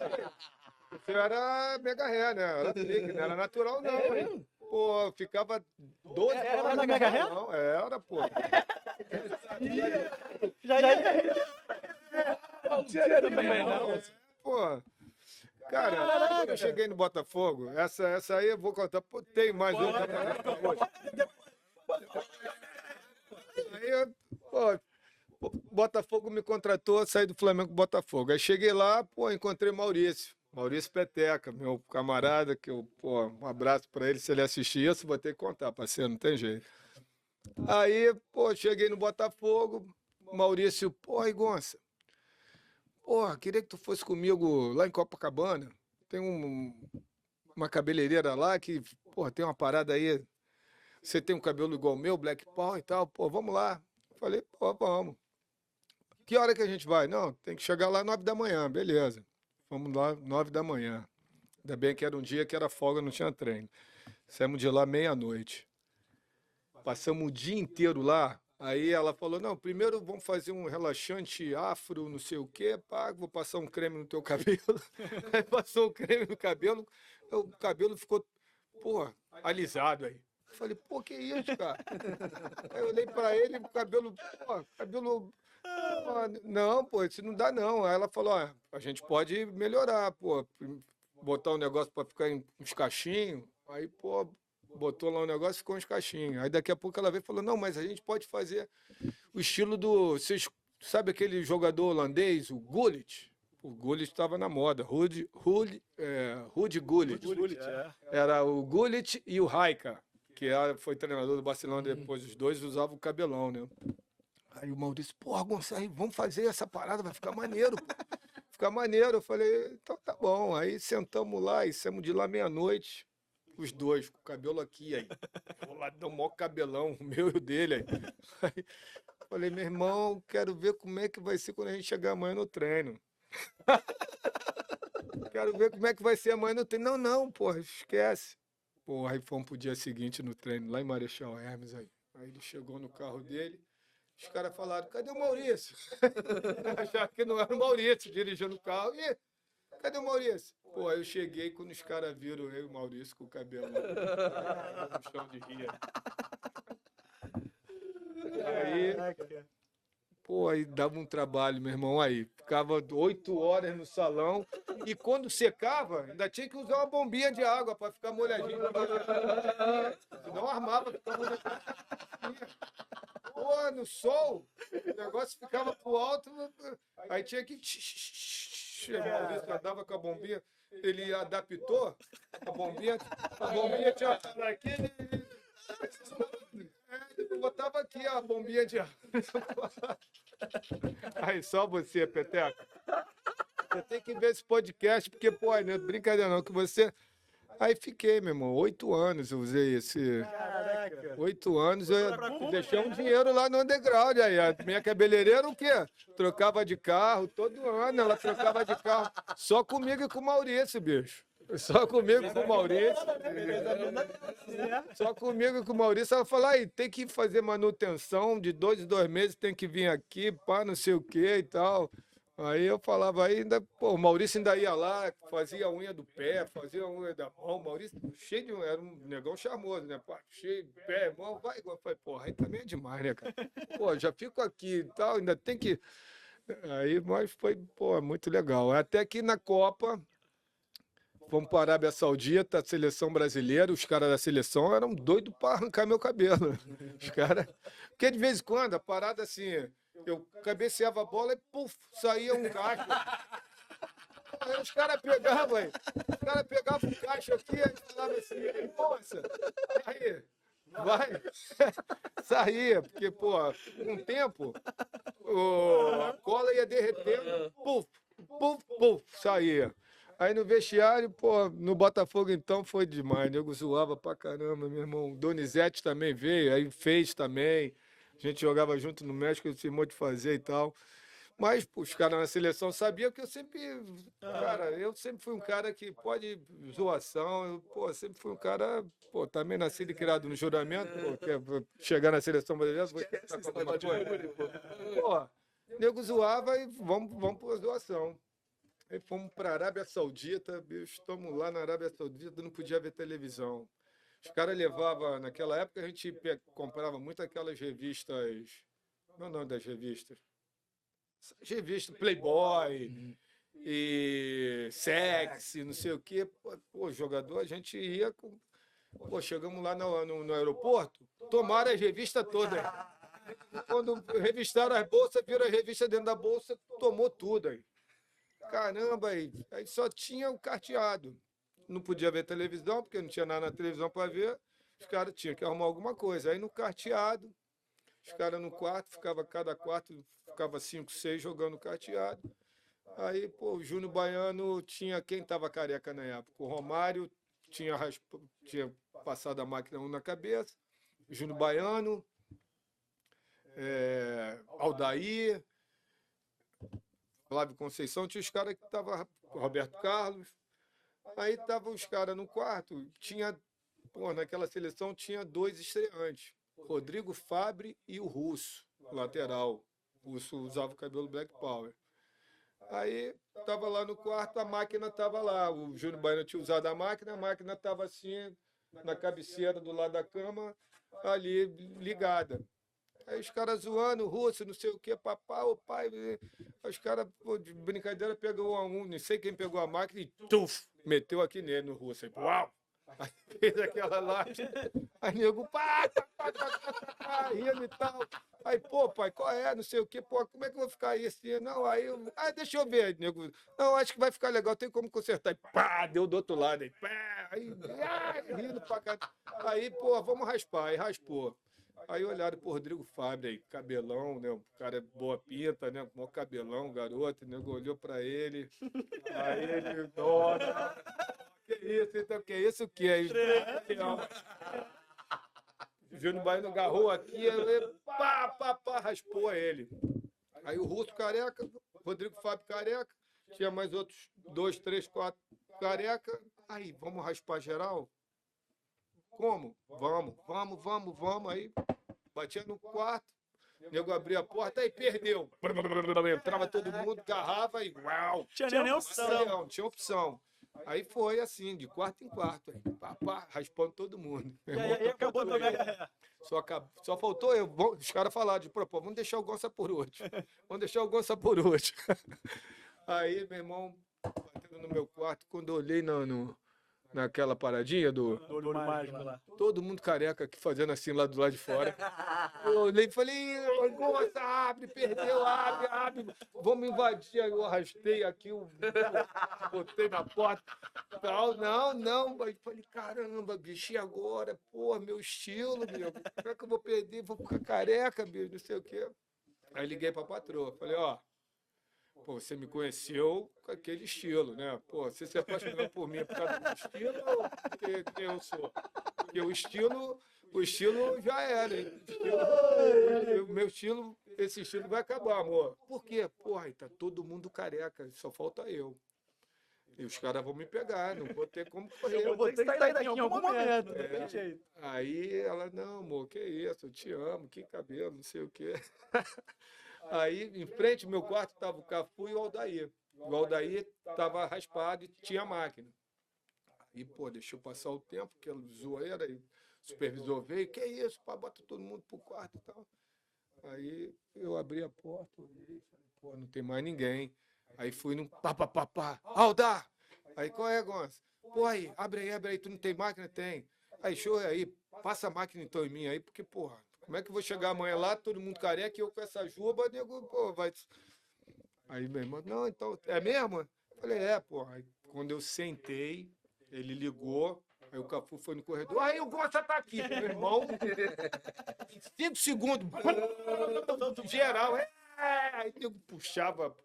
O senhor era mega ré, né? Era trick, não era natural, não, hein? Pô, ficava 12 horas. Era na mega ré? Não, era, pô. Pô, cara, quando eu cheguei no Botafogo, essa aí eu vou contar. Pô, tem mais um. Aí, pô, Botafogo me contratou, saí do Flamengo pro Botafogo. Aí cheguei lá, pô, encontrei Maurício Peteca, meu camarada, que eu, pô, um abraço pra ele, se ele assistir isso, vou ter que contar, parceiro, não tem jeito. Aí, pô, cheguei no Botafogo, Maurício, pô, Gonça, pô, queria que tu fosse comigo lá em Copacabana, tem uma cabeleireira lá que, pô, tem uma parada aí, você tem um cabelo igual ao meu, Black Power e tal, pô, vamos lá. Falei, pô, vamos. Que hora que a gente vai? Não, tem que chegar lá 9 da manhã, beleza. Vamos lá, 9 da manhã. Ainda bem que era um dia que era folga, não tinha treino. Saímos de lá meia-noite. Passamos o dia inteiro lá. Aí ela falou, não, primeiro vamos fazer um relaxante afro, não sei o quê, pá, vou passar um creme no teu cabelo. Aí passou um creme no cabelo, o cabelo ficou, pô, alisado aí. Eu falei, pô, que isso, cara? Aí eu olhei pra ele, o cabelo, pô, cabelo... Não, pô, isso não dá não. Aí ela falou, ó, a gente pode melhorar, pô, botar um negócio pra ficar em uns cachinhos. Aí, pô, botou lá um negócio e ficou uns cachinhos. Aí daqui a pouco ela veio e falou, não, mas a gente pode fazer o estilo do... Vocês sabe aquele jogador holandês, o Gullit? O Gullit estava na moda, Ruud Gullit. Era o Gullit e o Rijkaard, que foi treinador do Barcelona depois, os dois usavam o cabelão, né? Aí o Maurício, porra, Gonçalo, vamos fazer essa parada, vai ficar maneiro, pô. Ficar maneiro. Eu falei, então tá bom. Aí sentamos lá e saímos de lá meia-noite, os dois, com o cabelo aqui, aí. O ladão, maior cabelão, o meu e o dele, aí. Falei, meu irmão, quero ver como é que vai ser quando a gente chegar amanhã no treino. Quero ver como é que vai ser amanhã no treino. Não, porra, esquece. Porra, aí fomos pro dia seguinte no treino, lá em Marechal Hermes, aí. Aí ele chegou no carro dele. Os caras falaram, cadê o Maurício? Acharam que não era o Maurício dirigindo o carro. E cadê o Maurício? Pô, aí eu cheguei, quando os caras viram eu e o Maurício com o cabelo no chão de ria. Aí, pô, aí dava um trabalho, meu irmão, aí. Ficava 8 horas no salão e quando secava, ainda tinha que usar uma bombinha de água para ficar molhadinho. Senão armava, ficava molhadinho. Pô, no sol, o negócio ficava pro alto, aí tinha que... O Maurício andava com a bombinha, ele adaptou a bombinha tinha aqui, ele botava aqui a bombinha de ar. Aí, só você, Peteca. Você tem que ver esse podcast, porque, pô, não é brincadeira não, que você... Aí fiquei, meu irmão, 8 anos eu usei esse... Caraca. 8 anos, eu deixei um dinheiro lá no underground. Aí a minha cabeleireira, o quê? Trocava de carro todo ano, ela trocava de carro. Só comigo e com o Maurício, bicho. Só comigo com o Maurício. Só comigo com o Maurício. Ela falou, aí, tem que fazer manutenção de 2 em 2 meses, tem que vir aqui, pá, não sei o que e tal. Aí eu falava, ainda, pô, o Maurício ainda ia lá, fazia a unha do pé, fazia a unha da mão. O Maurício, cheio de. Era um negão charmoso, né? Pá, cheio de pé, mão, vai. Eu falei, porra, aí também é demais, né, cara? Pô, já fico aqui e tal, ainda tem que. Aí, mas foi, pô, muito legal. Até que na Copa. Fomos para a Arábia Saudita, a seleção brasileira, os caras da seleção eram doidos para arrancar meu cabelo. Os caras. Porque de vez em quando, a parada assim, eu cabeceava a bola e puf, saía um cacho. Aí os caras pegavam, o cacho aqui e falavam assim, moça, aí, vai. Saía, porque, pô, com o tempo, a cola ia derretendo, puf, puf, puf, saía. Aí no vestiário, pô, no Botafogo então foi demais, nego zoava pra caramba, meu irmão. Donizete também veio, aí fez também. A gente jogava junto no México, ele se de fazer e tal. Mas pô, os caras na seleção sabiam que eu sempre, cara, eu sempre fui um cara que pode zoação, eu, pô, sempre fui um cara, pô, também nascido e criado no juramento, pô, quer chegar na seleção brasileira, vou tentar com alguma coisa. Pô, nego zoava e vamos pra zoação. Aí fomos para a Arábia Saudita, bicho, estamos lá na Arábia Saudita, não podia ver televisão. Os caras levavam, naquela época a gente comprava muito aquelas revistas, não é o nome das revistas? As revistas Playboy e Sexy, não sei o quê. Pô, jogador, a gente ia com... Pô, chegamos lá no aeroporto, tomaram as revistas todas. Quando revistaram as bolsas, viram as revistas dentro da bolsa, tomou tudo aí. Caramba, aí só tinha o carteado. Não podia ver televisão, porque não tinha nada na televisão para ver. Os caras tinham que arrumar alguma coisa. Aí no carteado, os caras no quarto, cada quarto ficava 5, 6 jogando carteado. Aí, pô, o Júnior Baiano tinha quem estava careca na época. O Romário tinha passado a máquina na cabeça. O Júnior Baiano, Aldair, Flávio Conceição, tinha os caras que estavam, Roberto Carlos, aí estavam os caras no quarto, tinha, pô, naquela seleção tinha 2 estreantes, Rodrigo Fabre e o Russo, lateral. O Russo usava o cabelo Black Power. Aí estava lá no quarto, a máquina estava lá, o Júnior Baiano tinha usado a máquina estava assim, na cabeceira do lado da cama, ali ligada. Aí os caras zoando, russo, não sei o que, papá, o pai. Aí os caras, de brincadeira, pegou não sei quem pegou a máquina e tuf, meteu aqui nele no russo. Aí, uau! Aí fez aquela laje. Aí nego, pá, rindo e tal. Aí, pô, pai, qual é? Não sei o que, pô, como é que eu vou ficar aí assim? Não, aí eu. Deixa eu ver, nego. Não, acho que vai ficar legal, tem como consertar. Aí, pá, deu do outro lado. Aí, pá, aí, rindo pra cá. Aí, pô, vamos raspar. Aí raspou. Aí olharam pro Rodrigo Fabre aí, cabelão, né? O cara é boa pinta, né? Mó cabelão, garoto, né? Olhou pra ele. Aí ele, nossa, que isso, então, que isso, o que é isso? Júnior Baiano agarrou aqui, ele, pá, raspou ele. Aí o Russo careca, Rodrigo Fábio careca, tinha mais outros 2, 3, 4 careca. Aí, vamos raspar geral? Como? Vamos. Aí, batia no quarto, o nego abria a porta, aí perdeu. Entrava todo mundo, garrava e uau! Tinha nem opção. Não tinha opção. Aí foi assim, de quarto em quarto, aí, pá, raspando todo mundo. E aí acabou também. Só faltou eu. Os caras falaram de propósito, vamos deixar o Gonça por último. Aí, meu irmão, batendo no meu quarto, quando eu olhei naquela paradinha do Olho mágico lá. todo mundo careca aqui fazendo assim lá do lado de fora. Eu olhei e falei, Gonça, perdeu, abre, vamos invadir. Aí eu arrastei aqui, botei na porta. Não. Aí falei, caramba, bicho, e agora? Pô, meu estilo, meu. Como é que eu vou perder? Vou ficar careca, bicho, não sei o quê. Aí liguei pra patroa, falei, ó, pô, você me conheceu com aquele estilo, né? Pô, você se apaixonou por mim por causa do estilo ou porque quem eu sou? Porque o estilo já era, hein? Esse estilo vai acabar, amor. Por quê? Porra, tá todo mundo careca, só falta eu. E os caras vão me pegar, não vou ter como correr. Eu vou ter que sair daqui em algum momento, não É. tem jeito. Aí ela, não, amor, que isso, eu te amo, que cabelo, não sei o quê. Aí, em frente ao meu quarto, estava o Cafu e o Aldair. O Aldair estava raspado e tinha máquina. Aí, pô, deixou passar o tempo, que era zoeira, aí o supervisor veio, que isso, pá, bota todo mundo pro quarto e tal. Aí eu abri a porta, olhei, falei, pô, não tem mais ninguém. Aí fui num pá, Aldar! Aí, qual é, Gonçalo? Pô, aí, abre aí, tu não tem máquina? Tem. Aí, show aí, passa a máquina então em mim aí, porque, porra, como é que eu vou chegar amanhã lá, todo mundo careca, e eu com essa juba, nego, pô, vai... Aí meu irmão, não, então, é mesmo? Eu falei, porra. Aí, quando eu sentei, ele ligou, aí o Cafu foi no corredor, aí o Gonça tá aqui, meu irmão, em 5 segundos, geral, aí o nego puxava,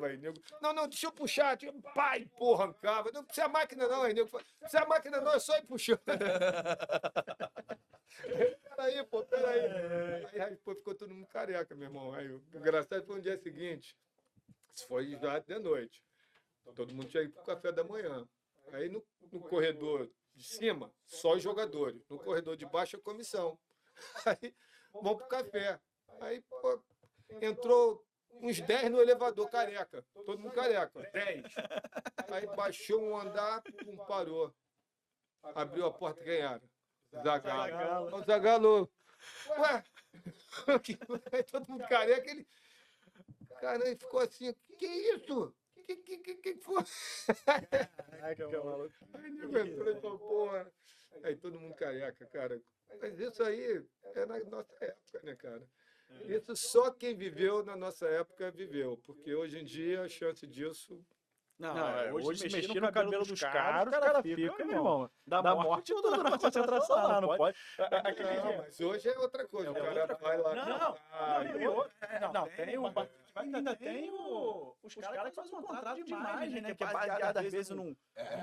aí nego, não, deixa eu puxar, pai, porra, arrancava, não precisa máquina não, aí nego, precisa máquina não, é só ir puxando. Peraí. Aí pô, ficou todo mundo careca, meu irmão. Aí o engraçado foi no dia seguinte, isso foi já de noite, todo mundo tinha ido pro café da manhã. Aí no corredor de cima, só os jogadores, no corredor de baixo a comissão. Aí vamos pro café. Aí, pô, entrou uns 10 no elevador, careca. Todo mundo careca, 10. Aí baixou um andar, parou. Abriu a porta, quem era? Zagalo. O Zagalo. Ué? Aí todo mundo careca, ele... Cara, ele ficou assim, que isso? Que foi? Aí nego entrou e falou, porra. Aí todo mundo careca, cara. Mas isso aí é na nossa época, né, cara? Isso só quem viveu na nossa época viveu, porque hoje em dia a chance disso... Não, hoje mexer no cabelo dos caras, os caras ficam, meu irmão. Da morte tudo na concentração lá, não pode. Não, mas hoje é outra coisa, o cara vai lá... Ainda tem os caras que fazem um contrato de imagem, né? Que é baseado, às vezes, num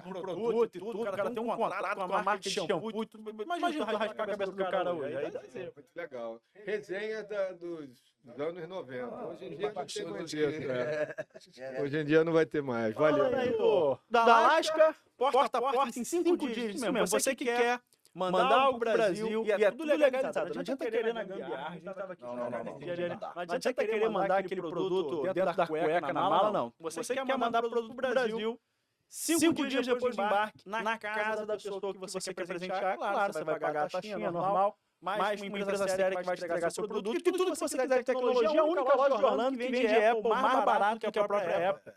produto e tudo. O cara tem um contrato com uma marca de shampoo e tudo. Imagina tu raspar a cabeça do cara hoje. Aí deve ser. Muito legal. Resenha dos anos 90. Hoje em dia não tem mais isso, né? Hoje em dia não vai ter mais. Valeu. Da Lasca, porta a porta, em 5 dias. Isso mesmo. Você que quer mandar algo pro Brasil, e é tudo legalizado. Não adianta querer na gambiarra. A gente tava aqui. Não adianta querer mandar aquele produto dentro da cueca, na mala, não. Você quer mandar produto pro Brasil, 5 dias depois do embarque, na casa da pessoa que você quer presentear, claro, você vai pagar a taxinha normal, mais uma empresa séria que vai te entregar seu produto, e tudo que você quiser de tecnologia, a única loja de Orlando que vende Apple mais barato que a própria Apple.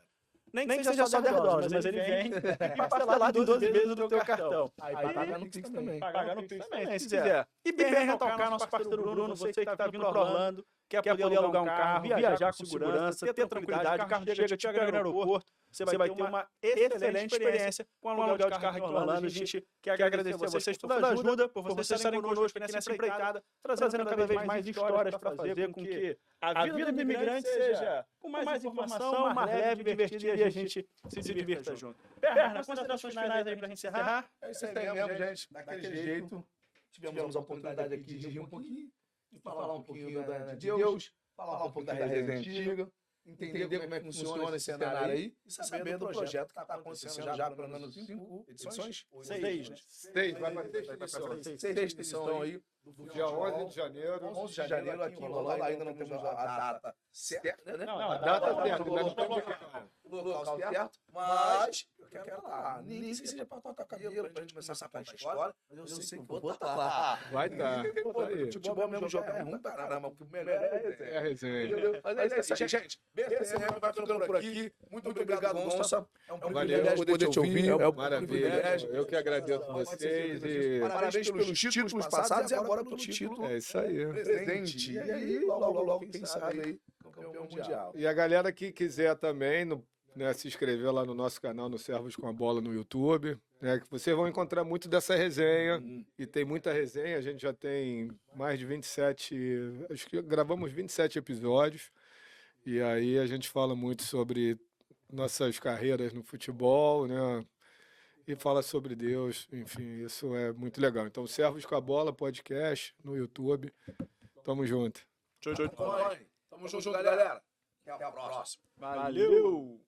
Nem que seja só 10 dólares, mas ele vem e parcelado em 12 vezes do teu cartão. Aí paga no Pix também. Pagar no Pix também, se quiser. E bem Rentalcar, nosso parceiro Bruno, você que está vindo para Orlando, quer poder alugar um carro, viajar com segurança, ter tranquilidade, o carro chega, te pega no aeroporto, você vai ter uma excelente experiência com o aluguel de carro aqui em Orlando. A gente quer agradecer a vocês toda a ajuda, por vocês estarem conosco aqui nessa empreitada, trazendo cada vez mais histórias para fazer com que a vida do imigrante seja com mais informação, mais leve, divertida e a gente se divirta junto. Perna, considerações finais aí para encerrar? É isso aí mesmo, gente. Daquele jeito. Tivemos a oportunidade aqui de rir um pouquinho, de falar um pouquinho de Deus, falar um pouquinho da resenha antiga, entender como é que funciona esse cenário aí e saber do projeto que está acontecendo já pelo menos 5 edições? 6, né? 6, vai para 6 edições. 6 edições aí. Dia 11 de janeiro. 11 de janeiro aqui em Rolando, ainda não temos a data certa, né? Não, a data certa, o local certo, mas eu quero lá. Nem que seja para cortar cabelo, para a gente começar essa parte de história, mas eu sei que eu vou estar lá. Vai estar. O futebol mesmo joga ruim pra caramba, porque o melhor É a resenha. Mas é isso aí, gente. BCM vai ficando por aqui. Muito obrigado, Gonça. É um privilégio poder te ouvir. É um privilégio. Eu que agradeço vocês e parabéns pelos títulos passados e agora pelo título é isso aí. presente. E aí, logo, quem sabe aí, campeão mundial. E a galera que quiser também, né, se inscrever lá no nosso canal, no Servos com a Bola no YouTube, né, que vocês vão encontrar muito dessa resenha, e tem muita resenha, a gente já tem mais de 27, acho que gravamos 27 episódios, e aí a gente fala muito sobre nossas carreiras no futebol, né, e fala sobre Deus, enfim, isso é muito legal. Então, Servos com a Bola, podcast no YouTube, tamo junto. Tamo junto, galera. Até a próxima. Valeu!